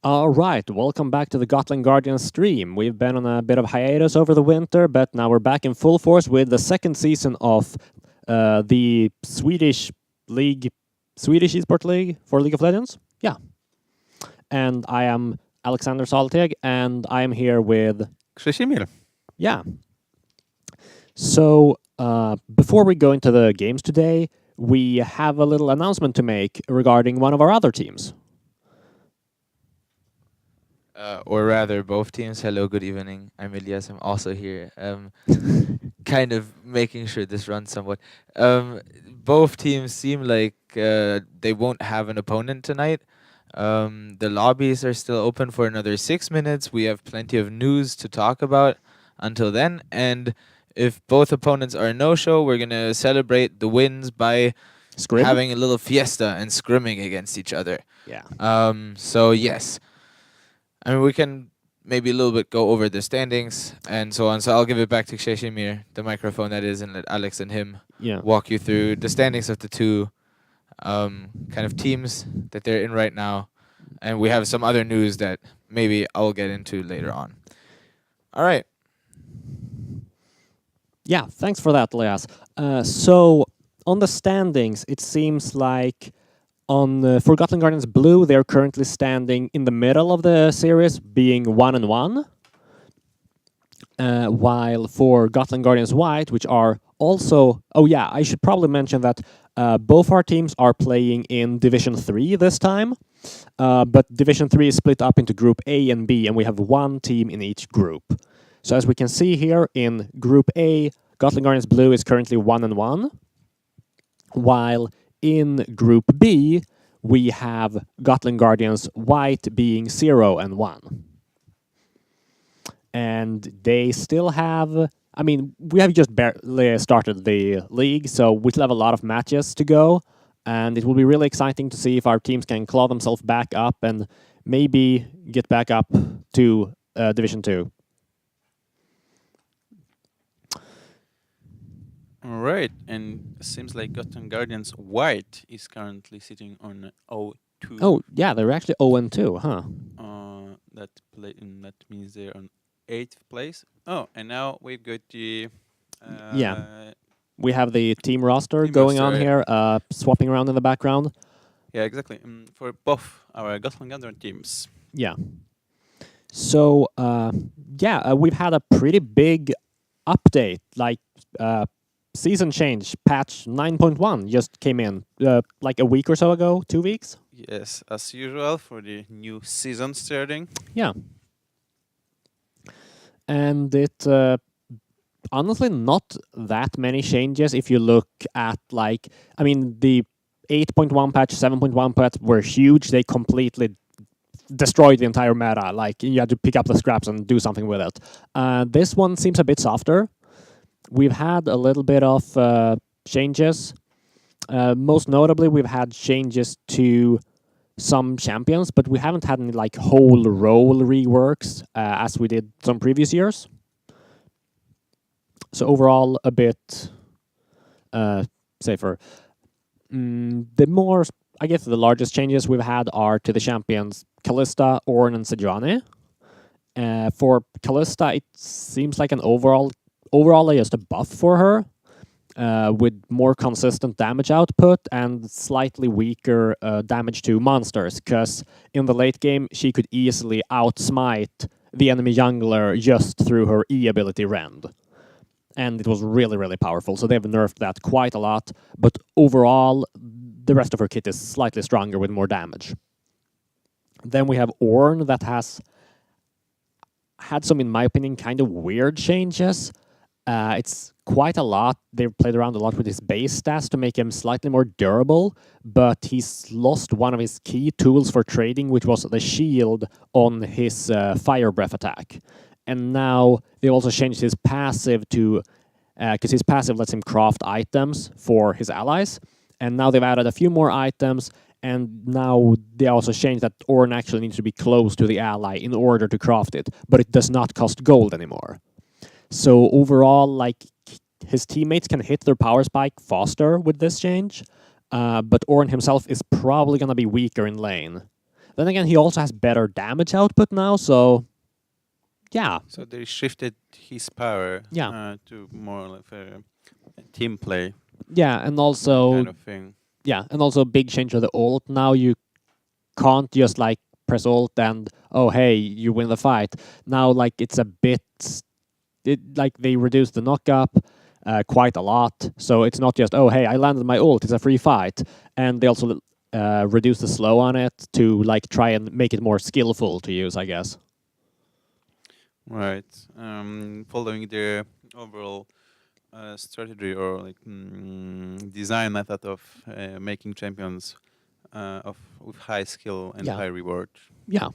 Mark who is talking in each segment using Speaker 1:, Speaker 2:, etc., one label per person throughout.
Speaker 1: All right, welcome back to the Gotland Guardian stream. We've been on a bit of hiatus over the winter, but now we're back in full force with the second season of the Swedish Esport League for League of Legends. Yeah. And I am Alexander Salteg, and I am here with...
Speaker 2: Krzyszimir.
Speaker 1: Yeah. So, before we go into the games today, we have a little announcement to make regarding one of our other teams.
Speaker 2: Or rather, both teams. Hello, good evening. I'm Elias. I'm also here. Kind of making sure this runs somewhat. Both teams seem like they won't have an opponent tonight. The lobbies are still open for another 6 minutes. We have plenty of news to talk about until then. And if both opponents are a no-show, we're going to celebrate the wins by having a little fiesta and scrimming against each other.
Speaker 1: Yeah.
Speaker 2: So, yes. I mean, we can maybe a little bit go over the standings and so on. So I'll give it back to Krzyszimir, the microphone that is, and let Alex and him walk you through the standings of the two kind of teams that they're in right now, and we have some other news that maybe I'll get into later on. All right.
Speaker 1: Yeah, thanks for that, Leas. So on the standings, it seems like for Gotland Guardians Blue, they're currently standing in the middle of the series, being 1-1. While for Gotland Guardians White, which are also... Oh yeah, I should probably mention that both our teams are playing in Division 3 this time. But Division 3 is split up into Group A and B, and we have one team in each group. So as we can see here, in Group A, Gotland Guardians Blue is currently 1-1. While in Group B, we have Gotland Guardians White being 0-1. And they still have... I mean, we have just barely started the league, so we still have a lot of matches to go. And it will be really exciting to see if our teams can claw themselves back up and maybe get back up to Division 2.
Speaker 3: All right, and it seems like Gotland Guardians White is currently sitting on 0-2.
Speaker 1: Oh, yeah, they're actually 0-2, huh?
Speaker 3: That means they're on 8th place. Oh, and now we've got the...
Speaker 1: Yeah. We have the team roster
Speaker 3: Team
Speaker 1: going
Speaker 3: roster,
Speaker 1: on here, swapping around in the background.
Speaker 3: Yeah, exactly. For both our Gotland Guardians teams.
Speaker 1: Yeah. So, we've had a pretty big update, like season change, patch 9.1 just came in like a week or so ago, 2 weeks.
Speaker 3: Yes, as usual for the new season starting.
Speaker 1: Yeah. And it honestly not that many changes if you look at like, I mean, the 8.1 patch, 7.1 patch were huge. They completely destroyed the entire meta. Like, you had to pick up the scraps and do something with it. This one seems a bit softer. We've had a little bit of changes. Most notably, we've had changes to some champions, but we haven't had any like whole role reworks as we did some previous years. So overall, a bit safer. I guess the largest changes we've had are to the champions Callista, Ornn, and Sejuani. For Callista, it seems like an overall just a buff for her, with more consistent damage output and slightly weaker damage to monsters, because in the late game, she could easily outsmite the enemy jungler just through her E ability Rend. And it was really, really powerful, so they've nerfed that quite a lot, but overall, the rest of her kit is slightly stronger with more damage. Then we have Ornn that has had some, in my opinion, kind of weird changes. It's quite a lot. They've played around a lot with his base stats to make him slightly more durable, but he's lost one of his key tools for trading, which was the shield on his fire breath attack. And now they also changed his passive to... because his passive lets him craft items for his allies. And now they've added a few more items, and now they also changed that Ornn actually needs to be close to the ally in order to craft it, but it does not cost gold anymore. So overall, like, his teammates can hit their power spike faster with this change, but Ornn himself is probably going to be weaker in lane. Then again, he also has better damage output now, so yeah.
Speaker 3: So they shifted his power to more like a team play.
Speaker 1: Yeah, and also
Speaker 3: kind of thing.
Speaker 1: Yeah, and also a big change of the ult. Now you can't just like press ult and oh hey, you win the fight. Now like it's a bit like they reduced the knock-up quite a lot. So it's not just oh hey, I landed my ult, it's a free fight. And they also reduced the slow on it to like try and make it more skillful to use, I guess.
Speaker 3: Right. Following their overall strategy or like design method of making champions with high skill and high reward.
Speaker 1: Yeah.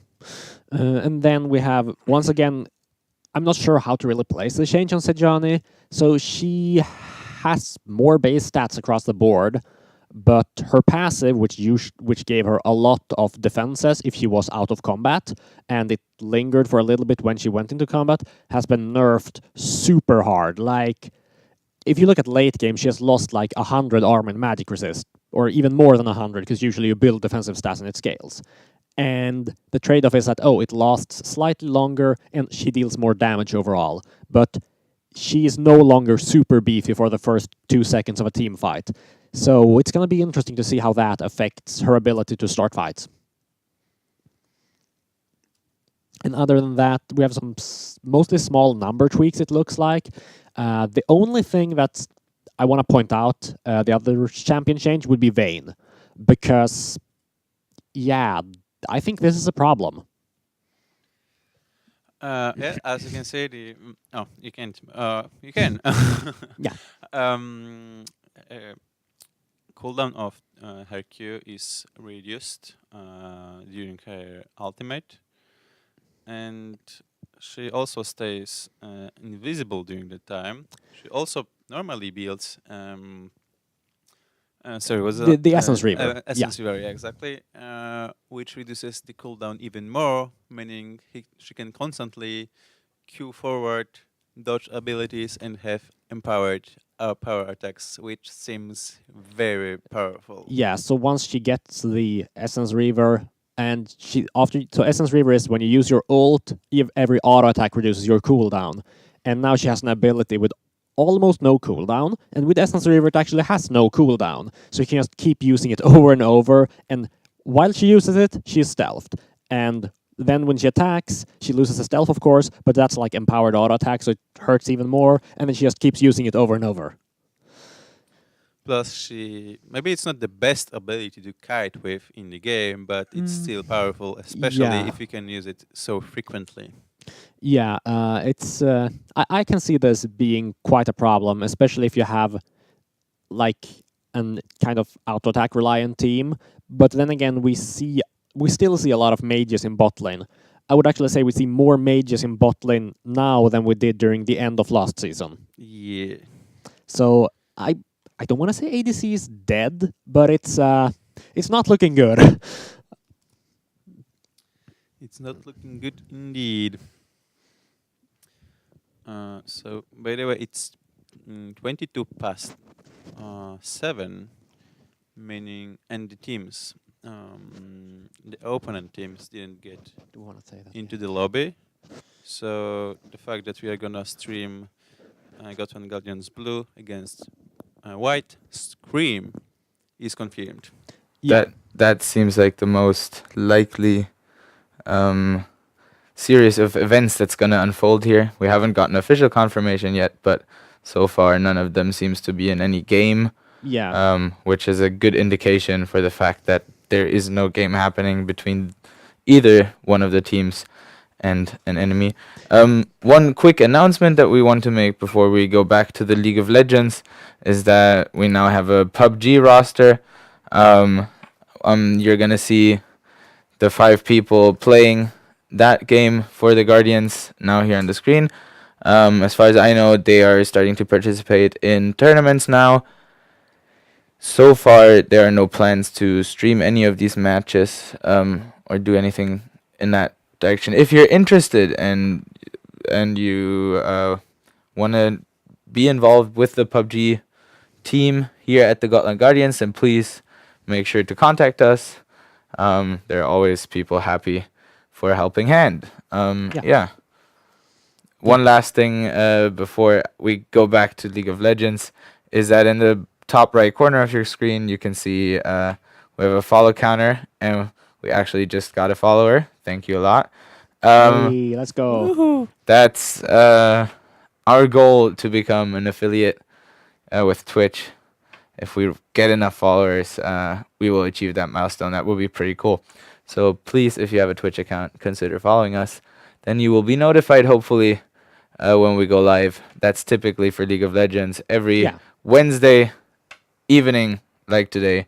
Speaker 1: And then we have, once again, I'm not sure how to really place the change on Sejuani. So she has more base stats across the board, but her passive, which gave her a lot of defenses if she was out of combat, and it lingered for a little bit when she went into combat, has been nerfed super hard. Like, if you look at late game, she has lost like 100 arm and magic resist or even more than 100, because usually you build defensive stats and it scales. And the trade-off is that, it lasts slightly longer and she deals more damage overall. But she is no longer super beefy for the first 2 seconds of a team fight. So it's going to be interesting to see how that affects her ability to start fights. And other than that, we have some mostly small number tweaks, it looks like. The only thing that I want to point out, the other champion change, would be Vayne. Because, I think this is a problem.
Speaker 3: Yeah, as you can see, you can't. You can.
Speaker 1: Yeah.
Speaker 3: Cooldown of her Q is reduced during her ultimate, and she also stays invisible during the time. She also normally builds. Sorry, was it
Speaker 1: The Essence Reaver.
Speaker 3: Essence Reaver, yeah, exactly. Which reduces the cooldown even more, meaning she can constantly queue forward, dodge abilities, and have empowered power attacks, which seems very powerful.
Speaker 1: Yeah, so once she gets the Essence Reaver, and so Essence Reaver is when you use your ult, every auto attack reduces your cooldown. And now she has an ability with almost no cooldown, and with Essence Reaver it actually has no cooldown. So you can just keep using it over and over, and while she uses it, she's stealthed. And then when she attacks, she loses a stealth, of course, but that's like empowered auto attack, so it hurts even more, and then she just keeps using it over and over.
Speaker 3: Plus, maybe it's not the best ability to kite with in the game, but it's still powerful, especially if you can use it so frequently.
Speaker 1: Yeah, it's. I can see this being quite a problem, especially if you have like an kind of auto attack reliant team. But then again, we still see a lot of mages in bot lane. I would actually say we see more mages in bot lane now than we did during the end of last season.
Speaker 3: Yeah.
Speaker 1: So I don't want to say ADC is dead, but it's not looking good.
Speaker 3: It's not looking good indeed. So, by the way, it's 22 past 7, meaning, and the teams, the opponent teams didn't get into the lobby. So, the fact that we are gonna stream Gotland Guardians Blue against White Scrim is confirmed.
Speaker 1: Yeah.
Speaker 2: That seems like the most likely series of events that's going to unfold here. We haven't gotten official confirmation yet, but so far none of them seems to be in any game.
Speaker 1: Yeah.
Speaker 2: Which is a good indication for the fact that there is no game happening between either one of the teams and an enemy. One quick announcement that we want to make before we go back to the League of Legends is that we now have a PUBG roster. You're going to see the 5 people playing that game for the Guardians now here on the screen. As far as I know, they are starting to participate in tournaments now. So far, there are no plans to stream any of these matches or do anything in that direction. If you're interested and you want to be involved with the PUBG team here at the Gotland Guardians, then please make sure to contact us. There are always people happy for a helping hand. Yeah. One last thing before we go back to League of Legends is that in the top right corner of your screen, you can see we have a follow counter, and we actually just got a follower. Thank you a lot.
Speaker 1: Hey, let's go.
Speaker 3: Woohoo.
Speaker 2: That's our goal, to become an affiliate with Twitch. If we get enough followers, we will achieve that milestone. That will be pretty cool. So please, if you have a Twitch account, consider following us. Then you will be notified, hopefully, when we go live. That's typically for League of Legends every Wednesday evening, like today,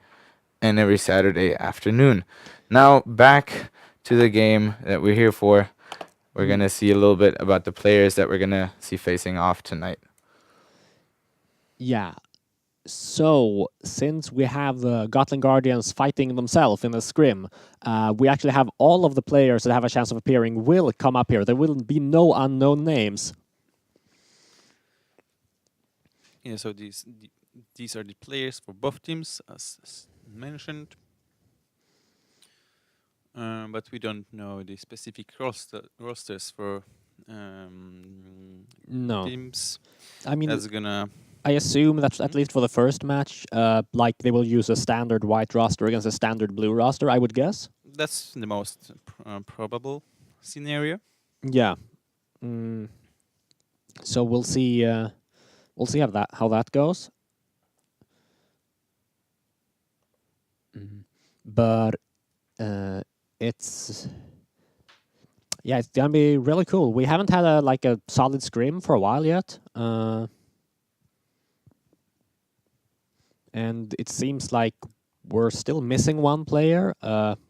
Speaker 2: and every Saturday afternoon. Now, back to the game that we're here for. We're going to see a little bit about the players that we're going to see facing off tonight.
Speaker 1: Yeah. So, since we have the Gotland Guardians fighting themselves in the scrim, we actually have all of the players that have a chance of appearing will come up here. There will be no unknown names.
Speaker 3: Yeah, so these are the players for both teams, as mentioned. But we don't know the specific rosters for
Speaker 1: No.
Speaker 3: teams.
Speaker 1: I mean,
Speaker 3: That's gonna.
Speaker 1: I assume that at least for the first match, like they will use a standard white roster against a standard blue roster, I would guess.
Speaker 3: That's the most probable scenario.
Speaker 1: Yeah. Mm. So we'll see. We'll see how that goes. But it's it's gonna be really cool. We haven't had a solid scrim for a while yet, and it seems like we're still missing one player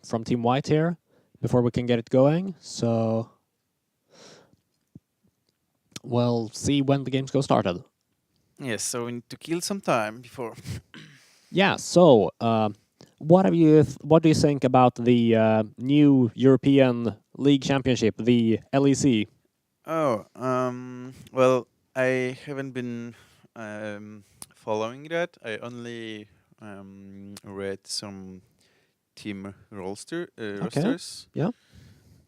Speaker 1: from Team White here before we can get it going. So we'll see when the games go started.
Speaker 3: Yes, so we need to kill some time before.
Speaker 1: Yeah. So what do you think about the new European League Championship, the LEC?
Speaker 3: Oh, well, I haven't been following that. I only read some team rosters.
Speaker 1: Yeah.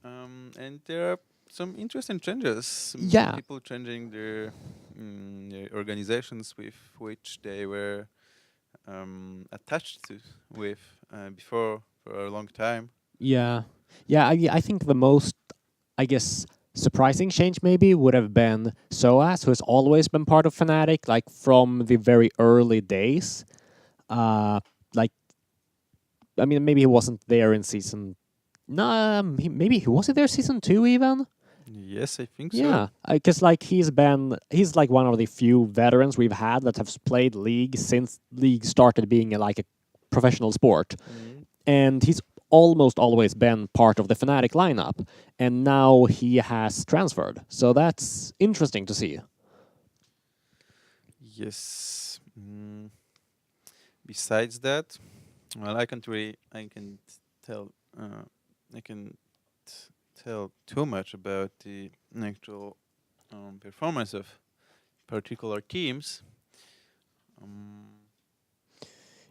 Speaker 3: And there are some interesting changes. Some
Speaker 1: Yeah.
Speaker 3: people changing their organizations with which they were attached to with before for a long time.
Speaker 1: Yeah. I think the most, I guess, surprising change maybe would have been Soas, who has always been part of Fnatic, like from the very early days. Maybe he wasn't there in season. Maybe he wasn't there season 2 even.
Speaker 3: Yes, I think so.
Speaker 1: Yeah, because he's like one of the few veterans we've had that have played League since League started being a professional sport, and he's almost always been part of the Fnatic lineup, and now he has transferred. So that's interesting to see.
Speaker 3: Yes. Besides that, well, I can tell tell too much about the actual performance of particular teams.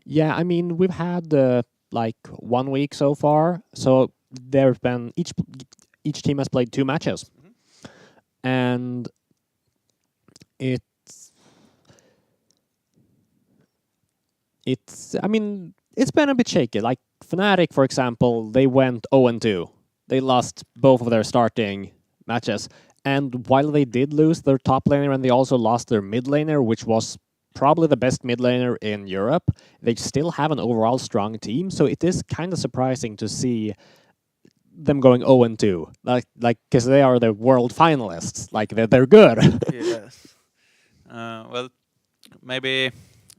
Speaker 1: Yeah, I mean we've had 1 week so far, so there's been each team has played 2 matches, and it's been a bit shaky. Like Fnatic, for example, they went 0-2. They lost both of their starting matches. And while they did lose their top laner and they also lost their mid laner, which was probably the best mid laner in Europe, they still have an overall strong team. So it is kind of surprising to see them going 0-2. Because they are the world finalists. They're good.
Speaker 3: Yes. Well, maybe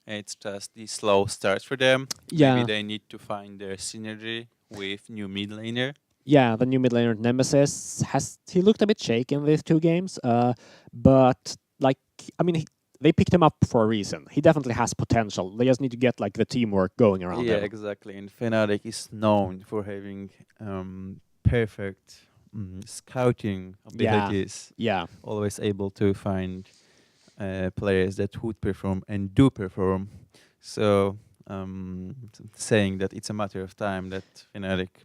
Speaker 3: it's just the slow starts for them.
Speaker 1: Yeah.
Speaker 3: Maybe they need to find their synergy with new mid laner.
Speaker 1: Yeah, the new mid laner Nemesis he looked a bit shaky in these 2 games, but they picked him up for a reason. He definitely has potential. They just need to get the teamwork going around him.
Speaker 3: Yeah, exactly. And Fnatic is known for having perfect scouting abilities.
Speaker 1: Yeah.
Speaker 3: Always able to find players that would perform and do perform. So saying that it's a matter of time that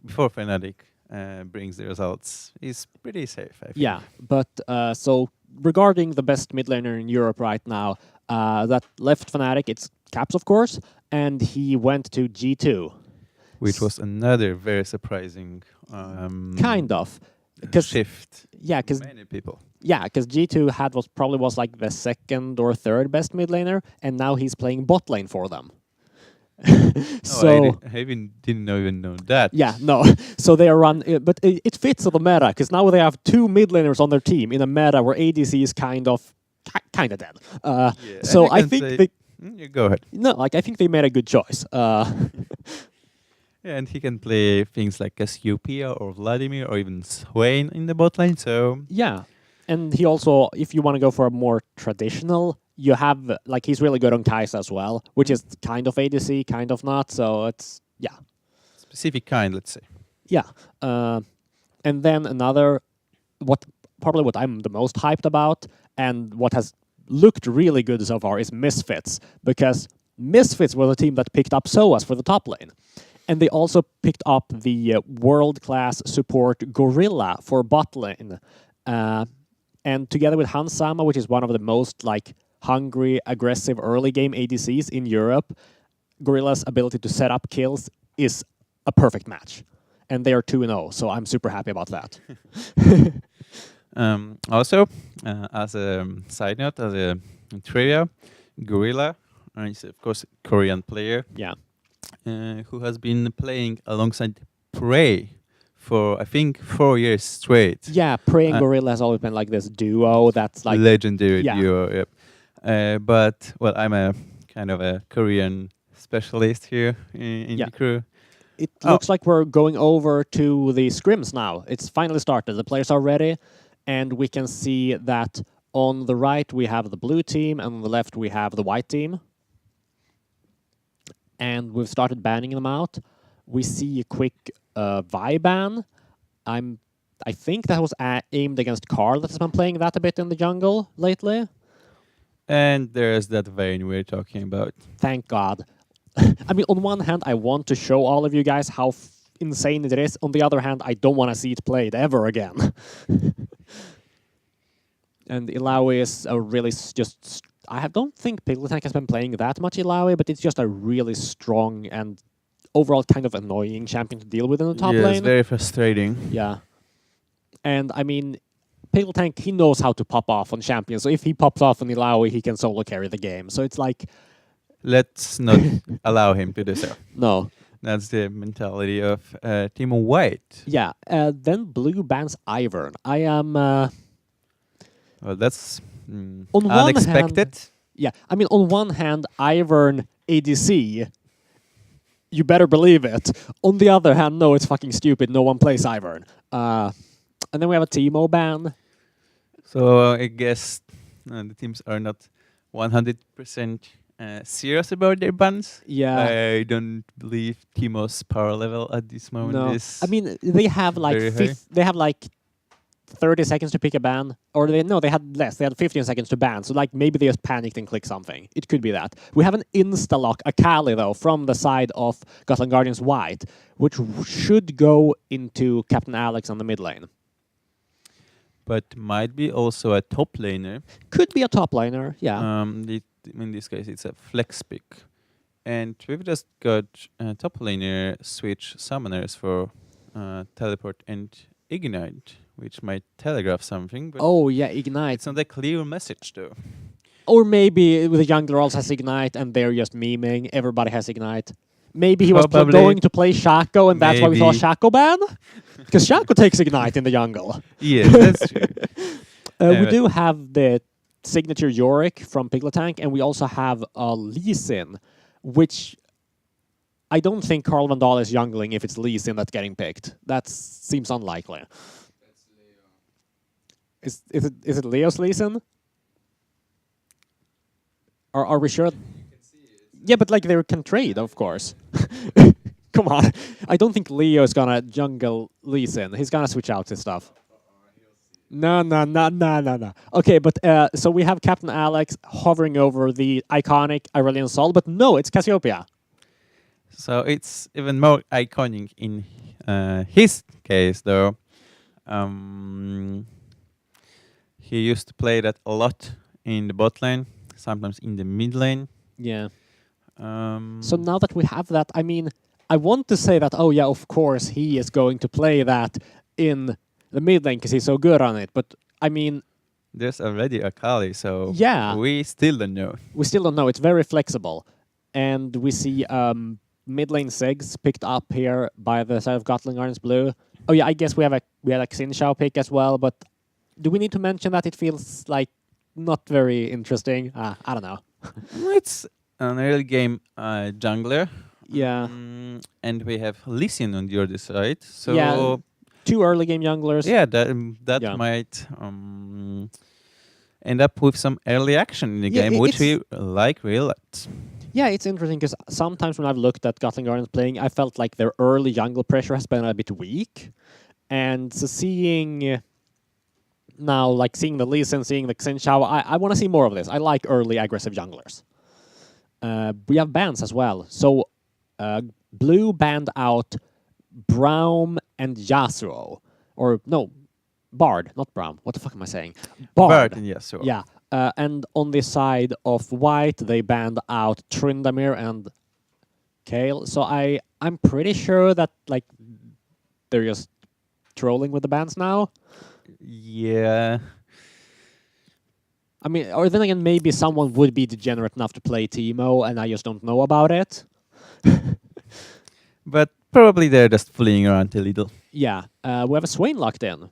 Speaker 3: before Fnatic brings the results is pretty safe, I think.
Speaker 1: Yeah, but so regarding the best mid laner in Europe right now, that left Fnatic, it's Caps, of course, and he went to G2.
Speaker 3: Which was another very surprising
Speaker 1: kind of.
Speaker 3: Shift.
Speaker 1: Yeah, because
Speaker 3: many people.
Speaker 1: Yeah, because G2 probably was the second or third best mid laner, and now he's playing bot lane for them. So
Speaker 3: I didn't even know that.
Speaker 1: Yeah, no. So they are but it fits the meta because now they have 2 mid laners on their team in a meta where ADC is kind of dead. So I think
Speaker 3: you go ahead.
Speaker 1: No, I think they made a good choice.
Speaker 3: Yeah, and he can play things like Cassiopeia or Vladimir or even Swain in the bot lane. So
Speaker 1: yeah, and he also, if you want to go for a more traditional, you have he's really good on Kai'Sa as well, which is kind of ADC, kind of not. So it's
Speaker 3: specific kind, let's say.
Speaker 1: Yeah, and then what I'm the most hyped about, and what has looked really good so far is Misfits, because Misfits were the team that picked up Soas for the top lane. And they also picked up the world-class support Gorilla for bot lane. And together with Hansama, which is one of the most like hungry, aggressive early game ADCs in Europe, Gorilla's ability to set up kills is a perfect match. And they are 2-0, so I'm super happy about that.
Speaker 3: Also, as a side note, as a trivia, Gorilla is of course a Korean player.
Speaker 1: Yeah.
Speaker 3: Who has been playing alongside Prey for I think 4 years straight.
Speaker 1: Yeah, Prey and Gorilla has always been like this duo that's like
Speaker 3: legendary
Speaker 1: yeah.
Speaker 3: duo. Yep. But well, I'm a kind of a Korean specialist here in
Speaker 1: Yeah.
Speaker 3: the crew.
Speaker 1: It looks like we're going over to the scrims now. It's finally started. The players are ready, and we can see that on the right we have the blue team, and on the left we have the white team. And we've started banning them out. We see a quick Vi ban. I think that was aimed against Carl that has been playing that a bit in the jungle lately.
Speaker 3: And there's that Vayne we're talking about.
Speaker 1: Thank God. I mean, on one hand, I want to show all of you guys how insane it is. On the other hand, I don't want to see it played ever again. And Illaoi is a really just... I don't think Pigletank has been playing that much Illaoi, but it's just a really strong and overall kind of annoying champion to deal with in the top lane.
Speaker 3: It's very frustrating.
Speaker 1: Yeah. And I mean, Pigletank, he knows how to pop off on champions. So if he pops off on Illaoi, he can solo carry the game. So it's like...
Speaker 3: Let's not allow him to do so.
Speaker 1: No.
Speaker 3: That's the mentality of Team White.
Speaker 1: Yeah. Then Blue bans Ivern. I am...
Speaker 3: Well, that's
Speaker 1: on one
Speaker 3: unexpected.
Speaker 1: Yeah, I mean, on one hand, Ivern ADC, you better believe it. On the other hand, no, it's fucking stupid. No one plays Ivern. And then we have a Teemo ban.
Speaker 3: So I guess the teams are not 100% serious about their bans.
Speaker 1: Yeah.
Speaker 3: I don't believe Teemo's power level at this moment
Speaker 1: No.
Speaker 3: is...
Speaker 1: I mean, they have like they have like 30 seconds to pick a ban, or they had less. They had 15 seconds to ban. So like maybe they just panicked and clicked something. It could be that. We have an insta-lock, a Kali though, from the side of Gotland Guardians White, which should go into Captain Alex on the mid lane.
Speaker 3: But might be also a top laner.
Speaker 1: Could be a top laner, yeah.
Speaker 3: In this case, it's a flex pick. And we've just got top laner switch summoners for teleport and ignite, which might telegraph something. But
Speaker 1: oh yeah, ignite.
Speaker 3: it's not a clear message though.
Speaker 1: Or maybe the jungler also has ignite and they're just memeing. Everybody has ignite. Maybe he was going to play Shaco and that's why we saw a Shaco ban? Because Shaco takes ignite in the jungle.
Speaker 3: Yes, that's true.
Speaker 1: We do have the signature Yorick from Pigletank, and we also have a Lee Sin, which I don't think Carl Vandal is jungling if it's Lee Sin that's getting picked. That seems unlikely.
Speaker 2: That's
Speaker 1: Is
Speaker 2: Leo.
Speaker 1: it Leo's Lee Sin? Are we sure? Yeah, but like they can trade, of course. Come on. I don't think Leo is gonna jungle Lee Sin. He's gonna switch out his stuff. No. Okay, but so we have Captain Alex hovering over the iconic Ireland Sol, but no, it's Cassiopeia.
Speaker 3: So it's even more iconic in his case, though. He used to play that a lot in the bot lane, sometimes in the mid lane.
Speaker 1: Yeah. So now that we have that, I mean, I want to say that, oh yeah, of course he is going to play that in the mid lane because he's so good on it. But I mean,
Speaker 3: there's already a Kali, so
Speaker 1: yeah,
Speaker 3: we still don't know.
Speaker 1: We still don't know. It's very flexible, and we see mid lane Sigs picked up here by the side of Gotland Guardians Blue. Oh yeah, I guess we had a Xin Shao pick as well. But do we need to mention that it feels like not very interesting? I don't know.
Speaker 3: It's an early game jungler.
Speaker 1: Yeah.
Speaker 3: And we have Lee Sin on the other side. So
Speaker 1: yeah, 2 early game junglers.
Speaker 3: Yeah, that might end up with some early action in the game, which we like really lot.
Speaker 1: Yeah, it's interesting because sometimes when I've looked at Gotland Guardians playing, I felt like their early jungle pressure has been a bit weak. And so seeing now, like seeing the Lee Sin, seeing the Xin Shao, I want to see more of this. I like early aggressive junglers. we have bans as well. So blue banned out Braum and Yasuo. Or no, Bard, not Braum. What the fuck am I saying? Bard.
Speaker 3: and yes, sure.
Speaker 1: Yeah. And on the side of white, they banned out Tryndamere and Kale. So I'm pretty sure that like they're just trolling with the bans now.
Speaker 3: Yeah.
Speaker 1: I mean, or then again, maybe someone would be degenerate enough to play Teemo, and I just don't know about it.
Speaker 3: But probably they're just fooling around a little.
Speaker 1: Yeah, we have a Swain locked in.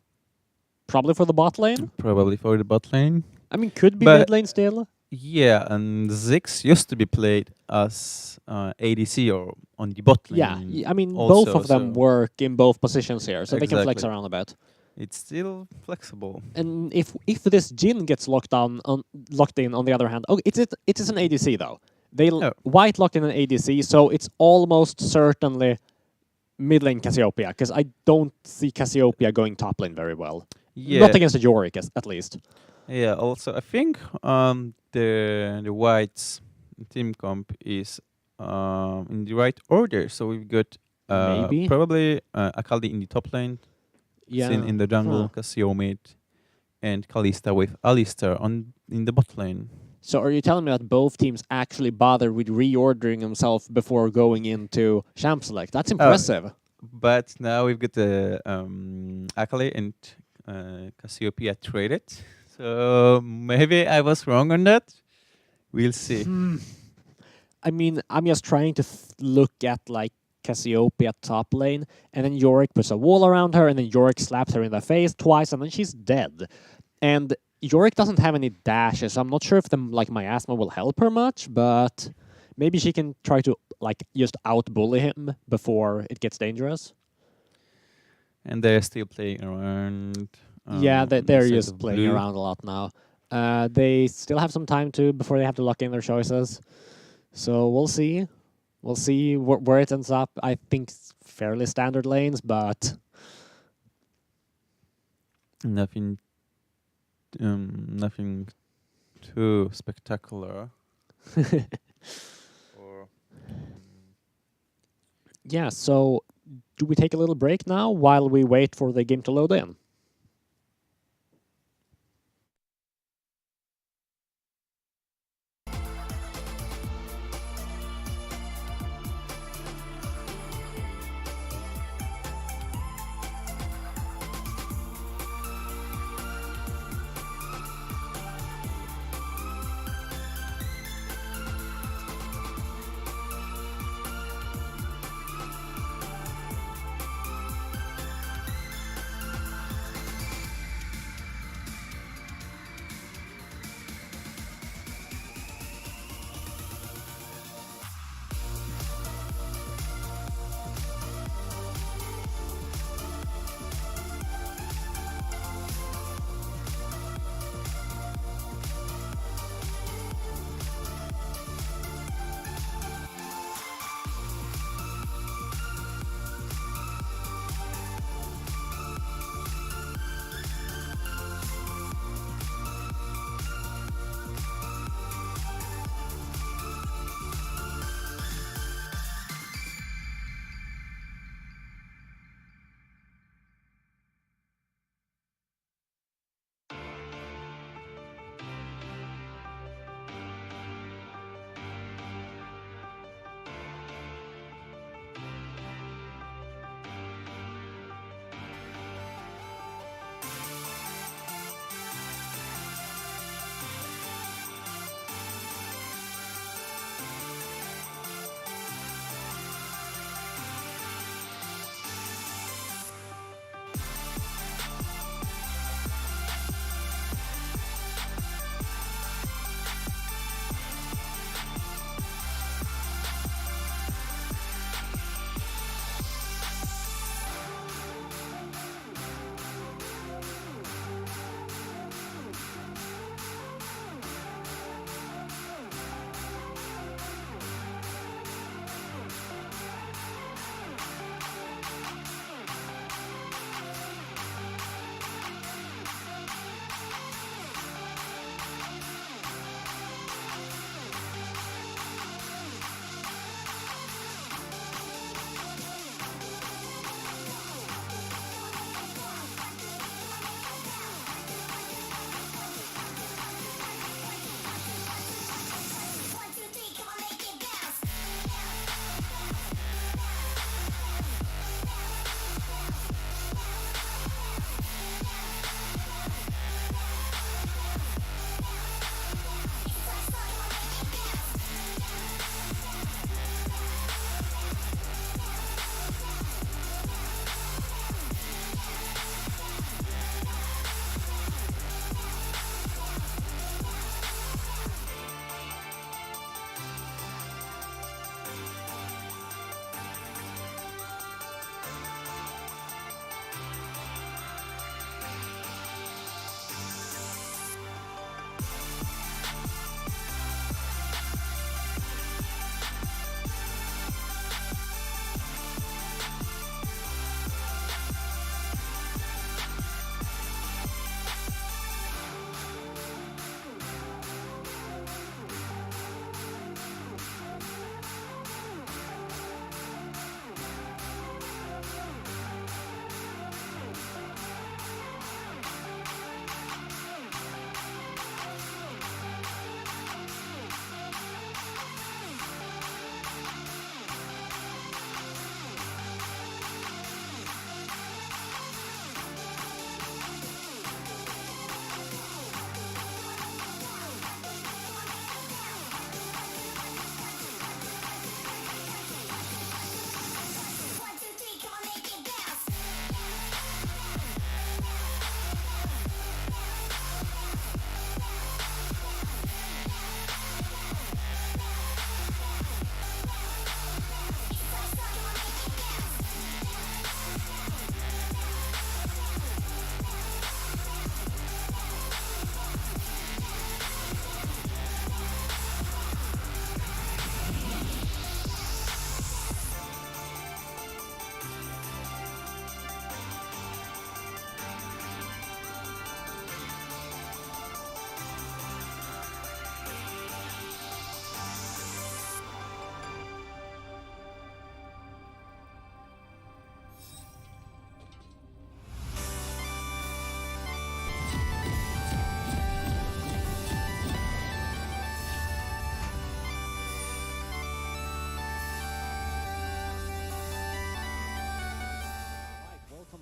Speaker 1: Probably for the bot lane.
Speaker 3: Probably for the bot lane.
Speaker 1: I mean, could be
Speaker 3: But-
Speaker 1: mid lane still.
Speaker 3: Yeah, and Ziggs used to be played as ADC or on the bot lane.
Speaker 1: Yeah, I mean,
Speaker 3: also,
Speaker 1: both of them
Speaker 3: so
Speaker 1: work in both positions here, so they can flex
Speaker 3: Exactly.
Speaker 1: around a bit.
Speaker 3: It's still flexible.
Speaker 1: And if this Jin gets locked in, on the other hand, it is an ADC though.
Speaker 3: Oh.
Speaker 1: White locked in an ADC, so it's almost certainly mid lane Cassiopeia, because I don't see Cassiopeia going top lane very well.
Speaker 3: Yeah.
Speaker 1: Not against the Yorick, at least.
Speaker 3: Yeah. Also, I think the Whites team comp is in the right order. So we've got
Speaker 1: Maybe.
Speaker 3: probably Akali in the top lane,
Speaker 1: Yeah.
Speaker 3: Sin in the jungle,
Speaker 1: Huh.
Speaker 3: Cassio mid, and Kalista with Alistar in the bot lane.
Speaker 1: So are you telling me that both teams actually bothered with reordering themselves before going into Champ Select? That's impressive.
Speaker 3: But now we've got the Akali and Cassiopeia traded. So maybe I was wrong on that. We'll see.
Speaker 1: I mean, I'm just trying to look at like Cassiopeia top lane, and then Yorick puts a wall around her, and then Yorick slaps her in the face twice, and then she's dead. And Yorick doesn't have any dashes, so I'm not sure if like miasma will help her much, but maybe she can try to like just out-bully him before it gets dangerous.
Speaker 3: And they're still playing around.
Speaker 1: Yeah, they're
Speaker 3: instead
Speaker 1: just
Speaker 3: of
Speaker 1: playing
Speaker 3: blue.
Speaker 1: around a lot now. They still have some time before they have to lock in their choices. So we'll see. We'll see where it ends up. I think it's fairly standard lanes, but
Speaker 3: Nothing too spectacular. Or
Speaker 1: yeah, so do we take a little break now while we wait for the game to load in?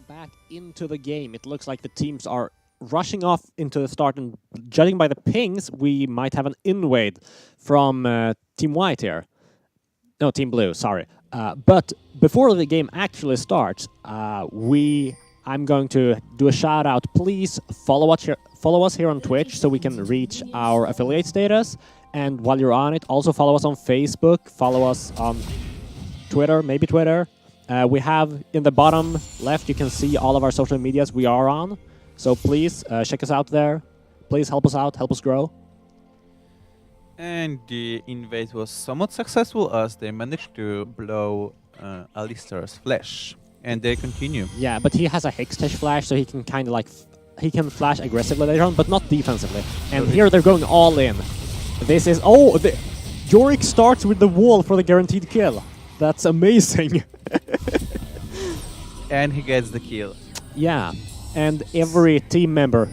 Speaker 1: back into the game. It looks like the teams are rushing off into the start, and judging by the pings, we might have an invade from Team White here. No, Team Blue, sorry. But before the game actually starts, I'm going to do a shout out. Please follow us here on Twitch so we can reach our affiliate status. And while you're on it, also follow us on Facebook, follow us on Twitter, maybe Twitter. We have in the bottom left, you can see all of our social medias we are on. So please check us out there. Please help us out, help us grow.
Speaker 3: And the invade was somewhat successful as they managed to blow Alistair's flash. And they continue.
Speaker 1: Yeah, but he has a Hextech flash, so he can kind of like... he can flash aggressively later on, but not defensively. And here they're going all in. This is... oh! Yorick starts with the wall for the guaranteed kill. That's amazing.
Speaker 3: And he gets the kill.
Speaker 1: Yeah, and every team member...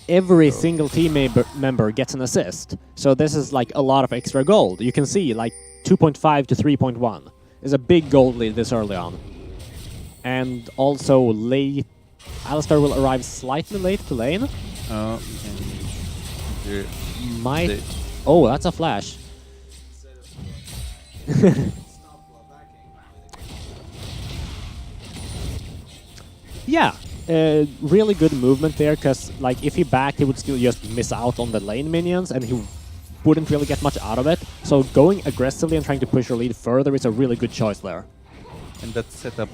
Speaker 1: every single team member gets an assist. So this is like a lot of extra gold. You can see like 2.5 to 3.1 is a big gold lead this early on. And also late... Alistair will arrive slightly late to lane.
Speaker 3: Oh, and
Speaker 1: Might... oh, that's a flash. Yeah, really good movement there, because like if he backed, he would still just miss out on the lane minions, and he wouldn't really get much out of it. So going aggressively and trying to push your lead further is a really good choice there.
Speaker 3: And that set up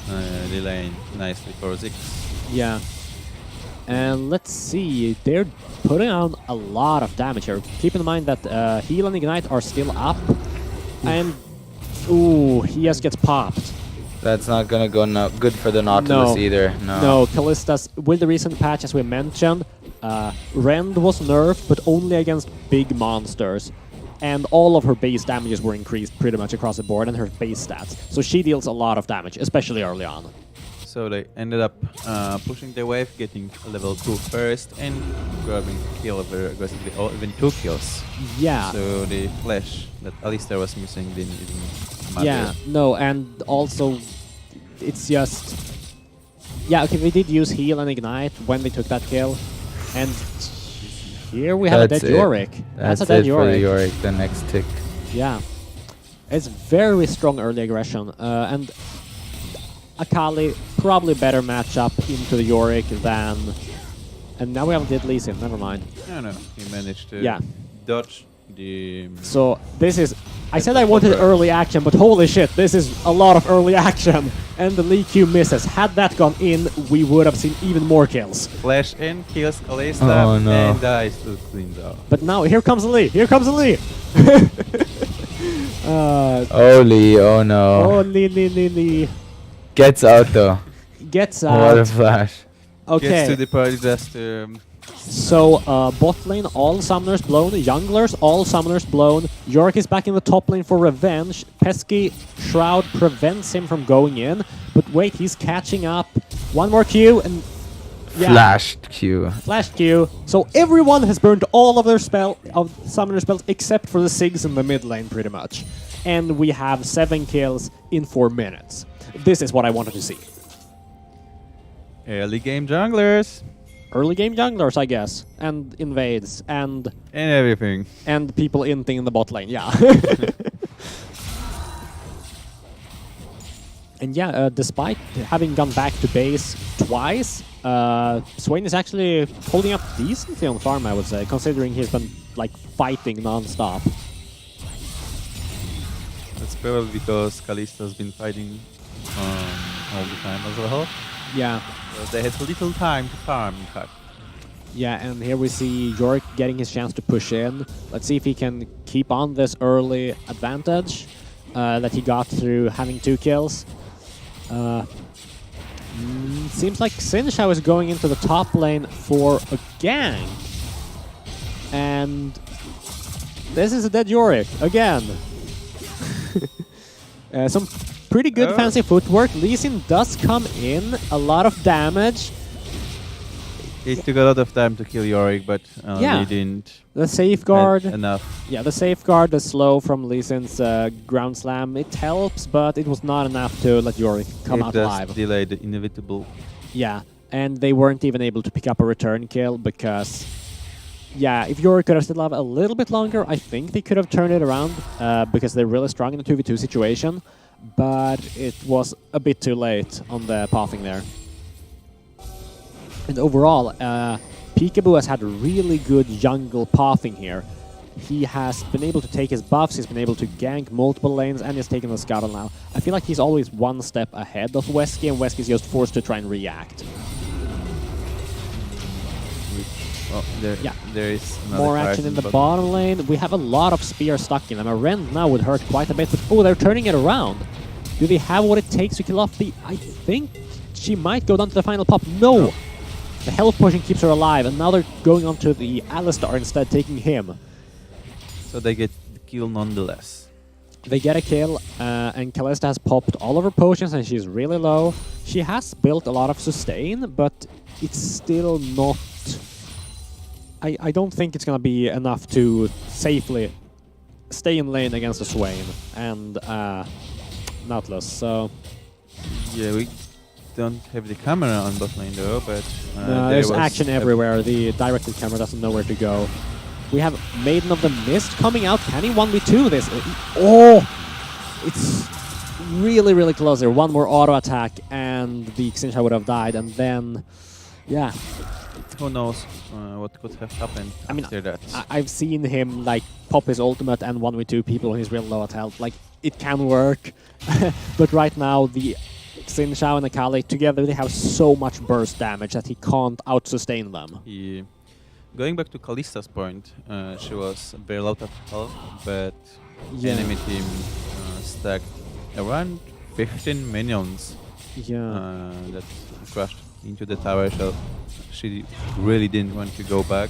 Speaker 3: the lane nicely for Ziggs.
Speaker 1: Yeah. And let's see, they're putting on a lot of damage here. Keep in mind that Heal and Ignite are still up. And, ooh, he just gets popped.
Speaker 2: That's not gonna go good for the Nautilus either.
Speaker 1: No, Callista's, with the recent patch, as we mentioned, Rend was nerfed, but only against big monsters. And all of her base damages were increased pretty much across the board, and her base stats. So she deals a lot of damage, especially early on.
Speaker 3: So they ended up pushing the wave, getting level 2 first, and grabbing kill very aggressively, or even 2 kills.
Speaker 1: Yeah.
Speaker 3: So the flash that Alistair was missing didn't even matter.
Speaker 1: Yeah, no, and also, it's just... yeah, okay, they did use Heal and Ignite when they took that kill. And here we have a dead Yorick.
Speaker 2: That's
Speaker 1: a dead
Speaker 2: it for the Yorick, the next tick.
Speaker 1: Yeah. It's very strong early aggression. And Akali, probably better matchup into the Yorick than... and now we have Dead Lee Sin, never mind.
Speaker 3: No, he managed to dodge the...
Speaker 1: so this is... I said I wanted early action, but holy shit, this is a lot of early action. And the Lee Q misses. Had that gone in, we would have seen even more kills.
Speaker 3: Flash in, kills Kalista, and dies to clean out.
Speaker 1: But now, here comes Lee! Here comes Lee!
Speaker 2: oh, Lee, oh no.
Speaker 1: Oh, Lee.
Speaker 2: Gets out though.
Speaker 1: Gets out.
Speaker 2: What a flash.
Speaker 1: Okay.
Speaker 3: Gets to the party just to...
Speaker 1: so, bot lane, all summoners blown. Junglers, all summoners blown. Yorick is back in the top lane for revenge. Pesky Shroud prevents him from going in. But wait, he's catching up. One more Q and... yeah.
Speaker 2: Flashed Q.
Speaker 1: Flash Q. So everyone has burned all of their summoner spells except for the Sigs in the mid lane, pretty much. And we have 7 kills in 4 minutes. This is what I wanted to see.
Speaker 3: Early game junglers.
Speaker 1: Early game junglers, I guess. And invades. And
Speaker 3: everything.
Speaker 1: And people inting in the bot lane, yeah. And yeah, despite having gone back to base twice, Swain is actually holding up decently on farm, I would say, considering he's been like fighting non-stop.
Speaker 3: That's probably because Kalista's been fighting all the time as well.
Speaker 1: Yeah.
Speaker 3: So they had little time to farm, in fact.
Speaker 1: Yeah, and here we see Yorick getting his chance to push in. Let's see if he can keep on this early advantage that he got through having 2 kills. Seems like Sinshao is going into the top lane for a gank. And this is a dead Yorick, again. Some pretty good fancy footwork. Lee Sin does come in, a lot of damage.
Speaker 3: It took a lot of time to kill Yorick, but
Speaker 1: Yeah.
Speaker 3: they didn't
Speaker 1: The safeguard,
Speaker 3: had enough.
Speaker 1: yeah, the safeguard, the slow from Lee Sin's ground slam, it helps, but it was not enough to let Yorick come
Speaker 3: It
Speaker 1: out
Speaker 3: just
Speaker 1: alive.
Speaker 3: delayed the inevitable.
Speaker 1: Yeah, and they weren't even able to pick up a return kill because, yeah, if Yorick could have stayed alive a little bit longer, I think they could have turned it around because they're really strong in the 2v2 situation, but it was a bit too late on the pathing there. And overall, Peekaboo has had really good jungle pathing here. He has been able to take his buffs, he's been able to gank multiple lanes, and he's taken the scuttle now. I feel like he's always one step ahead of Wesky, and Wesky's just forced to try and react.
Speaker 3: Oh,
Speaker 1: Yeah.
Speaker 3: there is another
Speaker 1: More
Speaker 3: fire
Speaker 1: action in the
Speaker 3: bottom.
Speaker 1: bottom lane. We have a lot of spears stuck in them. A rend now would hurt quite a bit, but oh, they're turning it around. Do they have what it takes to kill off the... I think she might go down to the final pop. No! The health potion keeps her alive, and now they're going on to the Alistar instead, taking him.
Speaker 3: So they get the kill nonetheless.
Speaker 1: They get a kill, and Callista has popped all of her potions, and she's really low. She has built a lot of sustain, but it's still not... I don't think it's gonna be enough to safely stay in lane against the Swain and Nautilus, so...
Speaker 3: Yeah, we don't have the camera on bot lane though, but
Speaker 1: no, there's action everywhere. The directed camera doesn't know where to go. We have Maiden of the Mist coming out. Can he 1v2 this? Oh! It's really, really close there. One more auto attack and the Xingqiao would have died, and then... Yeah.
Speaker 3: Who knows what could have happened after that.
Speaker 1: I've seen him like pop his ultimate and 1v2 people when he's real low at health. Like, it can work. But right now, the Xingqiao and Akali together, they have so much burst damage that he can't out-sustain them.
Speaker 3: Yeah. Going back to Callista's point, she was very low of health, but
Speaker 1: Yeah.
Speaker 3: enemy team stacked around 15 minions
Speaker 1: Yeah.
Speaker 3: that crashed into the tower, so she really didn't want to go back.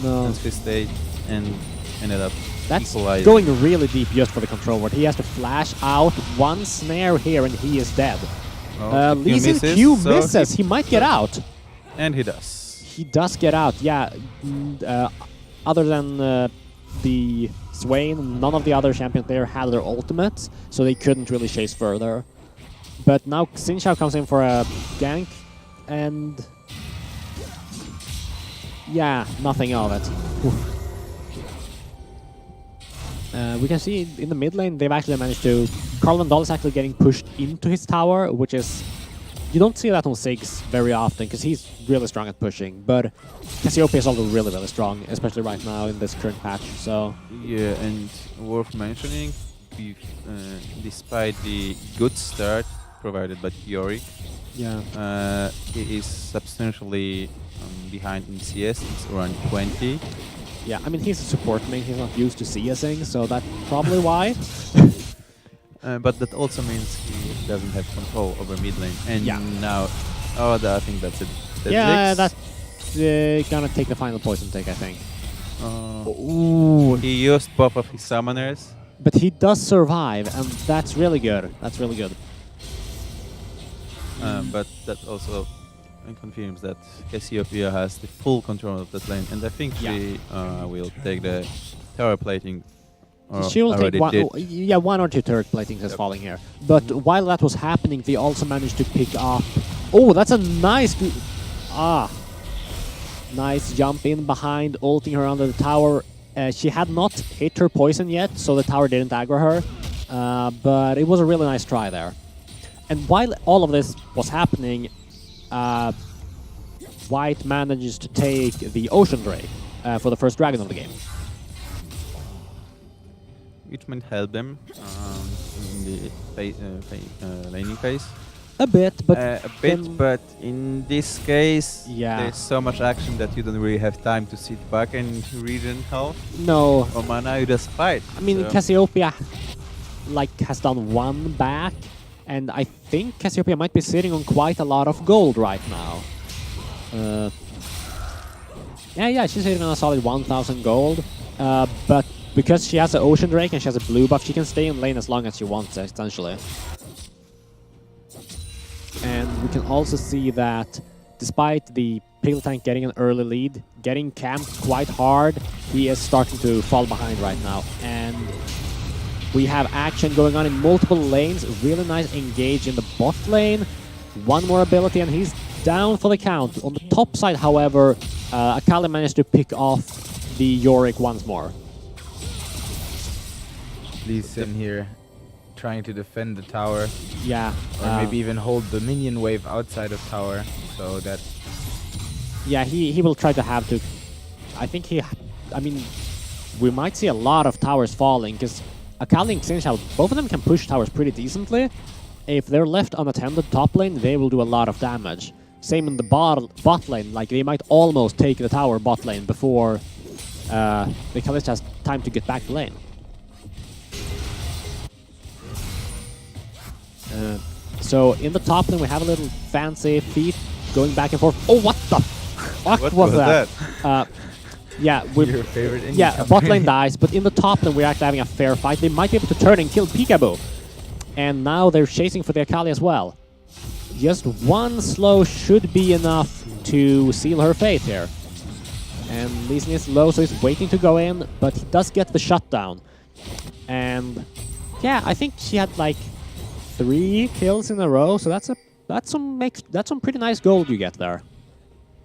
Speaker 1: No.
Speaker 3: And she stayed and ended up
Speaker 1: That's
Speaker 3: equalizing.
Speaker 1: going really deep just for the control ward. He has to flash out one snare here and he is dead.
Speaker 3: Oh, the Q
Speaker 1: Lee Sin
Speaker 3: misses,
Speaker 1: Q
Speaker 3: so
Speaker 1: misses. He might get out.
Speaker 3: And he does.
Speaker 1: He does get out, yeah. Other than the Swain, none of the other champions there had their ultimates, so they couldn't really chase further. But now Xingqiao comes in for a gank, and... yeah, nothing of it. We can see in the mid lane, they've actually managed to... Carl Van Dahl is actually getting pushed into his tower, which is... You don't see that on Ziggs very often, because he's really strong at pushing, but Cassiopeia is also really, really strong, especially right now in this current patch, so...
Speaker 3: Yeah, and worth mentioning, despite the good start provided by Yorick,
Speaker 1: Yeah.
Speaker 3: he is substantially behind in CS. It's around 20.
Speaker 1: Yeah, I mean, he's a support main, he's not used to CSing, so that's probably why.
Speaker 3: But that also means he doesn't have control over mid lane. And
Speaker 1: Yeah.
Speaker 3: now, I think that's it. That's
Speaker 1: Yeah,
Speaker 3: Ziggs.
Speaker 1: that's gonna take the final poison take, I think.
Speaker 3: Ooh. He used both of his summoners.
Speaker 1: But he does survive, and that's really good. That's really good.
Speaker 3: But that also confirms that Cassiopeia has the full control of that lane. And I think
Speaker 1: Yeah.
Speaker 3: she will take the tower plating.
Speaker 1: She will take
Speaker 3: already
Speaker 1: one,
Speaker 3: did.
Speaker 1: yeah, one or two turret platings is falling here. But while that was happening, they also managed to pick up... Oh, that's a nice... Nice jump in behind, ulting her under the tower. She had not hit her poison yet, so the tower didn't aggro her. But it was a really nice try there. And while all of this was happening, White manages to take the Ocean Drake for the first dragon of the game.
Speaker 3: Which might help them in the laning phase.
Speaker 1: A bit, but
Speaker 3: but in this case,
Speaker 1: Yeah.
Speaker 3: there's so much action that you don't really have time to sit back and regen health
Speaker 1: no.
Speaker 3: or mana. You just fight.
Speaker 1: I mean,
Speaker 3: so.
Speaker 1: Cassiopeia has done one back, and I think Cassiopeia might be sitting on quite a lot of gold right now. Yeah, she's sitting on a solid 1,000 gold, but because she has an Ocean Drake and she has a blue buff, she can stay in lane as long as she wants, essentially. And we can also see that despite the Peel Tank getting an early lead, getting camped quite hard. He is starting to fall behind right now. And we have action going on in multiple lanes. Really nice engage in the bot lane. One more ability and he's down for the count. On the top side, however, Akali managed to pick off the Yorick once more.
Speaker 2: Lee Sin here, trying to defend the tower.
Speaker 1: Yeah.
Speaker 2: Or maybe even hold the minion wave outside of tower, so that...
Speaker 1: Yeah, he will try to have to... I think I mean, we might see a lot of towers falling, because Akali and Xinxiao, both of them can push towers pretty decently. If they're left unattended top lane, they will do a lot of damage. Same in the bot lane, like they might almost take the tower bot lane before the Kalista has time to get back to lane. So in the top lane we have a little fancy feat going back and forth. Oh, what the fuck
Speaker 3: What
Speaker 1: was that? Yeah,
Speaker 2: Your favorite indie
Speaker 1: yeah,
Speaker 2: company.
Speaker 1: bot lane dies, but in the top lane we're actually having a fair fight. They might be able to turn and kill Peekaboo. And now they're chasing for the Akali as well. Just one slow should be enough to seal her fate here. And Lee Sin is low, so he's waiting to go in, but he does get the shutdown. And yeah, I think she had like 3 kills in a row, so that's some pretty nice gold you get there.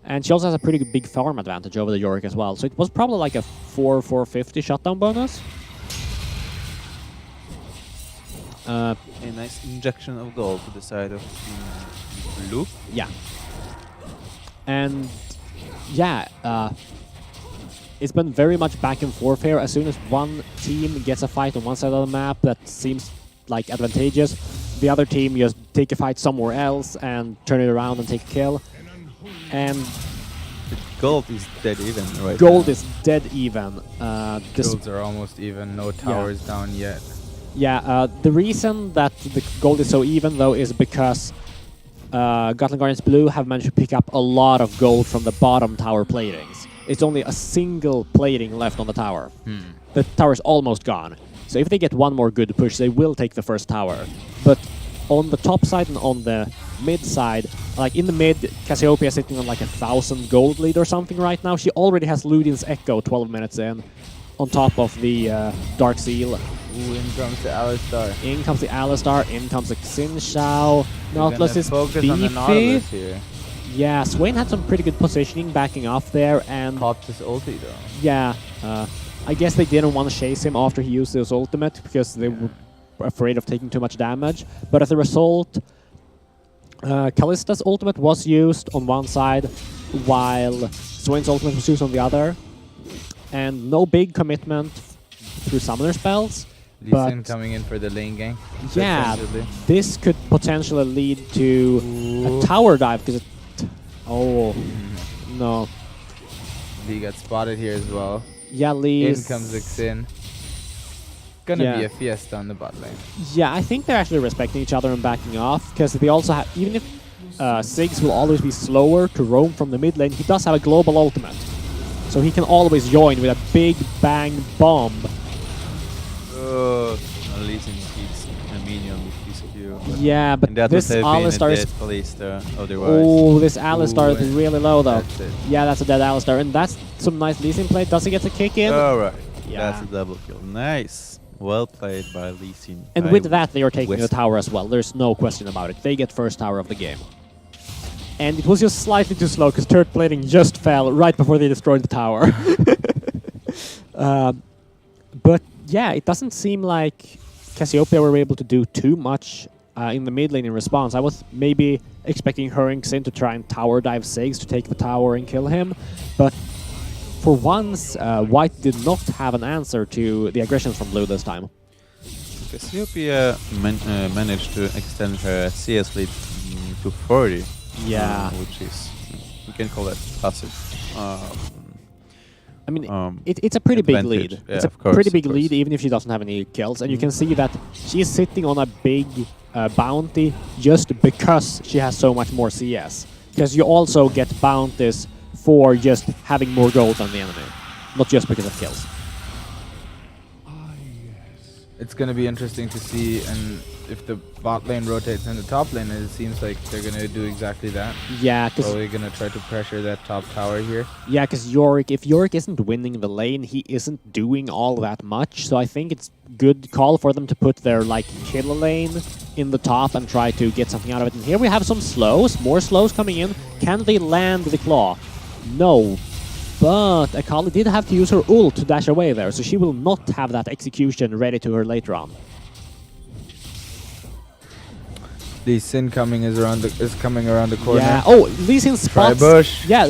Speaker 1: And she also has a pretty big farm advantage over the Yorick as well, so it was probably like a 450 shutdown bonus.
Speaker 3: A nice injection of gold to the side of blue.
Speaker 1: Yeah. And yeah, it's been very much back and forth here. As soon as one team gets a fight on one side of the map that seems like advantageous, the other team just take a fight somewhere else and turn it around and take a kill. And
Speaker 3: The gold is dead even right
Speaker 1: gold
Speaker 3: now.
Speaker 1: is dead even.
Speaker 2: Kills are almost even, no towers down yet.
Speaker 1: Yeah, the reason that the gold is so even, though, is because Gotland Guardians Blue have managed to pick up a lot of gold from the bottom tower platings. It's only a single plating left on the tower. The tower is almost gone. So if they get one more good push, they will take the first tower. But on the top side and on the mid side, like in the mid, Cassiopeia is sitting on like 1,000 gold lead or something right now. She already has Ludian's Echo 12 minutes in, on top of the Dark Seal.
Speaker 2: Ooh, in comes the Alistar.
Speaker 1: In comes the Alistar, in comes the Xinxiao. Nautilus is
Speaker 2: focus on the
Speaker 1: beefy.
Speaker 2: Nautilus here.
Speaker 1: Yeah, Swain had some pretty good positioning backing off there, and
Speaker 2: Popped his ulti though.
Speaker 1: yeah, I guess they didn't want to chase him after he used his ultimate because they were afraid of taking too much damage. But as a result, Kallista's ultimate was used on one side, while Swain's ultimate was used on the other, and no big commitment through summoner spells.
Speaker 2: Lee
Speaker 1: But
Speaker 2: Sin coming in for the lane gang.
Speaker 1: yeah,
Speaker 2: potentially.
Speaker 1: this could potentially lead to a tower dive because it... Oh, no.
Speaker 2: Lee got spotted here as well.
Speaker 1: Yeah, Lee
Speaker 2: In
Speaker 1: is...
Speaker 2: comes the Xin. Gonna
Speaker 1: Yeah.
Speaker 2: be a fiesta on the bot lane.
Speaker 1: Yeah, I think they're actually respecting each other and backing off, because they also have... Even if Ziggs will always be slower to roam from the mid lane, he does have a global ultimate. So he can always join with a big bang bomb.
Speaker 3: Lee Sin keeps a minion with his Q.
Speaker 1: Yeah, but
Speaker 3: And that
Speaker 1: this
Speaker 3: would have been a
Speaker 1: Alistar is...
Speaker 3: dead Kalista otherwise.
Speaker 1: Oh, this Alistar is
Speaker 2: Ooh,
Speaker 1: really low though.
Speaker 2: That's it.
Speaker 1: Yeah, that's a dead Alistar, and that's some nice Lee Sin play. Does he get the kick in?
Speaker 3: Alright,
Speaker 1: Yeah.
Speaker 3: that's a double kill. Nice. Well played by Lee Sin.
Speaker 1: And
Speaker 3: I
Speaker 1: with that, they are taking the
Speaker 3: West.
Speaker 1: tower as well. There's no question about it. They get first tower of the game. And it was just slightly too slow because third plating just fell right before they destroyed the tower. But yeah, it doesn't seem like Cassiopeia were able to do too much in the mid lane in response. I was maybe expecting her and Xin to try and tower dive Ziggs to take the tower and kill him. But for once, White did not have an answer to the aggressions from Blue this time.
Speaker 3: Cassiopeia managed to extend her CS lead to 40.
Speaker 1: Yeah.
Speaker 3: Which is, we can call that passive.
Speaker 1: I mean, it's a pretty big
Speaker 3: advantage.
Speaker 1: lead.
Speaker 3: Yeah,
Speaker 1: It's a
Speaker 3: of course,
Speaker 1: pretty
Speaker 3: of
Speaker 1: big
Speaker 3: course.
Speaker 1: lead, even if she doesn't have any kills. And you can see that she's sitting on a big bounty just because she has so much more CS. Because you also get bounties for just having more gold than the enemy, not just because of kills.
Speaker 2: it's going to be interesting to see, and if the bot lane rotates in the top lane, it seems like they're going to do exactly that.
Speaker 1: Yeah, because
Speaker 2: Probably going to try to pressure that top tower here.
Speaker 1: yeah, because Yorick, if Yorick isn't winning the lane, he isn't doing all that much. So I think it's good call for them to put their like killer lane in the top and try to get something out of it. And here we have some slows, more slows coming in. Can they land the claw? No. But Akali did have to use her ult to dash away there, so she will not have that execution ready to her later on.
Speaker 2: Lee Sin coming is coming around the corner.
Speaker 1: Yeah. Oh, Lee Sin spots.
Speaker 2: Bush.
Speaker 1: Yeah,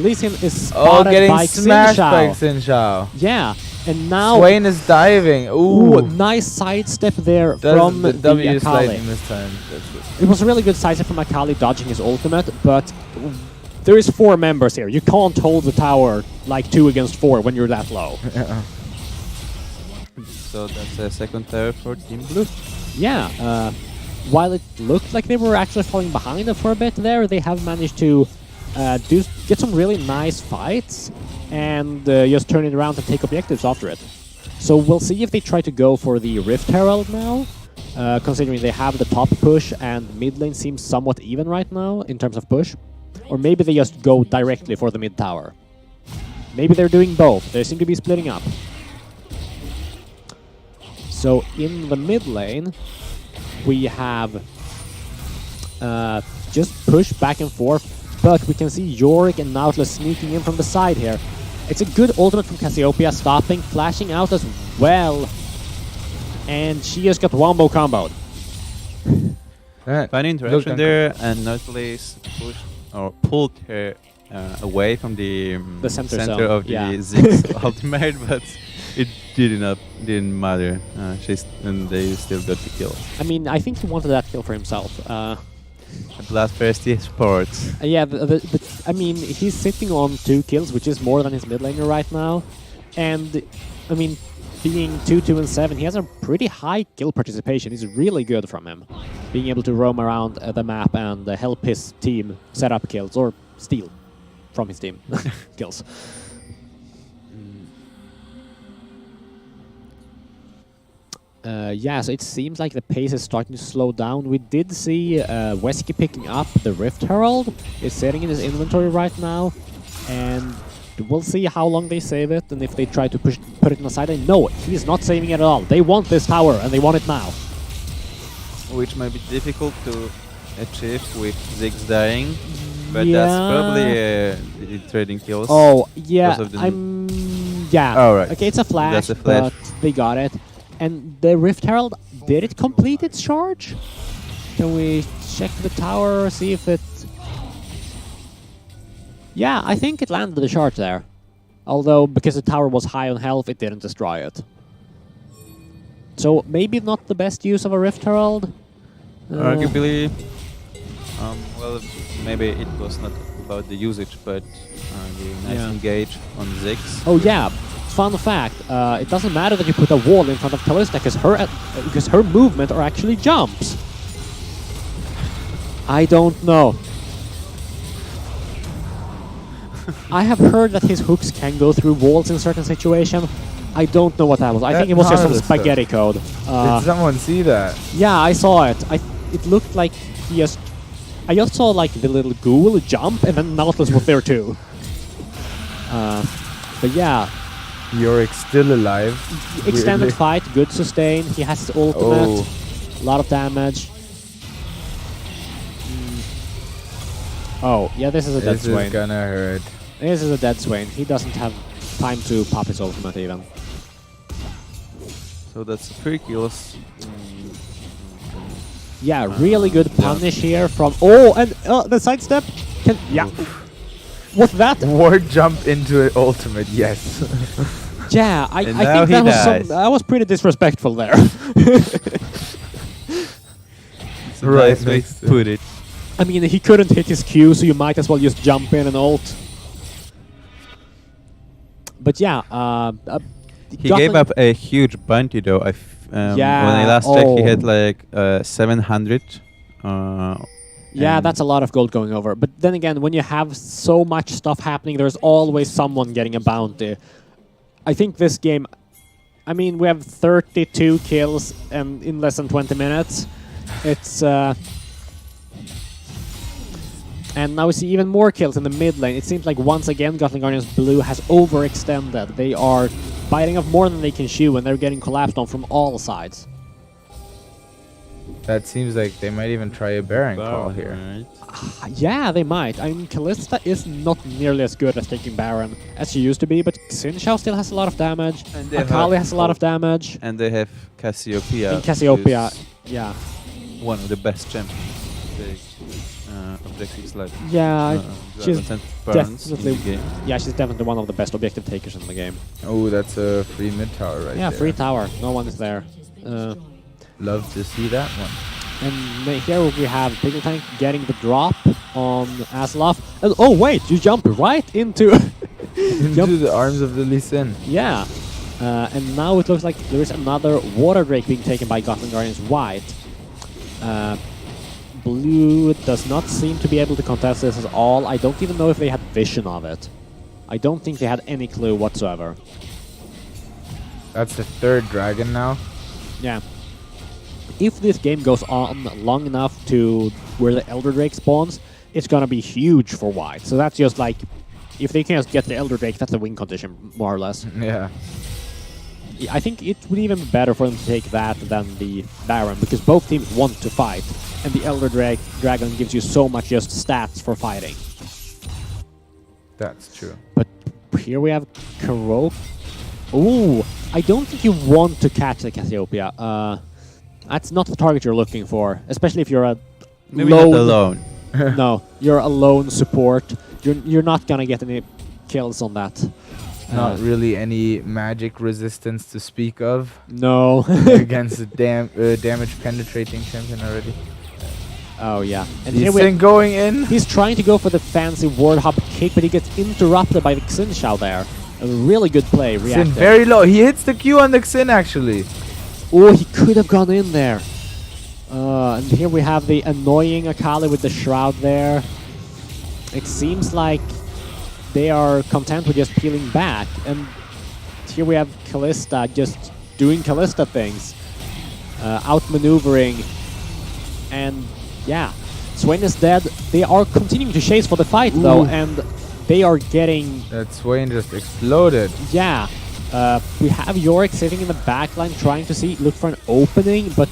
Speaker 1: Lee Sin is spotted
Speaker 2: getting
Speaker 1: by
Speaker 2: smashed by
Speaker 1: Xin
Speaker 2: Xin
Speaker 1: Yeah, and now
Speaker 2: Swain is diving.
Speaker 1: ooh, nice sidestep there from
Speaker 2: the
Speaker 1: the
Speaker 2: W
Speaker 1: Akali.
Speaker 2: sliding this time. That's good.
Speaker 1: It was a really good sidestep from Akali dodging his ultimate, but there is 4 members here. You can't hold the tower like 2 against 4 when you're that low.
Speaker 3: So that's a second tower for Team Blue.
Speaker 1: Yeah, while it looked like they were actually falling behind for a bit there, they have managed to get some really nice fights and just turn it around and take objectives after it. So we'll see if they try to go for the Rift Herald now, considering they have the top push and mid lane seems somewhat even right now in terms of push. Or maybe they just go directly for the mid tower. Maybe they're doing both. They seem to be splitting up. So in the mid lane, we have just push back and forth, but we can see Yorick and Nautilus sneaking in from the side here. It's a good ultimate from Cassiopeia, stopping, flashing out as well. And she just got wombo comboed.
Speaker 3: Fine interaction there, and Nautilus pushed or pulled her away from the
Speaker 1: center
Speaker 3: center
Speaker 1: zone,
Speaker 3: of the
Speaker 1: yeah.
Speaker 3: Ziggs ultimate, but it didn't matter. And they still got the kill.
Speaker 1: I mean, I think he wanted that kill for himself.
Speaker 3: Bloodthirsty Sports.
Speaker 1: Yeah, I mean, he's sitting on 2 kills, which is more than his mid laner right now. And, I mean, being 2, 2, and 7, he has a pretty high kill participation. It's really good from him. Being able to roam around the map and help his team set up kills, or steal from his team kills. Yeah, so it seems like the pace is starting to slow down. We did see Wesky picking up the Rift Herald. It's sitting in his inventory right now. And we'll see how long they save it and if they try to put it on the side. And no, he's not saving it at all. They want this tower and they want it now.
Speaker 3: Which might be difficult to achieve with Ziggs dying. But
Speaker 1: Yeah.
Speaker 3: that's probably the trading kills.
Speaker 1: Oh, yeah,
Speaker 3: because of the
Speaker 1: yeah.
Speaker 3: Oh, right.
Speaker 1: Okay, it's a flash,
Speaker 3: That's a flash.
Speaker 1: but they got it. And the Rift Herald, did it complete its charge? Can we check the tower, see if it... Yeah, I think it landed the charge there. Although, because the tower was high on health, it didn't destroy it. So, maybe not the best use of a Rift Herald.
Speaker 3: Arguably, well, maybe it was not about the usage, but the nice
Speaker 1: Yeah.
Speaker 3: engage on Ziggs.
Speaker 1: Oh yeah, fun fact, it doesn't matter that you put a wall in front of Kalista, because her movement are actually jumps. I don't know. I have heard that his hooks can go through walls in certain situations. I don't know what that was. I think it was just some spaghetti code.
Speaker 2: Did someone see that?
Speaker 1: Yeah, I saw it. It looked like he just... I just saw like the little ghoul jump, and then Nautilus was there too. But yeah.
Speaker 2: Yorick's still alive.
Speaker 1: Extended
Speaker 2: weirdly.
Speaker 1: fight, good sustain. He has his ultimate. A lot of damage. Oh, yeah, this is a dead
Speaker 2: This
Speaker 1: Swain.
Speaker 2: is gonna hurt.
Speaker 1: This is a dead Swain. He doesn't have time to pop his ultimate even.
Speaker 3: So that's 3 kills.
Speaker 1: Yeah, really good punish here from... Oh, and the sidestep. Yeah. What's that?
Speaker 2: Ward jump into an ultimate, yes.
Speaker 1: Yeah, I
Speaker 3: And
Speaker 1: think
Speaker 3: now he dies.
Speaker 1: that was pretty disrespectful there.
Speaker 3: It's a nice way to put it.
Speaker 1: I mean, he couldn't hit his Q, so you might as well just jump in and ult. But yeah,
Speaker 3: He gave up a huge bounty though.
Speaker 1: Yeah,
Speaker 3: When I last checked, he
Speaker 1: oh.
Speaker 3: had like 700.
Speaker 1: Yeah,
Speaker 3: and
Speaker 1: that's a lot of gold going over. But then again, when you have so much stuff happening, there's always someone getting a bounty. I think this game... I mean, we have 32 kills and in less than 20 minutes. It's and now we see even more kills in the mid lane. It seems like once again Gotland Guardians Blue has overextended. They are biting off more than they can chew, and they're getting collapsed on from all sides.
Speaker 2: That seems like they might even try a Baron call here.
Speaker 3: Right.
Speaker 1: Yeah, they might. I mean, Kalista is not nearly as good at taking Baron as she used to be, but Xinxiao still has a lot of damage.
Speaker 3: And they
Speaker 1: Akali
Speaker 3: have-
Speaker 1: has a lot of damage.
Speaker 3: And they have Cassiopeia.
Speaker 1: And Cassiopeia,
Speaker 3: who's
Speaker 1: yeah.
Speaker 3: one of the best champions of the 6 life.
Speaker 1: Yeah, she's
Speaker 3: Burns in
Speaker 1: definitely-
Speaker 3: the game.
Speaker 1: yeah, she's definitely one of the best objective takers in the game.
Speaker 2: Oh, that's a free mid tower right
Speaker 1: Yeah,
Speaker 2: there.
Speaker 1: free tower. No one is there.
Speaker 2: Love to see that one.
Speaker 1: And here we have Pickle Tank getting the drop on Aslov. And oh wait, you jump right into
Speaker 2: Into the arms of the Lee Sin.
Speaker 1: yeah. And now it looks like there is another Water Drake being taken by Gotland Guardians White. Blue does not seem to be able to contest this at all. I don't even know if they had vision of it. I don't think they had any clue whatsoever.
Speaker 2: That's the 3rd dragon now.
Speaker 1: Yeah. If this game goes on long enough to where the Elder Drake spawns, it's gonna be huge for White. So that's just like, if they can just get the Elder Drake, that's a win condition, more or less.
Speaker 2: Yeah.
Speaker 1: I think it would even be better for them to take that than the Baron, because both teams want to fight, and the Elder Dragon gives you so much just stats for fighting.
Speaker 2: That's true.
Speaker 1: But here we have Karo. Ooh, I don't think you want to catch the Cassiopeia. That's not the target you're looking for, especially if you're a
Speaker 3: Maybe not alone.
Speaker 1: No, you're a lone support. You're not gonna get any kills on that.
Speaker 2: Not really any magic resistance to speak of
Speaker 1: No.
Speaker 2: against the damage penetrating champion already.
Speaker 1: Oh yeah. And
Speaker 2: Lee
Speaker 1: here
Speaker 2: Sin going in.
Speaker 1: he's trying to go for the fancy ward hop kick, but he gets interrupted by the Xinxiao there. A really good play,
Speaker 2: Sin
Speaker 1: reacting.
Speaker 2: very low. He hits the Q on the Xin actually.
Speaker 1: Oh, he could have gone in there. And here we have the annoying Akali with the shroud there. It seems like they are content with just peeling back. And here we have Kalista just doing Kalista things. Outmaneuvering. And yeah, Swain is dead. They are continuing to chase for the fight though, and they are getting...
Speaker 2: That Swain just exploded.
Speaker 1: Yeah. We have Yorick sitting in the backline trying to look for an opening, but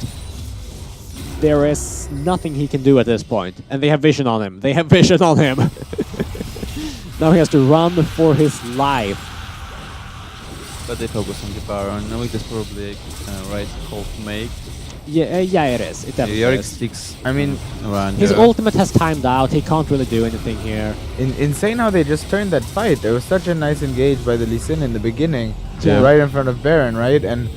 Speaker 1: there is nothing he can do at this point. And they have vision on him. They have vision on him. Now he has to run for his life.
Speaker 3: But they focus on the Baron. Now it is probably right call to make.
Speaker 1: Yeah, yeah, it is. It definitely
Speaker 3: Yorick
Speaker 1: is.
Speaker 3: sticks
Speaker 2: I mean,
Speaker 3: around
Speaker 1: His
Speaker 3: here.
Speaker 1: ultimate has timed out. He can't really do anything here.
Speaker 2: Insane how they just turned that fight. There was such a nice engage by the Lee Sin in the beginning,
Speaker 1: Yeah.
Speaker 2: right in front of Baron, right? And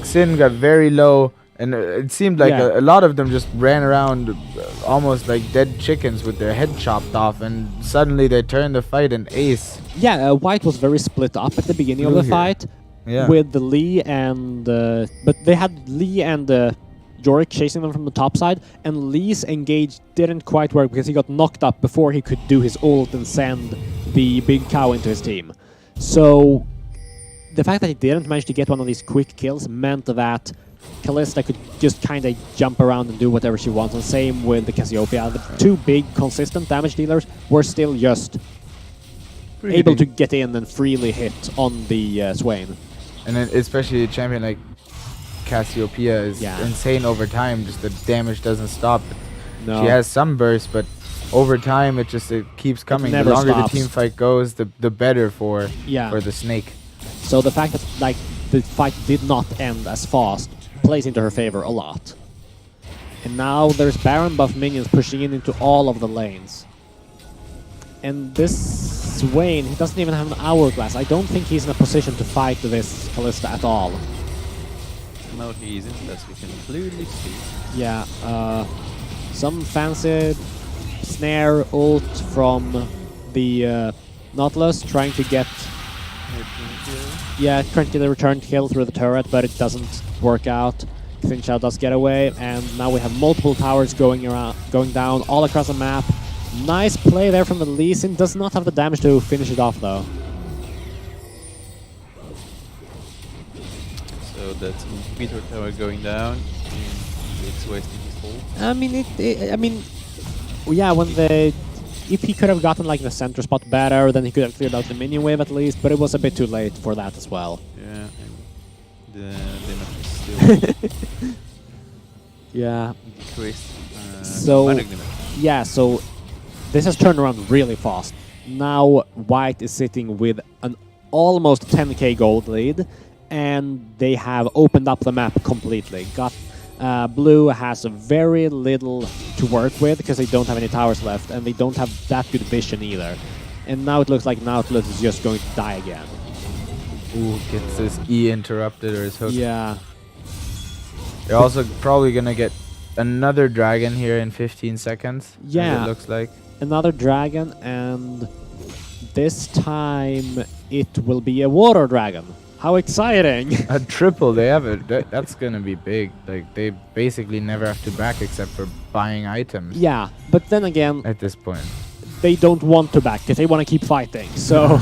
Speaker 2: Xin got very low, and it seemed like
Speaker 1: Yeah.
Speaker 2: a lot of them just ran around almost like dead chickens with their head chopped off, and suddenly they turned the fight and ace.
Speaker 1: Yeah, White was very split up at the beginning of
Speaker 2: Blue
Speaker 1: the
Speaker 2: here.
Speaker 1: fight
Speaker 2: Yeah.
Speaker 1: with the Lee and... but they had Lee and Yorick chasing them from the top side, and Lee's engage didn't quite work because he got knocked up before he could do his ult and send the big cow into his team. So the fact that he didn't manage to get one of these quick kills meant that Kalista could just kind of jump around and do whatever she wants, and same with the Cassiopeia. The two big consistent damage dealers were still just able to get in and freely hit on the Swain.
Speaker 2: And then especially a champion like Cassiopeia is
Speaker 1: Yeah.
Speaker 2: insane over time. Just the damage doesn't stop.
Speaker 1: No.
Speaker 2: She has some burst, but over time it keeps coming. The
Speaker 1: never
Speaker 2: longer
Speaker 1: stops.
Speaker 2: the team fight goes, the better for
Speaker 1: Yeah.
Speaker 2: the snake.
Speaker 1: So the fact that like the fight did not end as fast plays into her favor a lot. And now there's Baron buff minions pushing into all of the lanes. And this Swain, he doesn't even have an hourglass. I don't think he's in a position to fight this Kalista at all.
Speaker 3: No, he isn't, as we can clearly see.
Speaker 1: Yeah, some fancy snare ult from the Nautilus trying to get... Yeah, trying to get a return kill through the turret, but it doesn't work out. Xinxiao does get away, and now we have multiple towers going down all across the map. Nice play there from the Lee Sin. Does not have the damage to finish it off, though.
Speaker 3: that inhibitor tower going down, it's wasting his ult.
Speaker 1: I mean, yeah, when if he could have gotten like the center spot better, then he could have cleared out the minion wave at least, but it was a bit too late for that as well.
Speaker 3: Yeah, and the map is still
Speaker 1: Yeah.
Speaker 3: decreased.
Speaker 1: So-
Speaker 3: dramatically now.
Speaker 1: Yeah, so this has turned around really fast. Now White is sitting with an almost 10k gold lead, and they have opened up the map completely. Blue has very little to work with because they don't have any towers left, and they don't have that good vision either. And now it looks like Nautilus is just going to die again.
Speaker 2: Ooh, gets his E interrupted or his hook.
Speaker 1: Yeah.
Speaker 2: They're also probably gonna get another dragon here in 15 seconds. as
Speaker 1: Yeah.
Speaker 2: it looks like.
Speaker 1: Another dragon, and this time it will be a water dragon. How exciting!
Speaker 2: A triple, they have it. That's gonna be big. Like, they basically never have to back except for buying items
Speaker 1: Yeah, but then again,
Speaker 2: at this point.
Speaker 1: they don't want to back because they want to keep fighting. So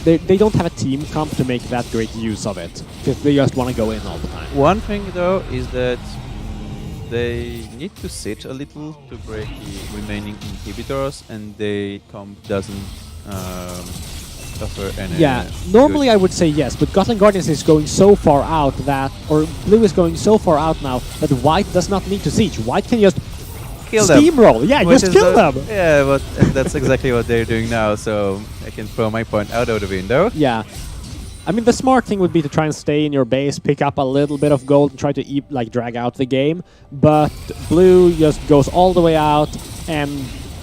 Speaker 1: they don't have a team comp to make that great use of it because they just want to go in all the time.
Speaker 3: One thing though is that they need to sit a little to break the remaining inhibitors, and they comp doesn't offer any.
Speaker 1: Yeah, normally I would say yes, but Gotland Guardians is going so far out that, or Blue is going so far out now that White does not need to siege. White can just
Speaker 3: kill them.
Speaker 1: steamroll. Yeah,
Speaker 3: Which
Speaker 1: just
Speaker 3: is
Speaker 1: kill them.
Speaker 3: Yeah, but and that's exactly what they're doing now. So I can throw my point out of the window.
Speaker 1: Yeah. I mean, the smart thing would be to try and stay in your base, pick up a little bit of gold, and try to drag out the game. But Blue just goes all the way out, and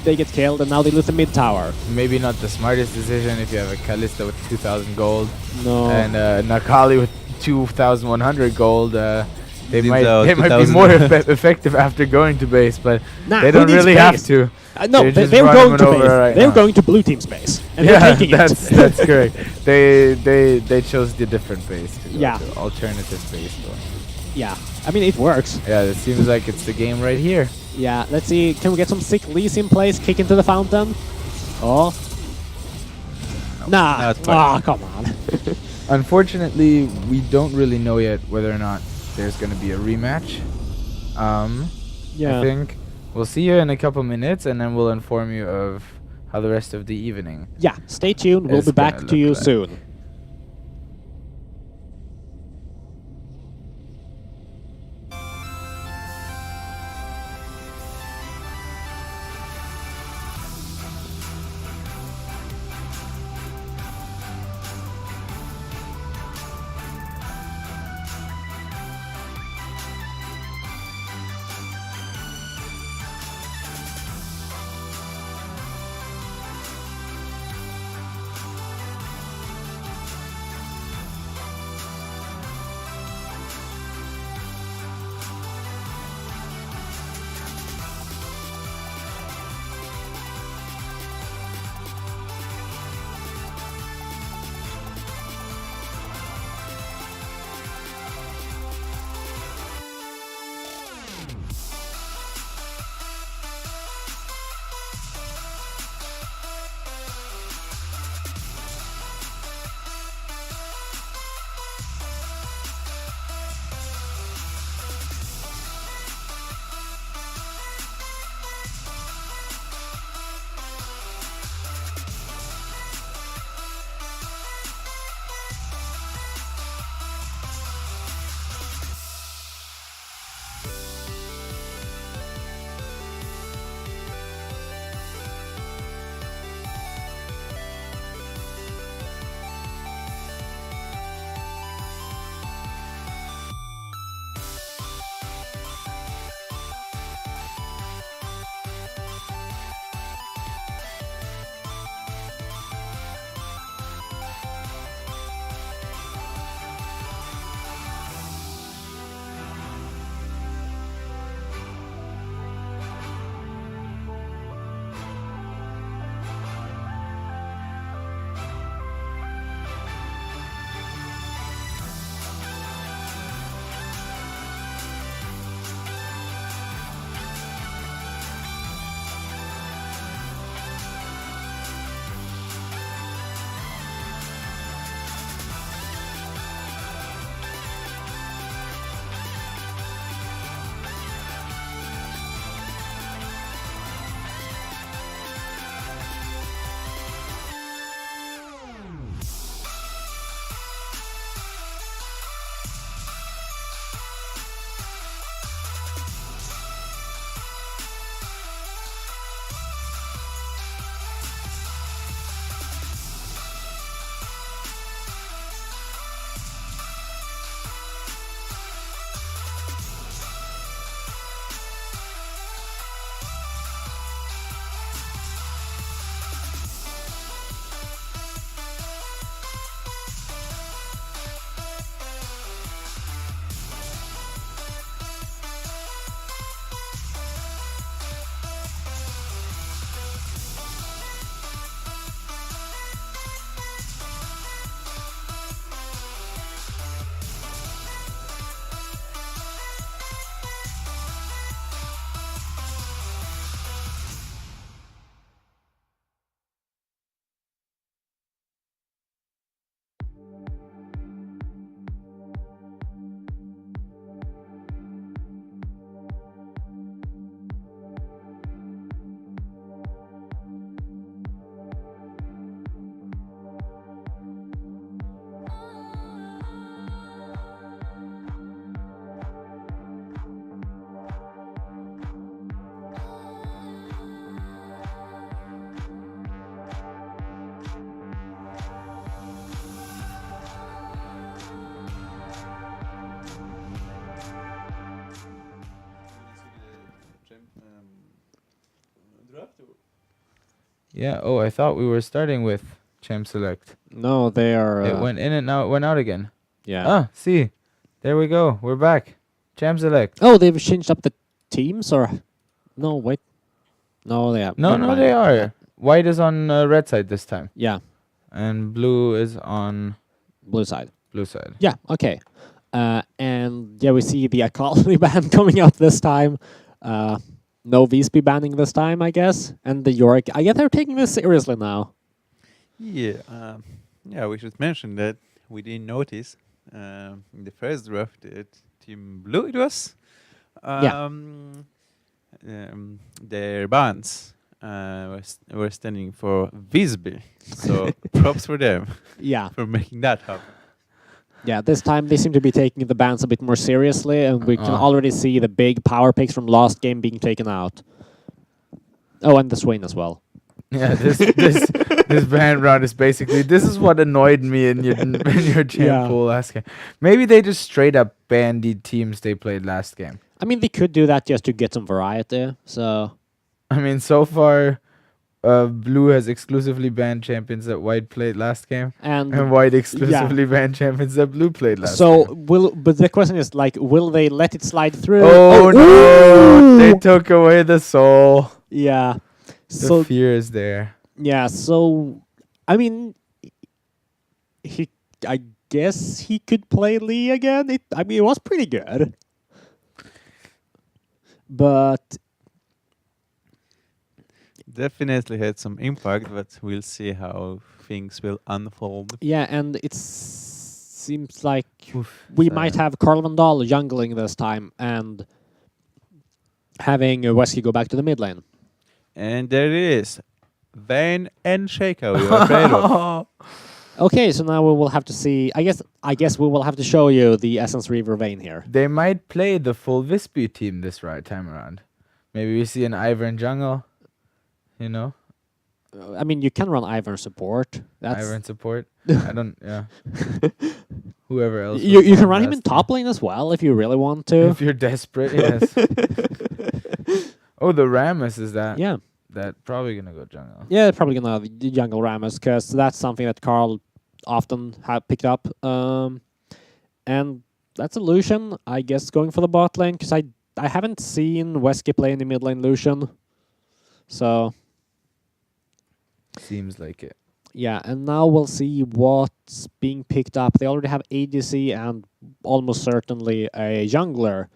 Speaker 1: they get killed, and now they lose the mid tower.
Speaker 2: Maybe not the smartest decision if you have a Kalista with 2,000 gold
Speaker 1: No.
Speaker 2: and Nakali with 2,100 gold. They
Speaker 3: Leaves
Speaker 2: might
Speaker 3: out
Speaker 2: be
Speaker 3: 2,000
Speaker 2: more
Speaker 3: gold.
Speaker 2: effective after going to base, but
Speaker 1: Nah,
Speaker 2: they
Speaker 1: who
Speaker 2: don't
Speaker 1: needs
Speaker 2: really have
Speaker 1: base?
Speaker 2: to.
Speaker 1: No,
Speaker 2: They're just
Speaker 1: they were
Speaker 2: running
Speaker 1: going to
Speaker 2: over
Speaker 1: base.
Speaker 2: right
Speaker 1: They were
Speaker 2: now.
Speaker 1: going to Blue Team's base, and
Speaker 2: Yeah,
Speaker 1: they're taking
Speaker 2: that's
Speaker 1: it.
Speaker 2: that's correct. They chose the different base to go
Speaker 1: Yeah.
Speaker 2: to alternative base. Though.
Speaker 1: Yeah, I mean, it works.
Speaker 2: Yeah, it seems like it's the game right here.
Speaker 1: Yeah, let's see. Can we get some sick Lees in place? Kick into the fountain. Oh. Nah.
Speaker 3: Not quite.
Speaker 1: Oh, come on.
Speaker 2: Unfortunately, we don't really know yet whether or not there's going to be a rematch.
Speaker 1: Yeah.
Speaker 2: I think we'll see you in a couple minutes, and then we'll inform you of how the rest of the evening.
Speaker 1: Yeah, stay tuned. We'll
Speaker 2: It's
Speaker 1: be back
Speaker 2: gonna
Speaker 1: to you
Speaker 2: look like.
Speaker 1: soon.
Speaker 2: Yeah. Oh, I thought we were starting with Champ Select.
Speaker 1: No, they are.
Speaker 2: It went in and now it went out again.
Speaker 1: Yeah.
Speaker 2: Ah, see. There we go. We're back. Champ Select.
Speaker 1: Oh, they've changed up the teams, or no? Wait. No, they have.
Speaker 2: No,
Speaker 1: never
Speaker 2: no,
Speaker 1: mind.
Speaker 2: they are. White is on red side this time.
Speaker 1: Yeah,
Speaker 2: And blue is on
Speaker 1: blue side.
Speaker 2: blue side.
Speaker 1: Yeah. Okay. And yeah, we see the Akali ban coming up this time. No Visby banning this time, I guess. And the Yorick. I guess they're taking this seriously now.
Speaker 3: Yeah, yeah. We should mention that we didn't notice in the first draft that Team Blue it was. Their bands were standing for Visby, so props for them
Speaker 1: Yeah.
Speaker 3: for making that happen.
Speaker 1: Yeah, this time they seem to be taking the bans a bit more seriously, and we can already see the big power picks from last game being taken out. Oh, and the Swain as well.
Speaker 2: Yeah, this ban round is basically this is what annoyed me in your champ
Speaker 1: Yeah.
Speaker 2: pool last game. Maybe they just straight up banned the teams they played last game.
Speaker 1: I mean, they could do that just to get some variety. So
Speaker 2: I mean, so far, blue has exclusively banned champions that white played last game, and white exclusively banned champions that blue played last game.
Speaker 1: but the question is like, will they let it slide through?
Speaker 2: Oh no!
Speaker 1: ooh!
Speaker 2: They took away the soul.
Speaker 1: Yeah.
Speaker 2: The
Speaker 1: So
Speaker 2: fear is there.
Speaker 1: yeah, so I mean, I guess he could play Lee again. I mean, it was pretty good, but
Speaker 3: Definitely had some impact, but we'll see how things will unfold.
Speaker 1: yeah, and it seems like
Speaker 2: Oof,
Speaker 1: we
Speaker 2: sorry.
Speaker 1: might have Carl Van Dahl jungling this time and having Wesky go back to the mid lane.
Speaker 3: And there it is, Vayne and Shaco. You are afraid of.
Speaker 1: Okay, so now we will have to see. I guess we will have to show you the Essence Reaver Vayne here.
Speaker 2: They might play the full Visby team this time around. Maybe we see an Ivern jungle. You know,
Speaker 1: I mean, you can run Ivern support. That's
Speaker 2: Ivern support. I don't. Yeah. Whoever else.
Speaker 1: you
Speaker 2: was
Speaker 1: can
Speaker 2: on
Speaker 1: run him
Speaker 2: last
Speaker 1: in top lane as well if you really want to.
Speaker 2: If you're desperate, yes. Oh, the Rammus is that?
Speaker 1: Yeah.
Speaker 2: That probably gonna go jungle.
Speaker 1: Yeah, probably gonna jungle Rammus because that's something that Carl often had picked up. And that's a Lucian, I guess, going for the bot lane because I haven't seen Wesky play any mid lane Lucian. So
Speaker 2: Seems like it.
Speaker 1: yeah, and now we'll see what's being picked up. They already have ADC and almost certainly a jungler.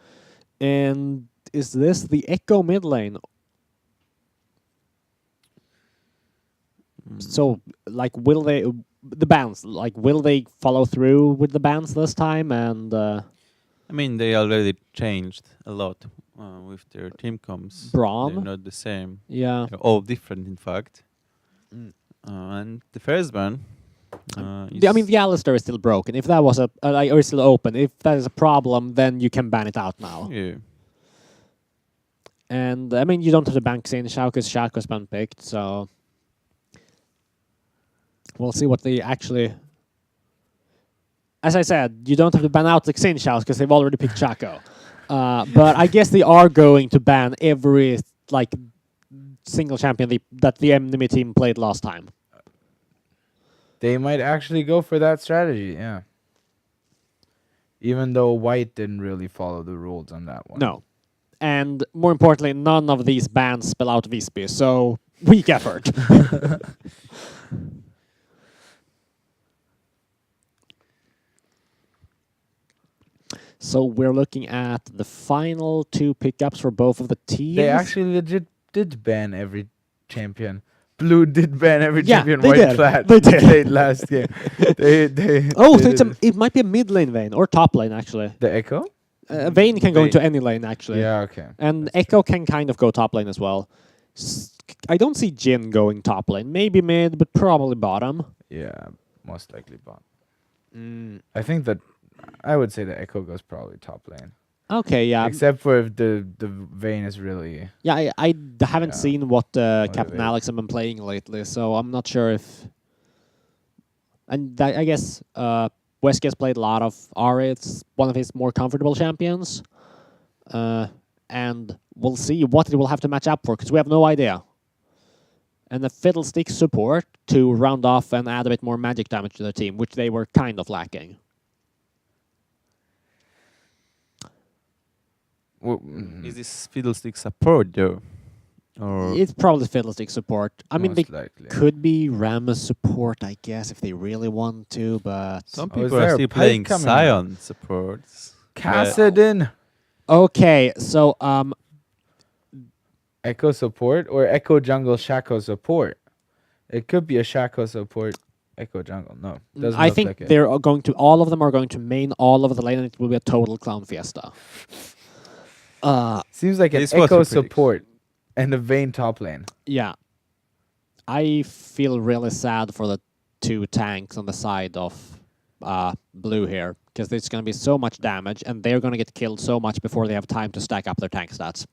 Speaker 1: And is this the Echo mid lane? So, like, will they follow through with the bans this time? And
Speaker 3: I mean, they already changed a lot with their team comps.
Speaker 1: Braum?
Speaker 3: They're not the same.
Speaker 1: yeah,
Speaker 3: They're all different, in fact. And the first one.
Speaker 1: I mean, the Alistair is still broken. If that was or is still open, if that is a problem, then you can ban it out now.
Speaker 3: Yeah.
Speaker 1: And I mean, you don't have to ban Xin Shao because Shaco's been picked, so we'll see what they actually. As I said, you don't have to ban out the Xin Shaos because they've already picked Shaco. But I guess they are going to ban every single champion that the enemy team played last time.
Speaker 2: They might actually go for that strategy, yeah. Even though white didn't really follow the rules on that one.
Speaker 1: No. And more importantly, none of these bans spell out Visby, so weak effort. So we're looking at the final two pickups for both of the teams.
Speaker 2: They actually legit did ban every champion. Blue did ban every
Speaker 1: Yeah,
Speaker 2: champion.
Speaker 1: they
Speaker 2: White
Speaker 1: did.
Speaker 2: flat.
Speaker 1: They did.
Speaker 2: Played last game. they
Speaker 1: Oh,
Speaker 2: they
Speaker 1: so
Speaker 2: did
Speaker 1: it might be a mid lane Vayne or top lane actually.
Speaker 2: the Echo?
Speaker 1: Vayne can go
Speaker 3: Vayne.
Speaker 1: into any lane actually.
Speaker 2: Yeah, okay.
Speaker 1: And
Speaker 2: That's
Speaker 1: Echo can kind of go top lane as well. I don't see Jin going top lane. Maybe mid, but probably bottom.
Speaker 2: Yeah, most likely bot. I think that I would say the Echo goes probably top lane.
Speaker 1: Okay, yeah.
Speaker 2: Except for if the Vayne is really
Speaker 1: Yeah, I haven't
Speaker 2: Yeah.
Speaker 1: seen what Captain
Speaker 2: Motivate.
Speaker 1: Alex have been playing lately, so I'm not sure if. And I guess Wesker has played a lot of Ari. It's one of his more comfortable champions. And we'll see what it will have to match up for, because we have no idea. and a fiddlestick support to round off and add a bit more magic damage to their team, which they were kind of lacking.
Speaker 3: Is this fiddlestick support though? Or
Speaker 1: It's probably fiddlestick support. I mean, they
Speaker 2: Most likely.
Speaker 1: could be Rammus support, I guess, if they really want to, but...
Speaker 3: some
Speaker 2: Oh, is
Speaker 3: people
Speaker 2: there
Speaker 3: are
Speaker 2: a
Speaker 3: still
Speaker 2: pipe
Speaker 3: playing
Speaker 2: coming
Speaker 3: Scion supports.
Speaker 2: Kassadin.
Speaker 1: Okay, so,
Speaker 2: Echo support or Echo Jungle Shaco support? It could be a Shaco support Echo Jungle. No, doesn't
Speaker 1: I
Speaker 2: look
Speaker 1: think
Speaker 2: like it.
Speaker 1: they're going to... All of them are going to main all of the lane, and it will be a total clown fiesta.
Speaker 2: Seems like an
Speaker 3: This was
Speaker 2: Echo
Speaker 3: a prediction.
Speaker 2: support and a Vayne top lane.
Speaker 1: Yeah. I feel really sad for the 2 tanks on the side of blue here, because there's going to be so much damage, and they're going to get killed so much before they have time to stack up their tank stats.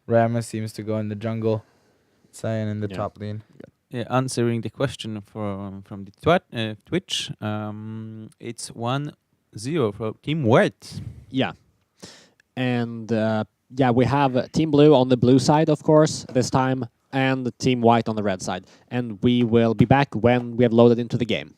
Speaker 2: Rammus seems to go in the jungle. Cyan in the
Speaker 1: Yeah.
Speaker 2: top lane.
Speaker 3: Yeah, answering the question from the Twitch, it's 1-0 for Team White.
Speaker 1: Yeah. And yeah, we have Team Blue on the blue side, of course, this time, and Team White on the red side. And we will be back when we have loaded into the game.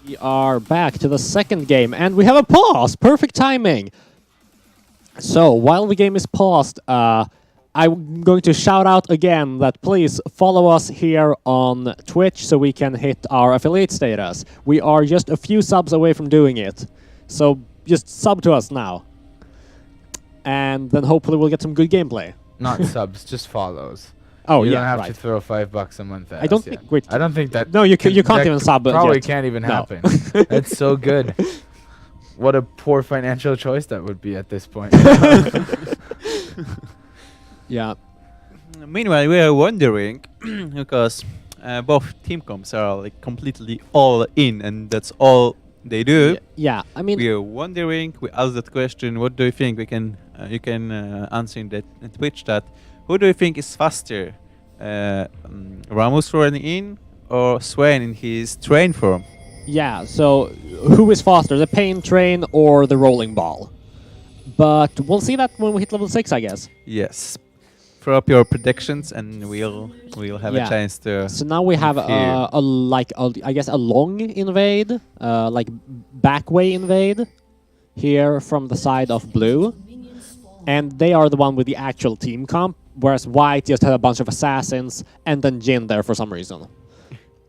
Speaker 1: We are back to the second game, and we have a pause! Perfect timing! So, while the game is paused, I'm going to shout out again that please follow us here on Twitch so we can hit our affiliate status. We are just a few subs away from doing it. So, just sub to us now. And then hopefully we'll get some good gameplay.
Speaker 2: Not subs, just follows.
Speaker 1: Oh,
Speaker 2: you
Speaker 1: yeah,
Speaker 2: don't have
Speaker 1: right.
Speaker 2: to throw $5 a month at
Speaker 1: I don't
Speaker 2: us yet.
Speaker 1: think... Wait.
Speaker 2: I don't think that...
Speaker 1: No, you can't
Speaker 2: that
Speaker 1: even sub
Speaker 2: probably
Speaker 1: yet.
Speaker 2: can't even
Speaker 1: No.
Speaker 2: happen. That's so good. What a poor financial choice that would be at this point.
Speaker 1: Yeah.
Speaker 3: Meanwhile, we are wondering because both team comps are like completely all in, and that's all they do.
Speaker 1: Yeah, I mean...
Speaker 3: We are wondering. We asked that question. What do you think? We can you can answer in that Twitch chat. Who do you think is faster, Ramos running in or Swain in his train form?
Speaker 1: Yeah, so who is faster, the pain train or the rolling ball? But we'll see that when we hit level 6, I guess.
Speaker 3: Yes. Throw up your predictions, and we'll have
Speaker 1: Yeah.
Speaker 3: a chance to.
Speaker 1: So now we have
Speaker 3: Here.
Speaker 1: I guess a long invade, like back way invade, here from the side of blue, and they are the one with the actual team comp, whereas white just had a bunch of assassins and then Jin there for some reason.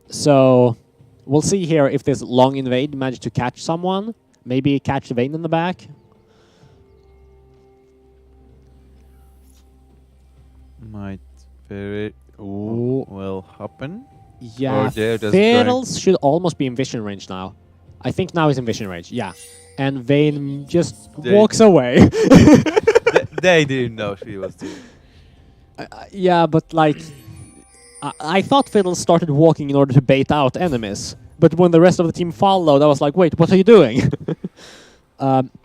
Speaker 1: So we'll see here if this long invade managed to catch someone, maybe catch Vayne in the back.
Speaker 3: Might very
Speaker 1: Ooh.
Speaker 3: well happen.
Speaker 1: Yeah,
Speaker 3: Or they're just
Speaker 1: Fiddles should almost be in vision range now. I think now he's in vision range, yeah. And Vayne just
Speaker 3: They-
Speaker 1: walks away.
Speaker 3: They didn't know she was doing.
Speaker 1: Yeah, but like... I thought Fiddles started walking in order to bait out enemies. But when the rest of the team followed, I was like, wait, what are you doing?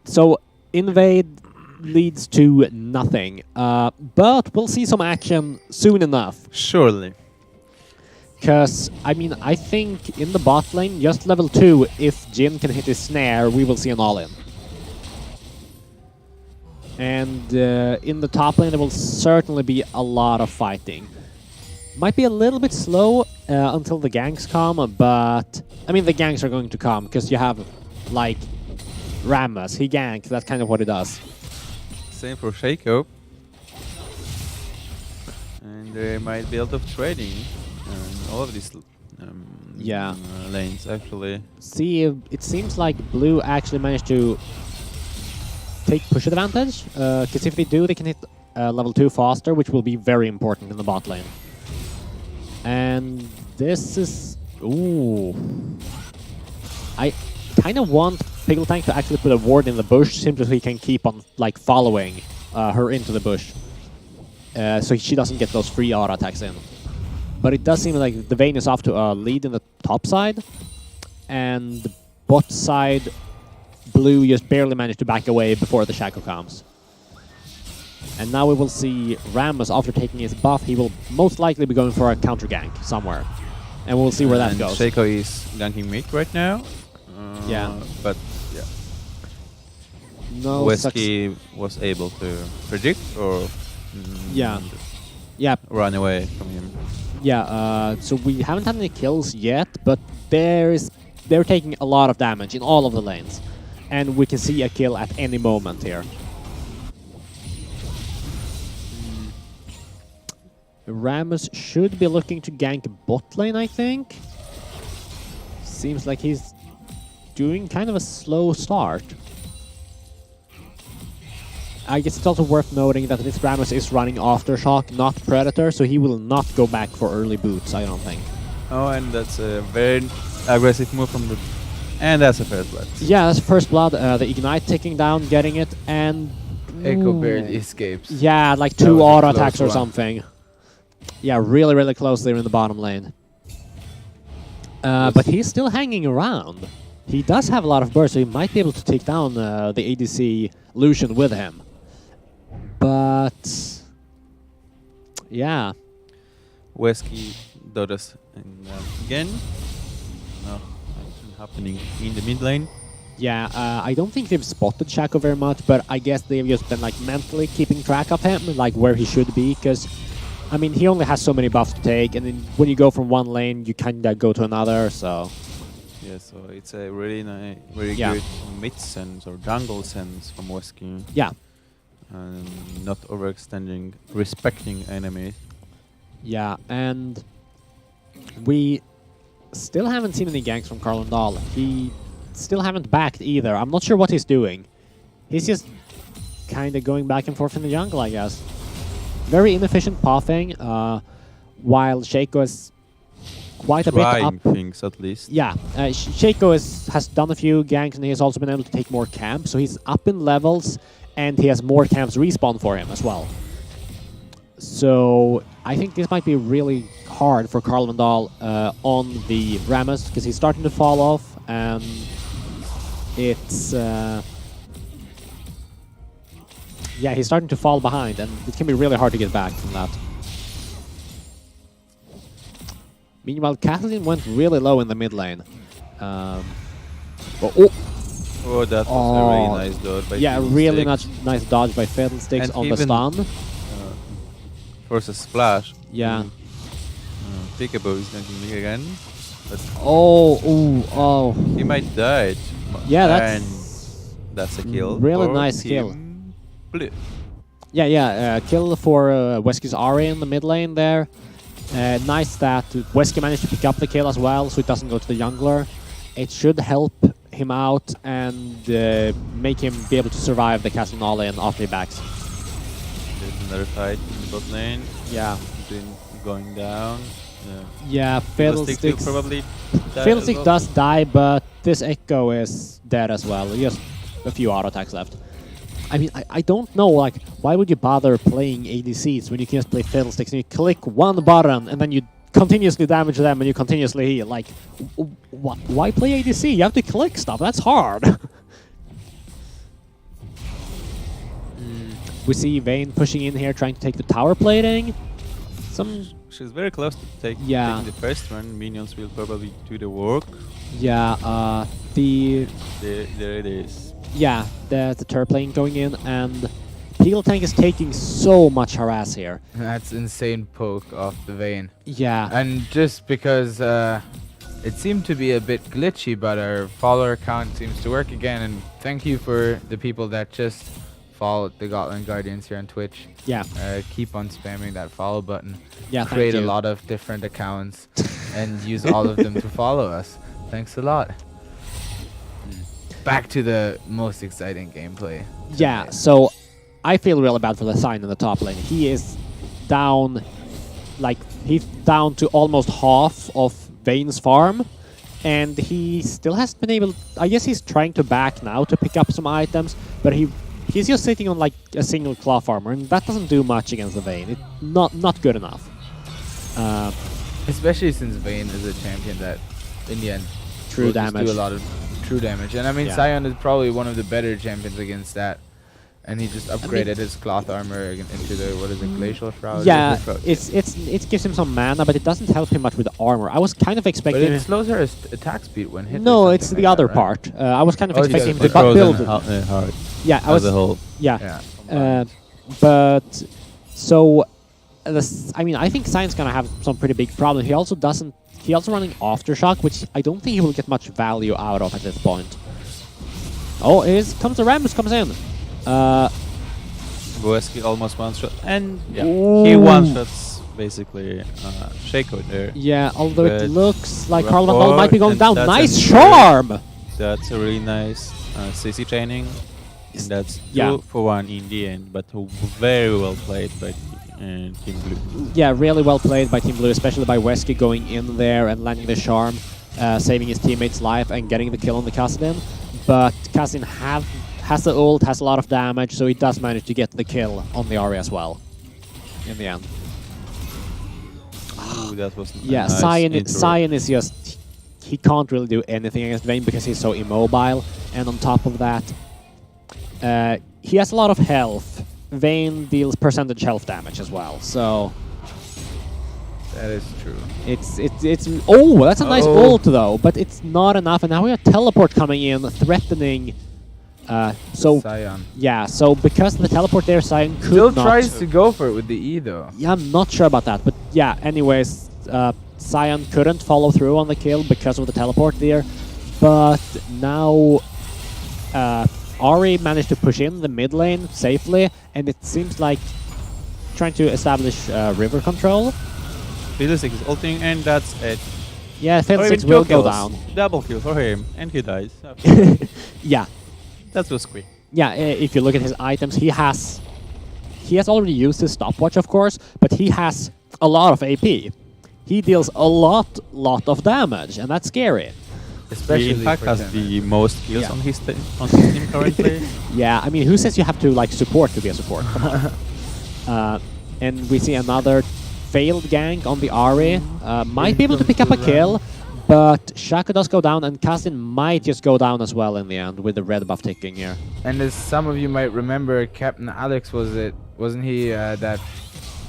Speaker 1: So, invade leads to nothing. But we'll see some action soon enough.
Speaker 3: Surely.
Speaker 1: Because, I mean, I think in the bot lane, just level 2, if Jin can hit his snare, we will see an all-in. And in the top lane, there will certainly be a lot of fighting. Might be a little bit slow until the ganks come, but... I mean, the ganks are going to come, because you have, like, Rammus. He ganks, that's kind of what he does.
Speaker 3: Same for Shaco. And there might be a lot of trading in all of these
Speaker 1: Yeah.
Speaker 3: lanes, actually.
Speaker 1: See, it seems like blue actually managed to take push advantage, because if they do, they can hit level 2 faster, which will be very important in the bot lane. And this is... Ooh. I kind of want Pigletank to actually put a ward in the bush, simply so he can keep on like following her into the bush. So she doesn't get those free auto attacks in. But it does seem like the Vayne is off to a lead in the top side. And the bot side, blue just barely managed to back away before the Shaco comes. And now we will see Rammus, after taking his buff, he will most likely be going for a counter gank somewhere. And we'll see where that
Speaker 3: And
Speaker 1: goes.
Speaker 3: Shaco is ganking mid right now.
Speaker 1: Yeah.
Speaker 3: But yeah.
Speaker 1: No
Speaker 3: Wesky was able to predict or
Speaker 1: Yeah. Yeah,
Speaker 3: run away from him.
Speaker 1: yeah. So we haven't had any kills yet, but they're taking a lot of damage in all of the lanes. And we can see a kill at any moment here. Rammus should be looking to gank bot lane, I think. Seems like he's doing kind of a slow start. I guess it's also worth noting that this Rammus is running Aftershock, not Predator, so he will not go back for early boots, I don't think.
Speaker 3: Oh, and that's a very aggressive move from the... And that's a first blood.
Speaker 1: Yeah, that's first blood. The Ignite taking down, getting it, and...
Speaker 2: Echo
Speaker 1: Ooh.
Speaker 2: barely escapes.
Speaker 1: Yeah, like
Speaker 2: That
Speaker 1: 2
Speaker 2: was a
Speaker 1: auto
Speaker 2: close
Speaker 1: attacks or
Speaker 2: one.
Speaker 1: something. Yeah, really, really close there in the bottom lane. But he's still hanging around. He does have a lot of burst, so he might be able to take down the ADC Lucian with him. But... yeah.
Speaker 3: Wesky does and again. No, nothing happening in the mid lane.
Speaker 1: Yeah, I don't think they've spotted Shaco very much, but I guess they've just been like mentally keeping track of him, like where he should be, because I mean, he only has so many buffs to take, and then when you go from one lane, you kind of go to another, so...
Speaker 3: Yeah. Yeah, so it's a really very
Speaker 1: Yeah.
Speaker 3: good mid sense or jungle sense from Wesky.
Speaker 1: Yeah.
Speaker 3: And not overextending, respecting enemy.
Speaker 1: Yeah, and we still haven't seen any ganks from Carlendal. He still haven't backed either. I'm not sure what he's doing. He's just kind of going back and forth in the jungle, I guess. Very inefficient pathing, while Shaco is quite a bit up.
Speaker 3: Trying things at least.
Speaker 1: Yeah, Shaco has done a few ganks and he has also been able to take more camps, so he's up in levels and he has more camps respawn for him as well. So I think this might be really hard for Carlendal on the Rammus because he's starting to fall off and it's... yeah, he's starting to fall behind and it can be really hard to get back from that. Meanwhile, Kathleen went really low in the mid lane.
Speaker 3: Oh, that was a really nice dodge by
Speaker 1: yeah, really
Speaker 3: Fiddlesticks.
Speaker 1: nice dodge by Fiddlesticks
Speaker 3: And
Speaker 1: on the
Speaker 3: even,
Speaker 1: stun.
Speaker 3: Force a splash.
Speaker 1: Yeah.
Speaker 3: Peekaboo is going to me again. But
Speaker 1: Oh.
Speaker 3: he might die.
Speaker 1: Yeah,
Speaker 3: And that's a kill.
Speaker 1: really
Speaker 3: for
Speaker 1: nice kill.
Speaker 3: Team Blue.
Speaker 1: Yeah. Kill for Wesky's Ari in the mid lane there. Nice that Wesky managed to pick up the kill as well, so it doesn't go to the jungler. It should help him out and make him be able to survive the casting all in after he backs.
Speaker 3: There's another fight in the bot lane.
Speaker 1: Yeah.
Speaker 3: Been going down.
Speaker 1: Yeah,
Speaker 3: Fiddlestick
Speaker 1: Fiddlesticks.
Speaker 3: probably die
Speaker 1: Fiddlestick
Speaker 3: as well.
Speaker 1: does die, but this Echo is dead as well. Just a few auto attacks left. I mean, I don't know, like, why would you bother playing ADCs when you can just play Fiddlesticks and you click one button and then you continuously damage them and you continuously heal? Like, why play ADC? You have to click stuff. That's hard. We see Vayne pushing in here, trying to take the tower plating.
Speaker 3: She's very close to taking the first one. Minions will probably do the work.
Speaker 1: Yeah,
Speaker 3: There it is.
Speaker 1: yeah, the turret lane going in, and Peel Tank is taking so much harass here.
Speaker 2: That's insane poke off the Vayne.
Speaker 1: Yeah.
Speaker 2: And just because it seemed to be a bit glitchy, but our follower count seems to work again. And thank you for the people that just followed the Gotland Guardians here on Twitch.
Speaker 1: Yeah.
Speaker 2: Keep on spamming that follow button.
Speaker 1: Yeah,
Speaker 2: Create
Speaker 1: thank
Speaker 2: a
Speaker 1: you.
Speaker 2: lot of different accounts and use all of them to follow us. Thanks a lot. Back to the most exciting gameplay.
Speaker 1: Yeah, so I feel really bad for the Sign in the top lane. He is down, like, he's down to almost half of Vayne's farm, and he still hasn't been able... I guess he's trying to back now to pick up some items, but he's just sitting on, like, a single cloth armor, and that doesn't do much against the Vayne. It's not good enough.
Speaker 2: Especially since Vayne is a champion that, in the end,
Speaker 1: True
Speaker 2: will just
Speaker 1: damage.
Speaker 2: do a lot of true damage. And I mean,
Speaker 1: Yeah.
Speaker 2: Sion is probably one of the better champions against that. And he just upgraded his cloth armor into the, what is it, Glacial Shroud?
Speaker 1: Yeah,
Speaker 2: Glacial Shroud.
Speaker 1: it gives him some mana, but it doesn't help him much with the armor. I was kind of
Speaker 2: But
Speaker 1: expecting...
Speaker 2: it slows her attack speed when hit. or
Speaker 1: No,
Speaker 2: something
Speaker 1: it's the
Speaker 2: like that,
Speaker 1: other
Speaker 2: right?
Speaker 1: part. I was kind of
Speaker 2: Oh, the
Speaker 1: expecting him
Speaker 2: other
Speaker 1: to
Speaker 2: part.
Speaker 1: build...
Speaker 3: hard
Speaker 1: Yeah, I was...
Speaker 3: as a whole.
Speaker 1: Yeah.
Speaker 2: Yeah.
Speaker 1: But so I mean, I think Sion's gonna have some pretty big problem. He also running Aftershock, which I don't think he will get much value out of at this point. Oh, comes the Rammus comes in.
Speaker 3: Boeski almost one shot, and yeah,
Speaker 1: Ooh.
Speaker 3: he one shots basically Shaco there.
Speaker 1: Yeah, although it
Speaker 3: But
Speaker 1: looks like
Speaker 3: rapport,
Speaker 1: Carl might be going
Speaker 3: and
Speaker 1: down.
Speaker 3: that's
Speaker 1: Nice
Speaker 3: a
Speaker 1: charm!
Speaker 3: That's a really nice CC training, and that's
Speaker 1: Yeah.
Speaker 3: 2-for-1 in the end, but very well played by Team Blue.
Speaker 1: Yeah, really well played by Team Blue, especially by Wesky going in there and landing the charm, saving his teammate's life and getting the kill on the Kassadin. But Kassadin has the ult, has a lot of damage, so he does manage to get the kill on the Ahri as well in the end.
Speaker 3: Ooh, that was
Speaker 1: Yeah,
Speaker 3: nice
Speaker 1: Sion is just... He can't really do anything against Vayne because he's so immobile. And on top of that, he has a lot of health. Vayne deals percentage health damage as well, so...
Speaker 2: That is true.
Speaker 1: It's oh, that's a nice ult though, but it's not enough. And now we have teleport coming in, threatening. So
Speaker 2: Sion
Speaker 1: yeah, so because of the teleport there, Sion could
Speaker 2: still
Speaker 1: not.
Speaker 2: tries to go for it with the E though.
Speaker 1: Yeah, I'm not sure about that, but yeah. Anyways, Sion couldn't follow through on the kill because of the teleport there. but now Ari managed to push in the mid lane safely, and it seems like trying to establish river control.
Speaker 3: Fiddlestick is ulting, and that's it.
Speaker 1: Yeah,
Speaker 3: Or
Speaker 1: Fiddlesticks
Speaker 3: even
Speaker 1: will
Speaker 3: two
Speaker 1: go
Speaker 3: kills.
Speaker 1: down.
Speaker 3: Double kill for him, and he dies.
Speaker 1: Yeah,
Speaker 3: That was quick.
Speaker 1: yeah. If you look at his items, he has already used his stopwatch, of course, but he has a lot of AP. He deals a lot of damage, and that's scary.
Speaker 3: He in fact
Speaker 2: for
Speaker 3: has
Speaker 2: damage.
Speaker 3: the most kills
Speaker 1: Yeah.
Speaker 3: on his team currently.
Speaker 1: Yeah, I mean, who says you have to like support to be a support? Come on. And we see another failed gank on the Ari. Might be able to pick up a kill, but Shaco does go down, and Kastin might just go down as well in the end with the red buff ticking here.
Speaker 2: And as some of you might remember, Captain Alex wasn't he that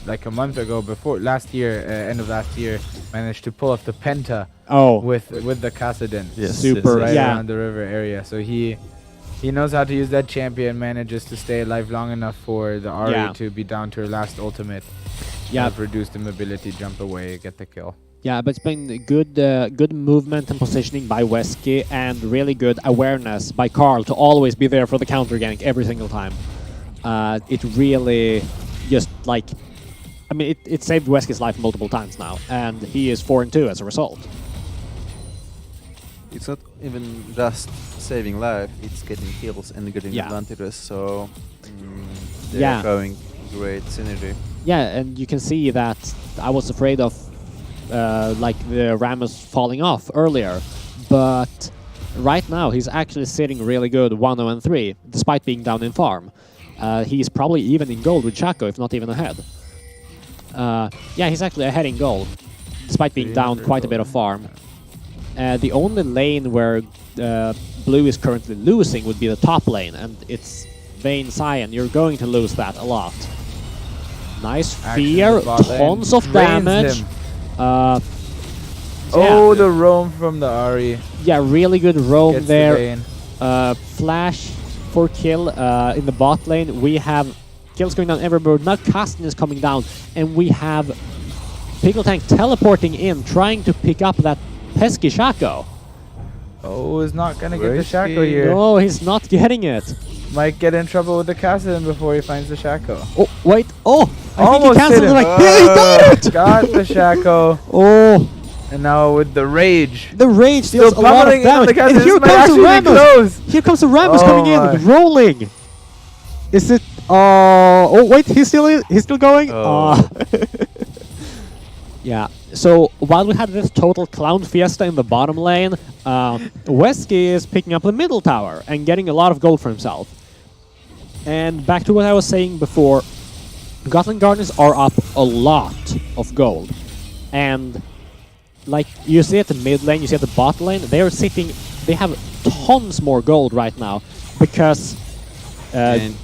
Speaker 2: like a month ago, before last year, end of last year, managed to pull off the Penta
Speaker 1: Oh,
Speaker 2: with the Kassadin.
Speaker 3: Yes,
Speaker 1: super,
Speaker 2: Right
Speaker 1: yeah.
Speaker 2: around the river area. So he knows how to use that champion, manages to stay alive long enough for the Ari
Speaker 1: Yeah.
Speaker 2: to be down to her last ultimate.
Speaker 1: Yeah.
Speaker 2: Have reduced the mobility, jump away, get the kill.
Speaker 1: Yeah, but it's been good movement and positioning by Wesky, and really good awareness by Carl to always be there for the counter gank every single time. It really just like, I mean, it saved Wesky's life multiple times now, and he is 4-2 as a result.
Speaker 4: It's not even just saving life, it's getting kills and getting
Speaker 1: Yeah.
Speaker 4: advantages, so they're
Speaker 1: Yeah.
Speaker 4: going great synergy.
Speaker 1: Yeah, and you can see that I was afraid of like the Rammus falling off earlier, but right now he's actually sitting really good 1-0-3, despite being down in farm. He's probably even in gold with Shaco, if not even ahead. Yeah, he's actually ahead in gold, despite being down quite a bit of farm. The only lane where Blue is currently losing would be the top lane, and it's Vayne Cyan. You're going to lose that a lot. Nice
Speaker 2: Action
Speaker 1: fear,
Speaker 2: in the bot lane.
Speaker 1: tons of
Speaker 2: Drains
Speaker 1: damage.
Speaker 2: him.
Speaker 1: Yeah,
Speaker 2: Oh, the roam from the Ari.
Speaker 1: yeah, really good roam
Speaker 2: Gets
Speaker 1: there.
Speaker 2: the Vayne.
Speaker 1: Flash for kill in the bot lane. We have kills going down everywhere. Now Kastin is coming down, and we have Pickle Tank teleporting in, trying to pick up that pesky Shaco.
Speaker 2: Oh, is not gonna get the
Speaker 4: Risky.
Speaker 2: Shaco here.
Speaker 1: No, he's not getting it.
Speaker 2: Might get in trouble with the Kassadin before he finds the Shaco.
Speaker 1: Oh, wait. Oh, I
Speaker 2: Almost
Speaker 1: think he cancelled
Speaker 2: hit
Speaker 1: it.
Speaker 2: him.
Speaker 1: Like, yeah, he got it!
Speaker 2: Got the Shaco.
Speaker 1: Oh,
Speaker 2: And now with the rage.
Speaker 1: the rage
Speaker 2: Still
Speaker 1: deals a lot of
Speaker 2: pummeling in on the
Speaker 1: damage. And
Speaker 2: Kassadin.
Speaker 1: here
Speaker 2: This might
Speaker 1: comes
Speaker 2: actually be
Speaker 1: Rammus.
Speaker 2: close.
Speaker 1: Here comes the Rammus
Speaker 2: Oh
Speaker 1: coming
Speaker 2: my.
Speaker 1: in, rolling. Is it? Oh, wait, he's still going.
Speaker 4: Oh.
Speaker 1: Yeah. So while we had this total clown fiesta in the bottom lane, Wesky is picking up the middle tower and getting a lot of gold for himself. And back to what I was saying before, Gotland Guardians are up a lot of gold, and like you see at the mid lane, you see at the bot lane, they are sitting. They have tons more gold right now because.
Speaker 3: And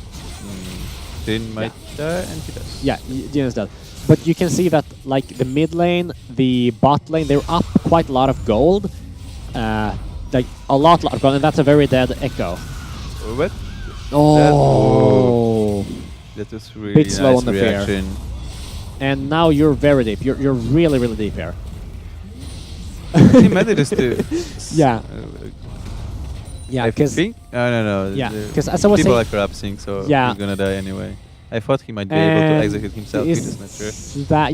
Speaker 3: Din might die, and he does.
Speaker 1: Yeah, Genius does. But you can see that, like, the mid lane, the bot lane, they're up quite a lot of gold. Like, a lot of gold, and that's a very dead Echo.
Speaker 4: What?
Speaker 1: Oh!
Speaker 3: That was really
Speaker 1: Bit slow
Speaker 3: nice
Speaker 1: on the fair.
Speaker 3: reaction.
Speaker 1: And now you're very deep. You're really, really deep here.
Speaker 3: He manages to.
Speaker 1: Yeah. Yeah,
Speaker 3: I
Speaker 1: because
Speaker 3: think. No.
Speaker 1: Yeah,
Speaker 3: the
Speaker 1: 'cause as I was
Speaker 3: people
Speaker 1: saying-
Speaker 3: are collapsing, so
Speaker 1: Yeah.
Speaker 3: he's gonna die anyway. I thought he might be able to execute himself. He
Speaker 1: is
Speaker 3: is not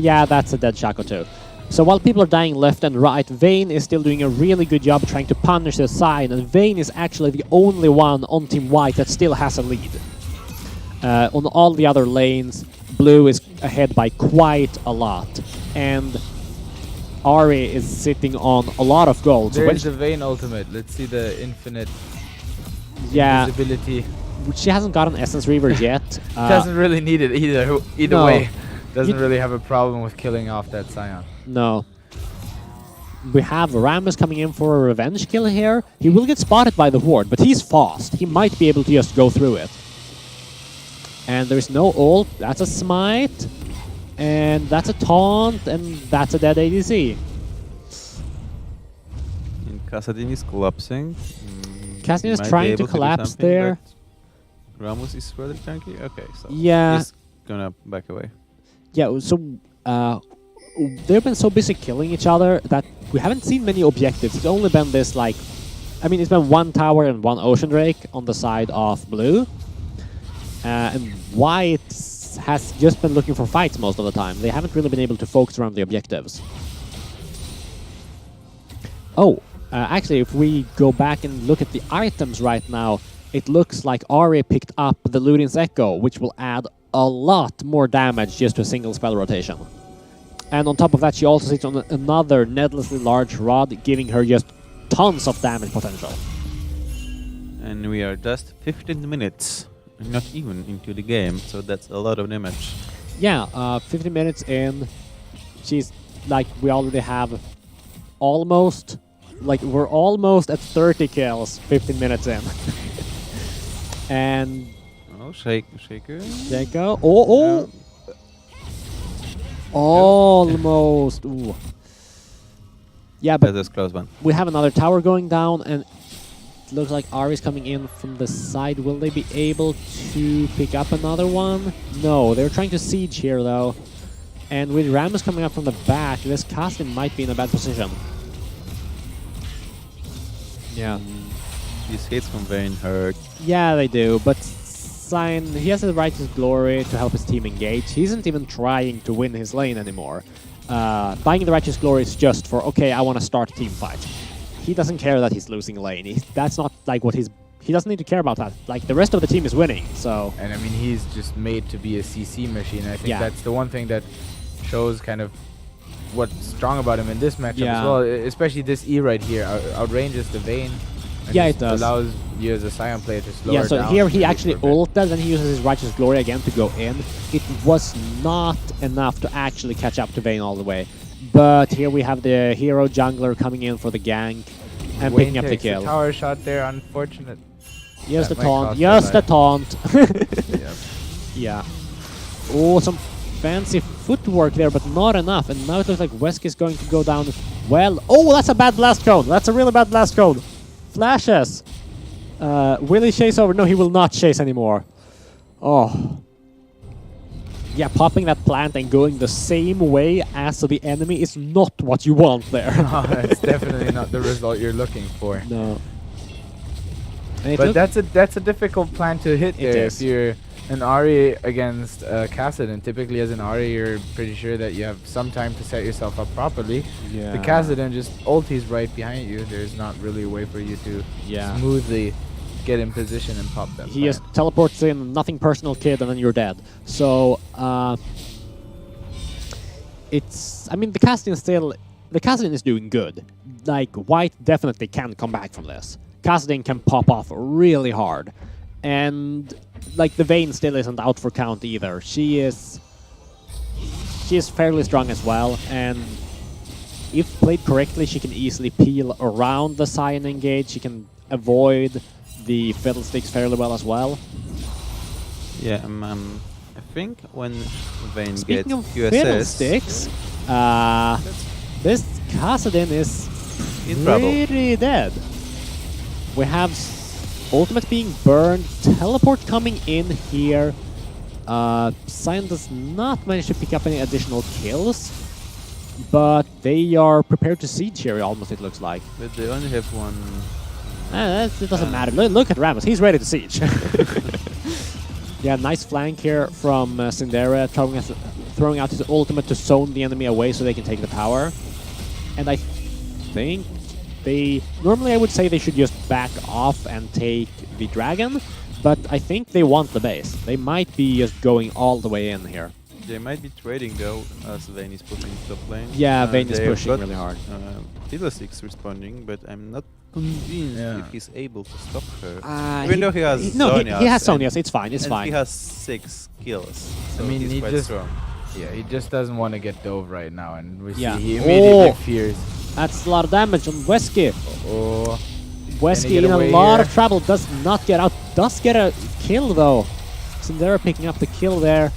Speaker 3: sure.
Speaker 1: that's a dead Shaco too. So while people are dying left and right, Vayne is still doing a really good job trying to punish the side, and Vayne is actually the only one on Team White that still has a lead. On all the other lanes, Blue is ahead by quite a lot, and Ari is sitting on a lot of gold. So when
Speaker 2: There's the Vayne ultimate. Let's see the infinite
Speaker 1: yeah,
Speaker 2: visibility.
Speaker 1: she hasn't gotten Essence Reaver yet.
Speaker 2: Doesn't really need it either. Either
Speaker 1: no.
Speaker 2: way, doesn't
Speaker 1: You-
Speaker 2: really have a problem with killing off that Scion.
Speaker 1: No. We have Rammus coming in for a revenge kill here. He will get spotted by the ward, but he's fast. He might be able to just go through it. And there's no ult. That's a smite. And that's a taunt. And that's a dead ADC.
Speaker 3: And Kassadin is collapsing.
Speaker 1: Kassadin is
Speaker 3: Might be
Speaker 1: trying to
Speaker 3: able do
Speaker 1: collapse
Speaker 3: something,
Speaker 1: there.
Speaker 3: but Ramos is rather tanky. Okay, so
Speaker 1: Yeah.
Speaker 3: he's gonna back away.
Speaker 1: Yeah, so they've been so busy killing each other that we haven't seen many objectives. It's only been this, like, I mean, it's been one tower and one Ocean Drake on the side of blue. And white has just been looking for fights most of the time. They haven't really been able to focus around the objectives. Oh, actually, if we go back and look at the items right now, it looks like Ari picked up the Ludian's Echo, which will add a lot more damage just to a single spell rotation. And on top of that, she also sits on another needlessly large rod, giving her just tons of damage potential.
Speaker 3: And we are just 15 minutes, not even into the game, so that's a lot of damage.
Speaker 1: Yeah, 50 minutes in, she's like, we already have almost, like, we're almost at 30 kills 15 minutes in. And
Speaker 3: Oh, shaker.
Speaker 1: there you go. Oh! Almost. Ooh. Yeah, but
Speaker 3: That was close one.
Speaker 1: we have another tower going down, and it looks like Ari's coming in from the side. Will they be able to pick up another one? No, they're trying to siege here, though. And with Rammus coming up from the back, this casting might be in a bad position. Yeah.
Speaker 3: These hits from Vayne hurt.
Speaker 1: Yeah, they do, but Sign, he has the Righteous Glory to help his team engage. He isn't even trying to win his lane anymore. Buying the Righteous Glory is just for, okay, I want to start a team fight. He doesn't care that he's losing lane. That's not like what he's... He doesn't need to care about that. Like, the rest of the team is winning, so...
Speaker 2: And I mean, he's just made to be a CC machine. I think
Speaker 1: Yeah.
Speaker 2: that's the one thing that shows kind of what's strong about him in this matchup
Speaker 1: Yeah.
Speaker 2: as well. Especially this E right here outranges the Vayne. And
Speaker 1: Yeah,
Speaker 2: just
Speaker 1: it does.
Speaker 2: allows you as a Scion player to slow
Speaker 1: Yeah,
Speaker 2: her
Speaker 1: so
Speaker 2: down
Speaker 1: here
Speaker 2: and
Speaker 1: he
Speaker 2: wait
Speaker 1: actually
Speaker 2: for a bit.
Speaker 1: ulted, and he uses his Righteous Glory again to go in. It was not enough to actually catch up to Vayne all the way. But here we have the hero jungler coming in for the gank and
Speaker 2: Wayne
Speaker 1: picking up the
Speaker 2: takes
Speaker 1: kill.
Speaker 2: Tower shot there, unfortunate.
Speaker 1: Yes, the
Speaker 2: That might
Speaker 1: taunt.
Speaker 2: cost
Speaker 1: Yes,
Speaker 2: a
Speaker 1: the taunt.
Speaker 2: Yep.
Speaker 1: Yeah. Oh, some fancy footwork there, but not enough. And now it looks like Wesk is going to go down well. Oh, that's a bad blast cone. That's a really bad blast cone. Flashes. Will he chase over? No, he will not chase anymore. Oh. Yeah, popping that plant and going the same way as the enemy is not what you want there.
Speaker 2: No, that's definitely not the result you're looking for.
Speaker 1: No. And it
Speaker 2: But
Speaker 1: look-
Speaker 2: that's a difficult plan to hit
Speaker 1: It
Speaker 2: there.
Speaker 1: is.
Speaker 2: If you're an Ahri against Kassadin, typically as an Ahri, you're pretty sure that you have some time to set yourself up properly.
Speaker 1: yeah.
Speaker 2: The Kassadin just ultis right behind you. There's not really a way for you to
Speaker 1: Yeah.
Speaker 2: smoothly get in position and pop that.
Speaker 1: He just teleports in, nothing personal, kid, and then you're dead. So, it's... I mean, the casting still... The casting is doing good. Like, White definitely can come back from this. Casting can pop off really hard. And, like, the Vayne still isn't out for count either. She is fairly strong as well, and if played correctly, she can easily peel around the Scion engage. She can avoid the Fiddlesticks fairly well as well.
Speaker 3: Yeah, I think when Vayne
Speaker 1: Speaking
Speaker 3: gets
Speaker 1: of
Speaker 3: QSS,
Speaker 1: Fiddlesticks, this Kassadin is
Speaker 3: in trouble.
Speaker 1: pretty dead. We have ultimate being burned, teleport coming in here. Scion does not manage to pick up any additional kills, but they are prepared to siege here almost, it looks like.
Speaker 3: But they only have one.
Speaker 1: It doesn't matter. Look at Rammus. He's ready to siege. Yeah, nice flank here from Syndera, throwing out his ultimate to zone the enemy away so they can take the tower. And I think they... Normally I would say they should just back off and take the dragon, but I think they want the base. They might be just going all the way in here.
Speaker 3: They might be trading though, as Vayne is pushing top lane.
Speaker 1: Yeah, Vayne is
Speaker 3: they've
Speaker 1: pushing
Speaker 3: got,
Speaker 1: really hard.
Speaker 3: Fiddlesticks responding, but I'm not convinced if he's able to stop her.
Speaker 1: Even
Speaker 3: though he has
Speaker 1: he has
Speaker 3: Zhonya's
Speaker 1: Zhonya's. It's fine. It's
Speaker 3: and
Speaker 1: fine.
Speaker 3: he has 6 kills. So
Speaker 2: I mean,
Speaker 3: he's
Speaker 2: he
Speaker 3: quite
Speaker 2: just-
Speaker 3: strong.
Speaker 2: Yeah, he just doesn't want to get dove right now, and we
Speaker 1: Yeah.
Speaker 2: see he immediately
Speaker 1: Oh.
Speaker 2: fears.
Speaker 1: That's a lot of damage on Weski.
Speaker 2: Oh,
Speaker 1: Weski
Speaker 2: get
Speaker 1: in a
Speaker 2: away
Speaker 1: lot
Speaker 2: here?
Speaker 1: of trouble. Does not get out. Does get a kill though. Syndera picking up the kill there.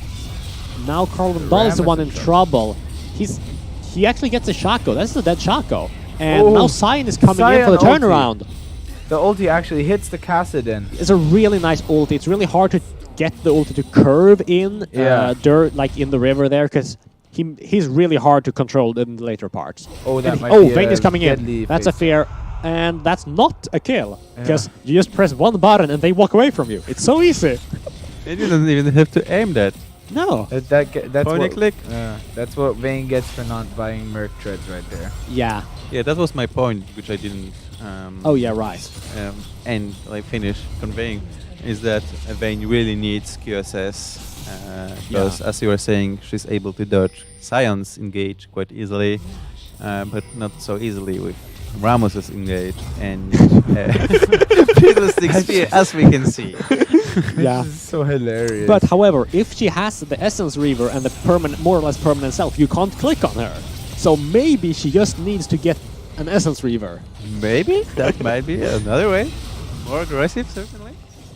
Speaker 1: Now Carlton Dahl is the
Speaker 2: Rammus
Speaker 1: one
Speaker 2: in
Speaker 1: in trouble. He actually gets a Shaco. That's a dead Shaco. And
Speaker 2: Oh,
Speaker 1: now Scion is coming in for the
Speaker 2: Scion ulti.
Speaker 1: turnaround.
Speaker 2: the ulti actually hits the Kassadin.
Speaker 1: It's a really nice ulti. It's really hard to get the ulti to curve in
Speaker 2: Yeah.
Speaker 1: dirt, like in the river there, because he's really hard to control in the later parts.
Speaker 2: Oh, that
Speaker 1: And
Speaker 2: might
Speaker 1: oh,
Speaker 2: be
Speaker 1: Vayne
Speaker 2: a
Speaker 1: is coming
Speaker 2: deadly
Speaker 1: in. That's a
Speaker 2: face.
Speaker 1: fear. and that's not a kill. Because you just press one button and they walk away from you. It's so easy.
Speaker 3: You didn't even have to aim that.
Speaker 1: No.
Speaker 5: That's
Speaker 3: Point and
Speaker 5: what,
Speaker 3: click.
Speaker 5: that's what Vayne gets for not buying Merc Treads right there.
Speaker 1: Yeah.
Speaker 3: Yeah, that was my point, which I didn't.
Speaker 1: Oh, yeah, right.
Speaker 3: And like finish conveying is that Vayne really needs QSS because, as you were saying, she's able to dodge Scion's engage quite easily, but not so easily with Ramos's engage and Fiddlestick Spear, as we can see.
Speaker 1: Yeah.
Speaker 5: This is so hilarious.
Speaker 1: But however, if she has the Essence Reaver and the permanent, more or less permanent self, you can't click on her. So maybe she just needs to get an Essence Reaver.
Speaker 3: Maybe that might be another way. More aggressive, certainly.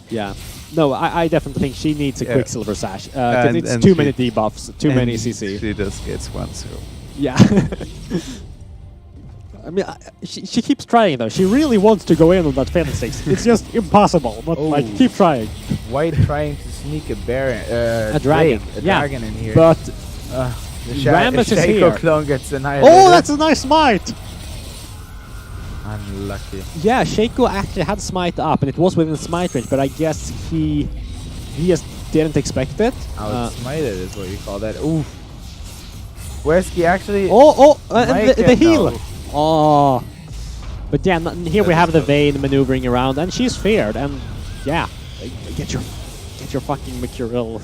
Speaker 1: Yeah. No, I definitely think she needs a
Speaker 3: Yeah.
Speaker 1: Quicksilver Sash. Because
Speaker 3: And-
Speaker 1: it's
Speaker 3: and
Speaker 1: too
Speaker 3: she-
Speaker 1: many debuffs, too many
Speaker 3: And
Speaker 1: CC.
Speaker 3: She just gets one, so.
Speaker 1: Yeah. I mean, she keeps trying though. She really wants to go in on that Fiddlesticks. It's just impossible. But like,
Speaker 5: Oh.
Speaker 1: keep trying.
Speaker 5: White trying to sneak a Baron,
Speaker 1: A dragon.
Speaker 5: Blade, a
Speaker 1: Yeah.
Speaker 5: dragon in here.
Speaker 1: But
Speaker 5: the
Speaker 1: Rammus is
Speaker 5: Shaco
Speaker 1: here.
Speaker 5: clone gets annihilated.
Speaker 1: oh, that's a nice smite.
Speaker 5: Unlucky.
Speaker 1: Yeah, Shaco actually had smite up, and it was within smite range. But I guess he just didn't expect it.
Speaker 5: Outsmited is what you call that. Ooh. Wesky actually.
Speaker 1: And the
Speaker 5: Mike,
Speaker 1: heal.
Speaker 5: no.
Speaker 1: Oh. But yeah, here we
Speaker 3: That
Speaker 1: have
Speaker 3: is
Speaker 1: the
Speaker 3: close.
Speaker 1: Vayne maneuvering around, and she's feared. And yeah, get your fucking Mercurial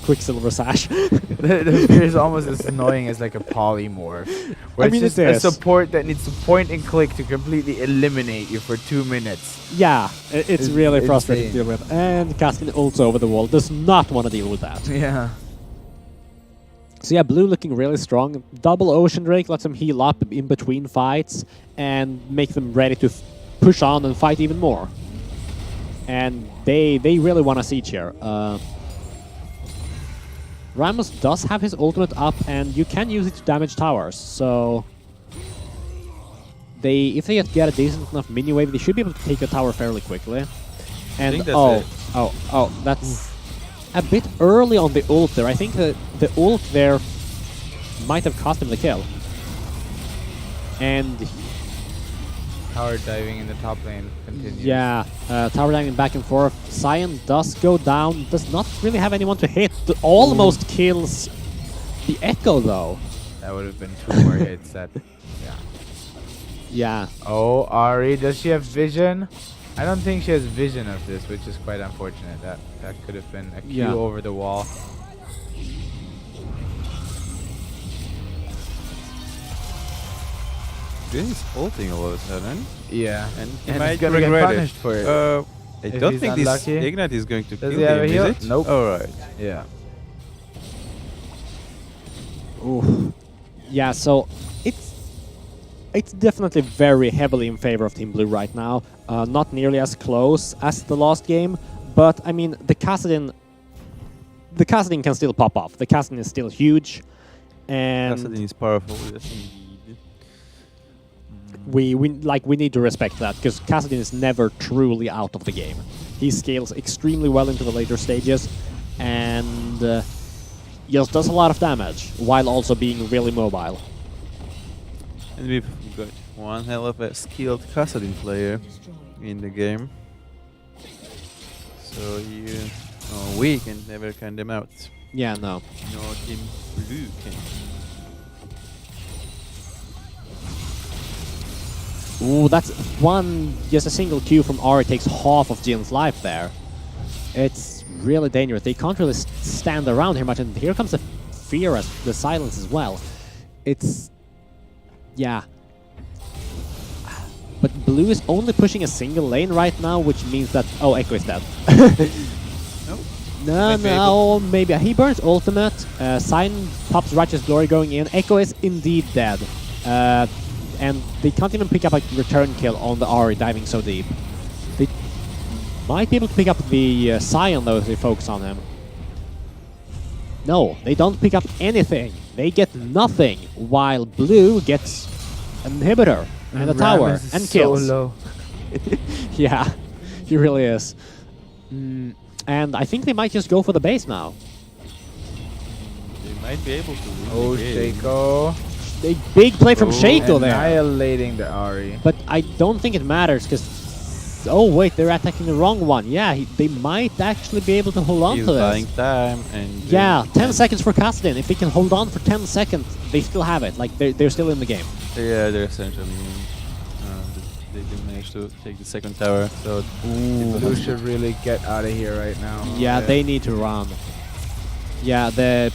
Speaker 1: Quicksilver Sash.
Speaker 5: The fear is almost as annoying as like a polymorph. Where
Speaker 1: I mean,
Speaker 5: it's
Speaker 1: it
Speaker 5: just a
Speaker 1: is.
Speaker 5: support that needs to point and click to completely eliminate you for 2 minutes.
Speaker 1: Yeah, it's
Speaker 5: It's
Speaker 1: really frustrating to
Speaker 5: insane.
Speaker 1: deal with. And Caskin ults over the wall. Does not want to deal with that.
Speaker 5: Yeah.
Speaker 1: So yeah, Blue looking really strong. Double Ocean Drake lets them heal up in between fights and make them ready to push on and fight even more. And they really want a siege here. Ramos does have his ultimate up, and you can use it to damage towers. So if they get a decent enough mini wave, they should be able to take a tower fairly quickly. And
Speaker 3: think that's it.
Speaker 1: that's a bit early on the ult there. I think the ult there might have cost him the kill. And
Speaker 5: Tower diving in the top lane continues.
Speaker 1: yeah, tower diving back and forth. Scion does go down, does not really have anyone to hit. Almost kills the Echo though.
Speaker 5: That would have been 2 more hits. That. Yeah.
Speaker 1: Yeah.
Speaker 5: Oh, Ari, does she have vision? I don't think she has vision of this, which is quite unfortunate. That could have been a Q
Speaker 1: Yeah.
Speaker 5: over the wall.
Speaker 3: He's ulting all of a sudden.
Speaker 5: Yeah.
Speaker 3: And he
Speaker 5: And
Speaker 3: might
Speaker 5: he's gonna get
Speaker 3: regret
Speaker 5: punished for it.
Speaker 3: I
Speaker 5: If
Speaker 3: don't
Speaker 5: he's
Speaker 3: think this
Speaker 5: unlucky.
Speaker 3: Ignite is going to
Speaker 5: Does
Speaker 3: kill
Speaker 5: he have a
Speaker 3: him,
Speaker 5: heal?
Speaker 3: is it?
Speaker 5: Nope.
Speaker 3: Alright.
Speaker 5: Yeah.
Speaker 1: Ooh. Yeah, so it's definitely very heavily in favor of Team Blue right now. Not nearly as close as the last game, but I mean the Kassadin can still pop off. The Kassadin is still huge, and
Speaker 3: Kassadin is powerful, yes indeed.
Speaker 1: we need to respect that because Kassadin is never truly out of the game. He scales extremely well into the later stages, and just does a lot of damage while also being really mobile.
Speaker 3: And we've got one hell of a skilled Kassadin player in the game. So we can never count them out.
Speaker 1: Yeah, no.
Speaker 3: No Team Blue can.
Speaker 1: Ooh, that's just a single Q from Ari takes half of Jin's life there. It's really dangerous. They can't really stand around here much, and here comes the fear as the silence as well. Yeah. But Blue is only pushing a single lane right now, which means that... Oh, Echo is dead. No, maybe. He burns ultimate. Sign pops Righteous Glory going in. Echo is indeed dead. And they can't even pick up a return kill on the Ari diving so deep. They might be able to pick up the Scion though if they focus on him. No, they don't pick up anything. They get nothing, while Blue gets an inhibitor and a tower
Speaker 5: Rammus is
Speaker 1: and kills.
Speaker 5: So low.
Speaker 1: Yeah, he really is. And I think they might just go for the base now.
Speaker 3: They might be able to win
Speaker 5: Oh,
Speaker 3: the game.
Speaker 5: Shaco.
Speaker 1: A big play from Shaco there.
Speaker 5: Annihilating the Ari.
Speaker 1: But I don't think it matters because... Oh wait, they're attacking the wrong one. Yeah, they might actually be able to hold on
Speaker 3: He's
Speaker 1: to
Speaker 3: buying
Speaker 1: this.
Speaker 3: time and
Speaker 1: Yeah, 10 seconds for Kassadin. If they can hold on for 10 seconds, they still have it. Like, they're still in the game.
Speaker 3: Yeah, they're essentially. They did manage to take the second tower. So
Speaker 5: Blue should really get out of here right now.
Speaker 1: Yeah, they need to run. Yeah, the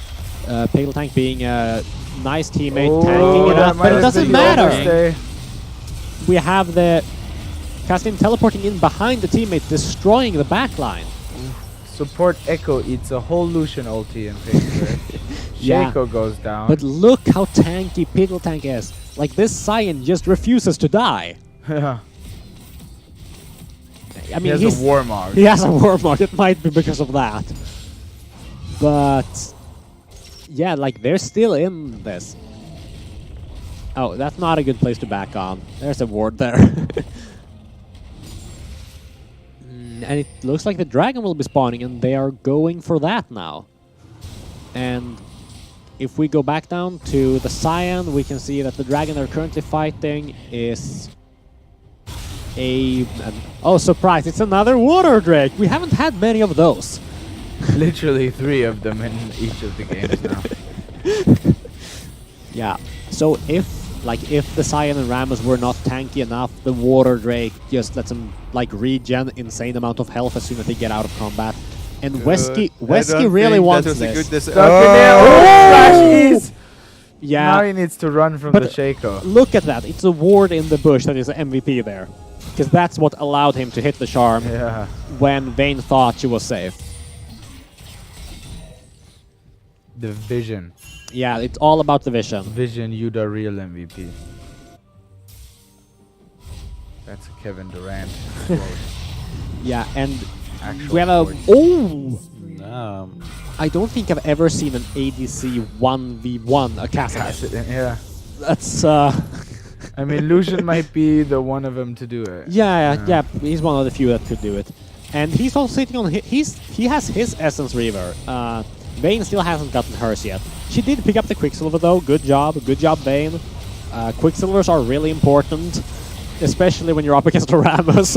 Speaker 1: Pale Tank being a nice teammate, tanking it
Speaker 5: that
Speaker 1: up,
Speaker 5: might
Speaker 1: but it
Speaker 5: have
Speaker 1: doesn't
Speaker 5: been the
Speaker 1: matter.
Speaker 5: overstay.
Speaker 1: We have the Kassadin teleporting in behind the teammate, destroying the backline.
Speaker 5: Support Echo eats a whole Lucian ulti and pays for it.
Speaker 1: Yeah.
Speaker 5: Shaco goes down.
Speaker 1: But look how tanky Piggle Tank is. Like, this Cyan just refuses to die.
Speaker 5: Yeah.
Speaker 1: I
Speaker 5: He
Speaker 1: mean,
Speaker 5: has
Speaker 1: he's,
Speaker 5: a Warmog.
Speaker 1: he has a Warmog. It might be because of that. But yeah, like, they're still in this. Oh, that's not a good place to back on. There's a ward there. And it looks like the dragon will be spawning, and they are going for that now. And if we go back down to the Cyan, we can see that the dragon they're currently fighting is oh, surprise, it's another water drake. We haven't had many of those.
Speaker 5: Literally 3 of them in each of the games now.
Speaker 1: Yeah, so if the Cyan and Rammus were not tanky enough, the water drake just lets them like regen insane amount of health as soon as they get out of combat. And Wesky really wants this. Yeah,
Speaker 5: Now he needs to run from
Speaker 1: But
Speaker 5: the Shaco.
Speaker 1: look at that. It's a ward in the bush that is an MVP there. Because that's what allowed him to hit the charm
Speaker 5: Yeah.
Speaker 1: when Vayne thought she was safe.
Speaker 5: The Vision.
Speaker 1: Yeah, it's all about the vision.
Speaker 5: Vision, you the real MVP. That's a Kevin Durant quote.
Speaker 1: Yeah, and
Speaker 5: Actual
Speaker 1: we have a...
Speaker 5: quote.
Speaker 1: Oh!
Speaker 3: no.
Speaker 1: I don't think I've ever seen an ADC 1v1 a Kassadin.
Speaker 5: Yeah.
Speaker 1: That's...
Speaker 5: I mean, Lucian might be the one of them to do it.
Speaker 1: yeah, he's one of the few that could do it. And he's also sitting on... He has his Essence Reaver. Vayne still hasn't gotten hers yet. She did pick up the Quicksilver though. Good job, Vayne. Quicksilvers are really important, especially when you're up against a Rammus.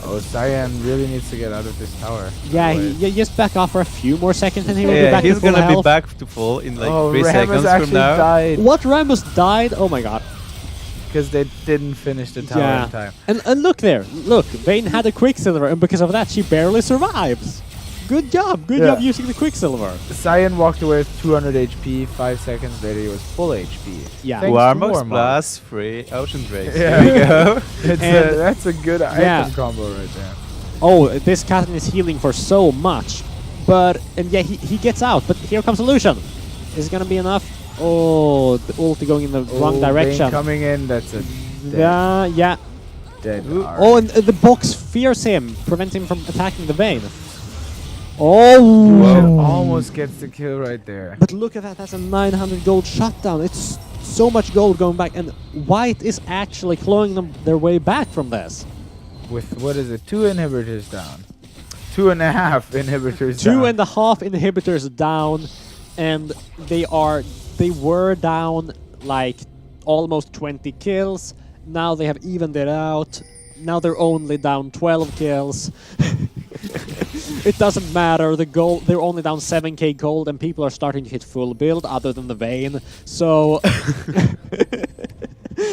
Speaker 5: Oh, Cyan really needs to get out of this tower.
Speaker 1: Yeah,
Speaker 5: Otherwise-
Speaker 1: he just back off for a few more seconds and he will be
Speaker 3: Yeah,
Speaker 1: back
Speaker 3: he's
Speaker 1: to full
Speaker 3: gonna
Speaker 1: health.
Speaker 3: be back to full in like 3
Speaker 5: Rammus
Speaker 3: seconds
Speaker 5: actually
Speaker 3: from now.
Speaker 5: died
Speaker 1: What, Rammus died? Oh my god.
Speaker 5: because they didn't finish the tower
Speaker 1: Yeah.
Speaker 5: in time.
Speaker 1: And look there. Look, Vayne had a Quicksilver and because of that she barely survives. Good job using the Quicksilver.
Speaker 5: Cyan walked away with 200 HP. 5 seconds later, he was full HP.
Speaker 1: Yeah.
Speaker 5: Thanks to
Speaker 3: Warmox
Speaker 5: Warmox.
Speaker 3: plus free Ocean Drakes.
Speaker 5: Yeah.
Speaker 3: There you go.
Speaker 1: And-
Speaker 5: That's a good
Speaker 1: Yeah.
Speaker 5: item combo right there.
Speaker 1: Oh, this Kassadin is healing for so much. But, and yeah, he gets out. But here comes Illusion. Is it going to be enough? Oh, the ulti going in the wrong
Speaker 5: Vayne
Speaker 1: direction.
Speaker 5: coming in, that's a dead,
Speaker 1: Yeah.
Speaker 5: dead
Speaker 1: Oh, and the box fears him, prevents him from attacking the Vayne. Oh!
Speaker 5: Lucian almost gets the kill right there.
Speaker 1: But look at that, that's a 900 gold shutdown. It's so much gold going back, and White is actually clawing them their way back from this.
Speaker 5: With, what is it, 2 inhibitors down. 2.5 inhibitors
Speaker 1: Two
Speaker 5: down.
Speaker 1: and a half inhibitors down, and they were down like almost 20 kills. Now they have evened it out. Now they're only down 12 kills. It doesn't matter. The gold, they're only down 7k gold, and people are starting to hit full build, other than the Vayne. So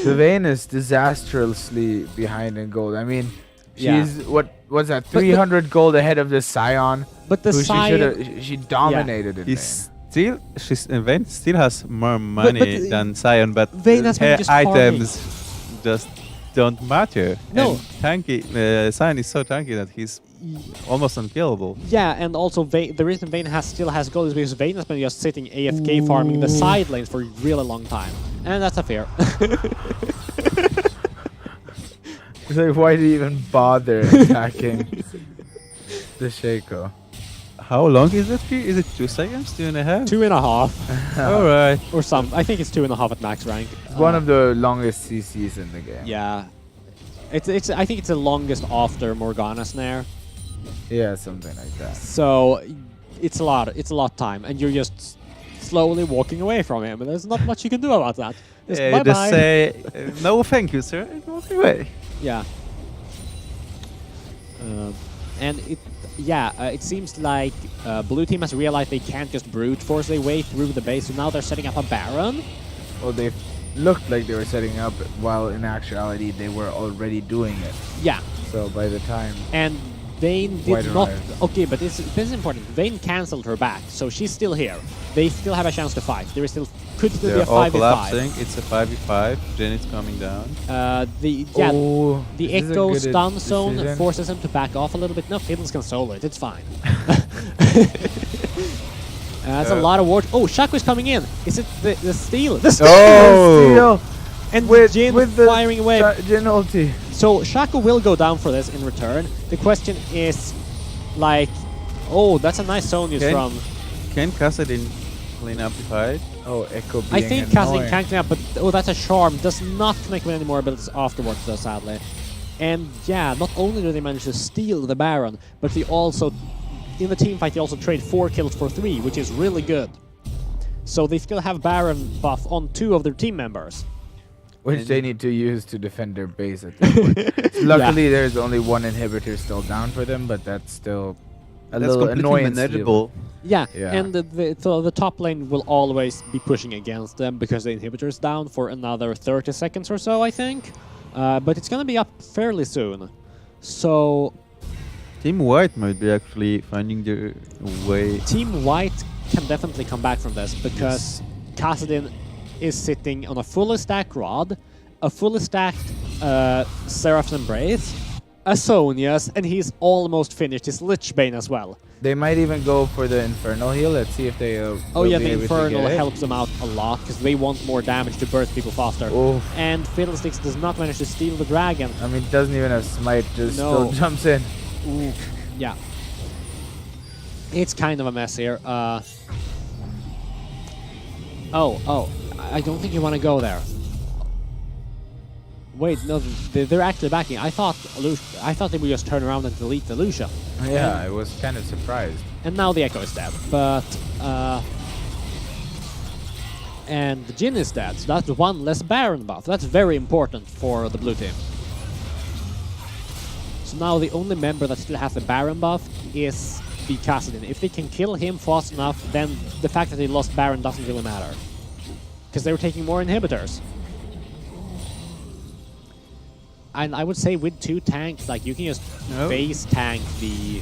Speaker 5: The Vayne is disastrously behind in gold. I mean,
Speaker 1: Yeah.
Speaker 5: she's, what was that, 300 gold ahead of the Scion,
Speaker 1: but the
Speaker 5: who
Speaker 1: Cyan,
Speaker 5: she dominated in
Speaker 3: He's Vayne still has more money than Sion, but
Speaker 1: Vayne has been
Speaker 3: her
Speaker 1: just farming.
Speaker 3: items just don't matter.
Speaker 1: No.
Speaker 3: And tanky, Sion is so tanky that he's almost unkillable.
Speaker 1: yeah, and also the reason Vayne still has gold is because Vayne has been just sitting AFK farming the side lanes for a really long time, and that's a fair.
Speaker 5: It's like, why did he even bother attacking the Shaco?
Speaker 3: How long is that? Is it 2 seconds? 2.5?
Speaker 1: 2.5
Speaker 3: All right.
Speaker 1: or some. I think it's 2.5 at max rank.
Speaker 5: It's one of the longest CCs in the game.
Speaker 1: Yeah, it's. I think it's the longest after Morgana snare.
Speaker 5: Yeah, something like that.
Speaker 1: So it's a lot. It's a lot of time, and you're just slowly walking away from him. And there's not much you can do about that. Just
Speaker 3: Yeah,
Speaker 1: bye
Speaker 3: you just
Speaker 1: bye.
Speaker 3: say, no thank you, sir, and walk away.
Speaker 1: Yeah. And it seems like blue team has realized they can't just brute force their way through the base, so now they're setting up a Baron.
Speaker 5: Well, they looked like they were setting up, while in actuality they were already doing it.
Speaker 1: Yeah,
Speaker 5: So by the time,
Speaker 1: and Vayne
Speaker 5: White
Speaker 1: did not.
Speaker 5: arrived.
Speaker 1: Okay, but this is important. Vayne cancelled her back, so she's still here. They still have a chance to fight. There is still could still be
Speaker 3: They're
Speaker 1: a
Speaker 3: all
Speaker 1: 5v5.
Speaker 3: collapsing. It's a 5v5. Then it's coming down.
Speaker 1: The
Speaker 5: oh,
Speaker 1: the
Speaker 5: is this a
Speaker 1: Echo
Speaker 5: good
Speaker 1: stun zone
Speaker 5: decision?
Speaker 1: forces him to back off a little bit. No, Fiddles can solo it. It's fine. That's a lot of war. Oh, Shaco's coming in. Is it the steal? The steal!
Speaker 5: Oh,
Speaker 1: And
Speaker 5: with
Speaker 1: Jin
Speaker 5: the
Speaker 1: firing away.
Speaker 5: Jin ulti.
Speaker 1: So Shaco will go down for this in return. The question is, like, oh, that's a nice zone use
Speaker 3: Okay.
Speaker 1: from.
Speaker 3: Can Kassadin clean up the fight?
Speaker 5: Oh, Echo.
Speaker 1: I
Speaker 5: being
Speaker 1: think Kathleen
Speaker 5: annoying.
Speaker 1: can connect, but oh, that's a charm. Does not connect with any more abilities afterwards, though, sadly. And yeah, not only do they manage to steal the Baron, but they also, in the team fight, they also trade 4 kills for 3, which is really good. So they still have Baron buff on 2 of their team members.
Speaker 5: Which they need to use to defend their base at this point. Luckily, there's only 1 inhibitor still down for them, but that's still a
Speaker 3: That's
Speaker 5: little
Speaker 3: completely
Speaker 5: annoyance.
Speaker 3: manageable.
Speaker 1: Yeah,
Speaker 5: Yeah.
Speaker 1: and the top lane will always be pushing against them because the inhibitor's down for another 30 seconds or so, I think. But it's gonna be up fairly soon. So
Speaker 3: Team White might be actually finding their way.
Speaker 1: Team White can definitely come back from this because Kassadin is sitting on a fully stacked Rod, a fully stacked Seraph's Embrace, a Sonia's, and he's almost finished his Lich Bane as well.
Speaker 5: They might even go for the Infernal heal. Let's see if they.
Speaker 1: Oh
Speaker 5: will
Speaker 1: yeah,
Speaker 5: be
Speaker 1: the
Speaker 5: able to
Speaker 1: Infernal
Speaker 5: get it.
Speaker 1: helps them out a lot because they want more damage to burst people faster.
Speaker 5: Oh,
Speaker 1: And Fiddlesticks does not manage to steal the dragon.
Speaker 5: I mean, doesn't even have smite. Just
Speaker 1: No.
Speaker 5: still jumps in.
Speaker 1: Ooh, yeah. It's kind of a mess here. I don't think you want to go there. Wait, no, they're actually backing. I thought they would just turn around and delete the Lucia.
Speaker 5: Yeah, I was kind of surprised.
Speaker 1: And now the Echo is dead. But and the Jin is dead, so that's 1 less Baron buff. That's very important for the blue team. So now the only member that still has the Baron buff is the Kassadin. If they can kill him fast enough, then the fact that they lost Baron doesn't really matter. Because they were taking more inhibitors. And I would say with 2 tanks, like you can just base tank the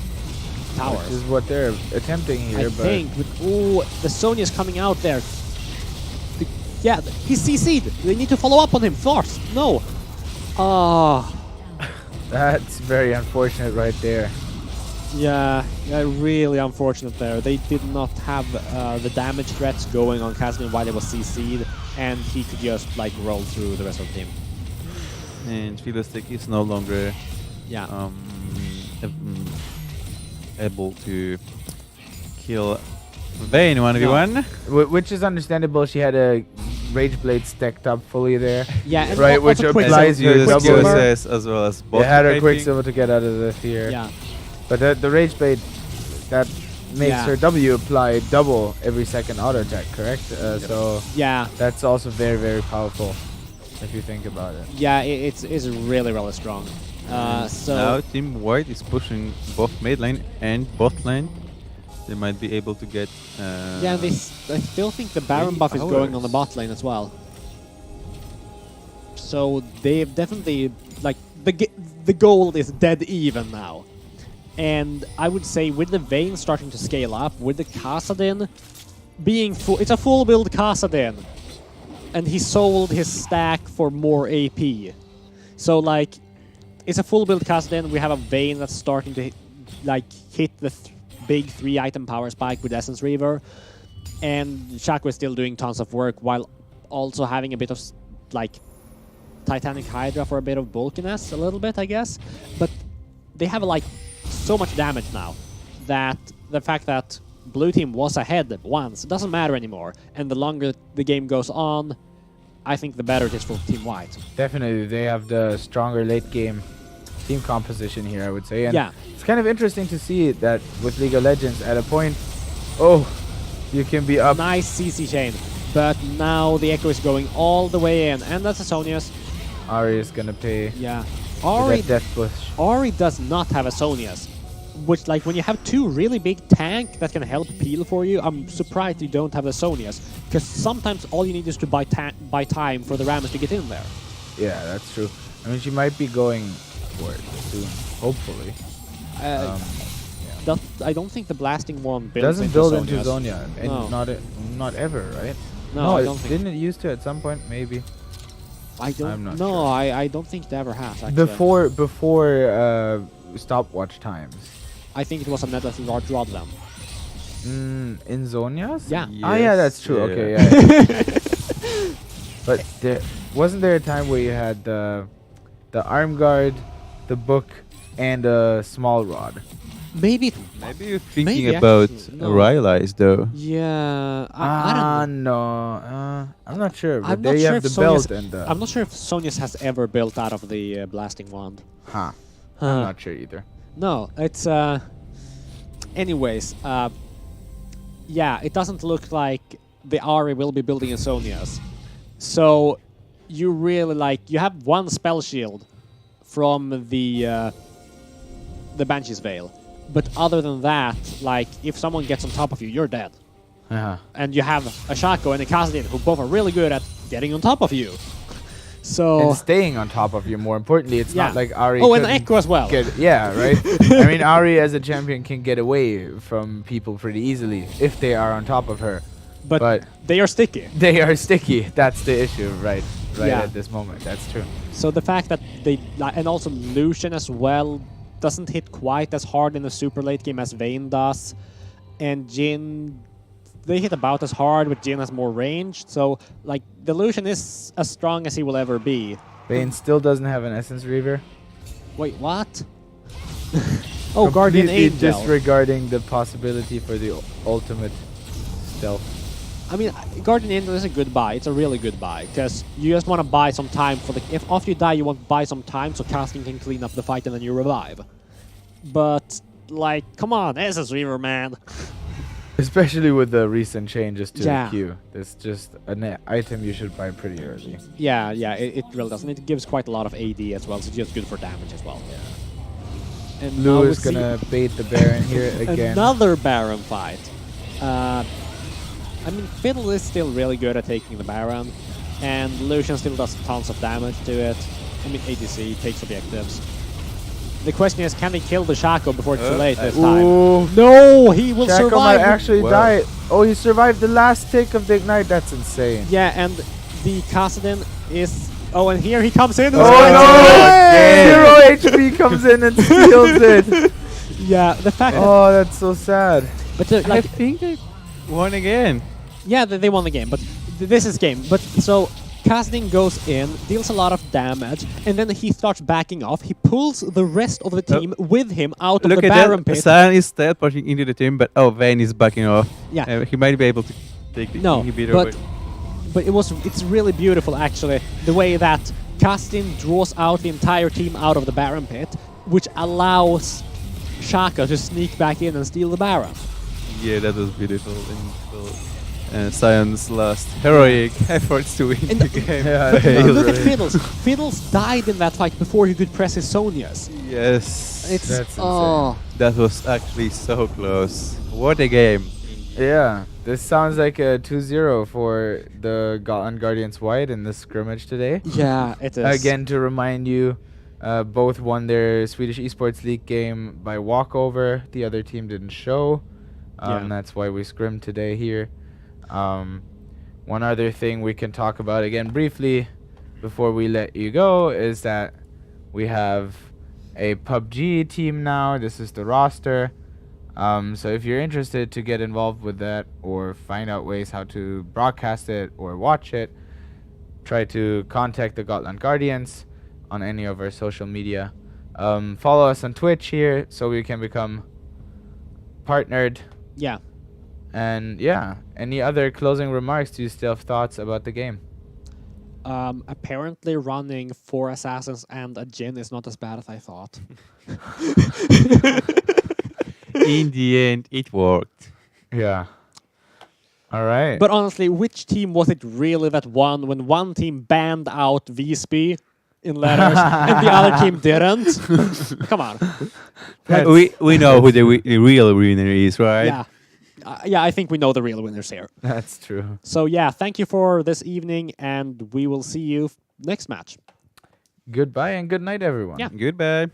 Speaker 1: towers.
Speaker 5: Which is what they're attempting here,
Speaker 1: I
Speaker 5: but
Speaker 1: think. Ooh, the Sonya's coming out there. Yeah, he's CC'd. They need to follow up on him fast. No. Ah.
Speaker 5: that's very unfortunate right there.
Speaker 1: Yeah, really unfortunate there. They did not have the damage threats going on Kassadin while he was CC'd, and he could just like roll through the rest of the team.
Speaker 3: And Fiddlestick is no longer
Speaker 1: Yeah.
Speaker 3: able to kill Vayne 1v1.
Speaker 5: Which is understandable. She had a Rage Blade stacked up fully there.
Speaker 1: Yeah, and
Speaker 5: Right,
Speaker 1: also
Speaker 5: which
Speaker 1: Quicksilver.
Speaker 5: applies you
Speaker 3: Use
Speaker 5: double-
Speaker 3: QSS as well as
Speaker 5: They
Speaker 3: bot
Speaker 5: had her
Speaker 3: fighting.
Speaker 5: Quicksilver to get out of the fear.
Speaker 1: Yeah.
Speaker 5: But the Rage Blade, that makes
Speaker 1: Yeah.
Speaker 5: her W apply double every second auto attack, correct? So
Speaker 1: Yeah.
Speaker 5: that's also very, very powerful if you think about it.
Speaker 1: Yeah, it's really, really strong. So
Speaker 3: Now Team White is pushing both mid lane and bot lane. They might be able to get.
Speaker 1: yeah, I still think the Baron
Speaker 3: many
Speaker 1: buff is going on the
Speaker 3: hours.
Speaker 1: bot lane as well. So they've definitely like the goal is dead even now. And I would say with the Vayne starting to scale up, with the Kassadin being full, it's a full build Kassadin. And he sold his stack for more AP. So like, it's a full build Kassadin. We have a Vayne that's starting to hit the big 3 item power spike with Essence Reaver. And Shaco is still doing tons of work while also having a bit of like Titanic Hydra for a bit of bulkiness, a little bit, I guess. But they have like so much damage now that the fact that blue team was ahead once doesn't matter anymore. And the longer the game goes on, I think the better it is for Team White.
Speaker 5: Definitely, they have the stronger late game team composition here, I would say. And
Speaker 1: Yeah.
Speaker 5: it's kind of interesting to see that with League of Legends at a point. Oh, You can be up.
Speaker 1: Nice CC chain. But now the Echo is going all the way in. And that's a Sonia's.
Speaker 5: Ari is gonna pay
Speaker 1: Yeah.
Speaker 5: with
Speaker 1: Ari,
Speaker 5: that death push.
Speaker 1: Ari does not have a Sonia's. Which, like, when you have two really big tank that can help peel for you, I'm surprised you don't have the Sonia's. Because sometimes all you need is to buy time for the Rams to get in there.
Speaker 5: Yeah, that's true. I mean, she might be going for it soon, hopefully.
Speaker 1: I don't think the blasting one builds
Speaker 5: Doesn't
Speaker 1: into
Speaker 5: build
Speaker 1: Sonia's.
Speaker 5: into Zonia, and
Speaker 1: No.
Speaker 5: not ever, right?
Speaker 1: No, I
Speaker 5: it
Speaker 1: don't think.
Speaker 5: didn't it used to at some point, maybe.
Speaker 1: I don't.
Speaker 5: I'm not
Speaker 1: no,
Speaker 5: sure.
Speaker 1: I don't think it ever has. Actually.
Speaker 5: Before stopwatch times.
Speaker 1: I think it was a net that Gotland.
Speaker 5: In Zonias?
Speaker 1: Yeah.
Speaker 5: Oh yeah, that's true.
Speaker 3: Yeah.
Speaker 5: Okay, yeah. But wasn't there a time where you had the arm guard, the book, and a small rod?
Speaker 1: Maybe.
Speaker 3: Maybe you're thinking
Speaker 1: Maybe
Speaker 3: about
Speaker 1: actually, no.
Speaker 3: Rylai's though.
Speaker 1: Yeah. I don't know.
Speaker 5: No. I'm not sure. But
Speaker 1: I'm
Speaker 5: there
Speaker 1: not
Speaker 5: you
Speaker 1: sure
Speaker 5: have
Speaker 1: if
Speaker 5: the belt
Speaker 1: Sonya's-
Speaker 5: and the.
Speaker 1: I'm not sure if Sonia's has ever built out of the blasting wand.
Speaker 5: Huh.
Speaker 1: Huh.
Speaker 5: I'm not sure either.
Speaker 1: No, it's anyways, yeah, it doesn't look like the Ari will be building a Sonia's. So you really you have one spell shield from the Banshee's Veil. But other than that, like if someone gets on top of you, you're dead. And you have a Shaco and a Khazad who both are really good at getting on top of you. So
Speaker 5: And staying on top of you, more importantly, it's
Speaker 1: Yeah.
Speaker 5: not like Ari.
Speaker 1: Oh, and
Speaker 5: couldn't
Speaker 1: Echo as well.
Speaker 5: Yeah, right. I mean, Ari as a champion can get away from people pretty easily if they are on top of her.
Speaker 1: But they are sticky.
Speaker 5: They are sticky. That's the issue, right?
Speaker 1: Yeah.
Speaker 5: At this moment, that's true.
Speaker 1: So the fact that they and also Lucian as well doesn't hit quite as hard in the super late game as Vayne does, and Jin they hit about as hard, but Jin has more range. So like the Lucian is as strong as he will ever be.
Speaker 5: Vayne still doesn't have an Essence Reaver.
Speaker 1: Wait, what? Oh, Guardian
Speaker 5: Completely
Speaker 1: Angel.
Speaker 5: disregarding the possibility for the ultimate stealth.
Speaker 1: I mean, Guardian Angel is a good buy. It's a really good buy because you just want to buy some time for the. If after you die, you want to buy some time so casting can clean up the fight and then you revive. But like, come on, Essence Reaver, man.
Speaker 5: Especially with the recent changes to
Speaker 1: Yeah.
Speaker 5: the queue. It's just an item you should buy pretty early.
Speaker 1: Yeah, it really does. And it gives quite a lot of AD as well, so it's just good for damage as well. And now
Speaker 5: Lou
Speaker 1: we
Speaker 5: is
Speaker 1: see
Speaker 5: gonna bait the Baron here again.
Speaker 1: another Baron fight. I mean, Fiddle is still really good at taking the Baron, and Lucian still does tons of damage to it. I mean, ADC takes objectives. The question is, can they kill the Shaco before it's too late this time?
Speaker 5: Ooh,
Speaker 1: No, he will
Speaker 5: Shaco
Speaker 1: survive.
Speaker 5: might actually
Speaker 3: Wow.
Speaker 5: die. Oh, he survived the last tick of the Ignite. That's insane.
Speaker 1: Yeah, and the Khazad is... Oh, and here he comes in. and
Speaker 5: Oh
Speaker 1: steals
Speaker 5: no!
Speaker 1: it.
Speaker 5: 0 HP comes in and steals it.
Speaker 1: Yeah, the fact that...
Speaker 5: Oh, that's so sad.
Speaker 1: But
Speaker 3: I
Speaker 1: like,
Speaker 3: think they won again.
Speaker 1: yeah, they won the game, but this is game. But so Khazad goes in, deals a lot of damage, and then he starts backing off. He pulls the rest of the team with him out of
Speaker 3: Look
Speaker 1: the
Speaker 3: at
Speaker 1: Baron
Speaker 3: that.
Speaker 1: pit.
Speaker 3: San is teleporting into the team, but Vayne is backing off.
Speaker 1: Yeah.
Speaker 3: He might be able to take the
Speaker 1: No,
Speaker 3: inhibitor.
Speaker 1: but it's really beautiful actually the way that Khazad draws out the entire team out of the Baron pit, which allows Shaka to sneak back in and steal the Baron.
Speaker 3: Yeah, that was beautiful. And Sion's last heroic efforts to win
Speaker 1: And
Speaker 3: the game.
Speaker 5: Yeah,
Speaker 3: failed.
Speaker 1: Look at Fiddles. Fiddles died in that fight before he could press his Sonias.
Speaker 3: Yes.
Speaker 1: It's
Speaker 5: That's insane.
Speaker 3: That was actually so close. What a game.
Speaker 5: Yeah, this sounds like a 2-0 for the Gotland Guardians White in this scrimmage today.
Speaker 1: Yeah, it is.
Speaker 5: Again, to remind you, both won their Swedish Esports League game by walkover. The other team didn't show.
Speaker 1: Yeah.
Speaker 5: That's why we scrimmed today here. One other thing we can talk about again briefly before we let you go is that we have a PUBG team now. This is the roster. So if you're interested to get involved with that or find out ways how to broadcast it or watch it, try to contact the Gotland Guardians on any of our social media. Follow us on Twitch here so we can become partnered.
Speaker 1: Yeah.
Speaker 5: And yeah, any other closing remarks? Do you still have thoughts about the game?
Speaker 1: Apparently running 4 assassins and a Jin is not as bad as I thought.
Speaker 3: In the end, it worked.
Speaker 5: Yeah. All right.
Speaker 1: But honestly, which team was it really that won when one team banned out Visby in letters and the other team didn't? Come on.
Speaker 3: We know who the real winner is, right?
Speaker 1: Yeah. Yeah, I think we know the real winners here.
Speaker 5: That's true.
Speaker 1: So yeah, thank you for this evening, and we will see you next match.
Speaker 5: Goodbye and good night, everyone.
Speaker 1: Yeah.
Speaker 3: Goodbye.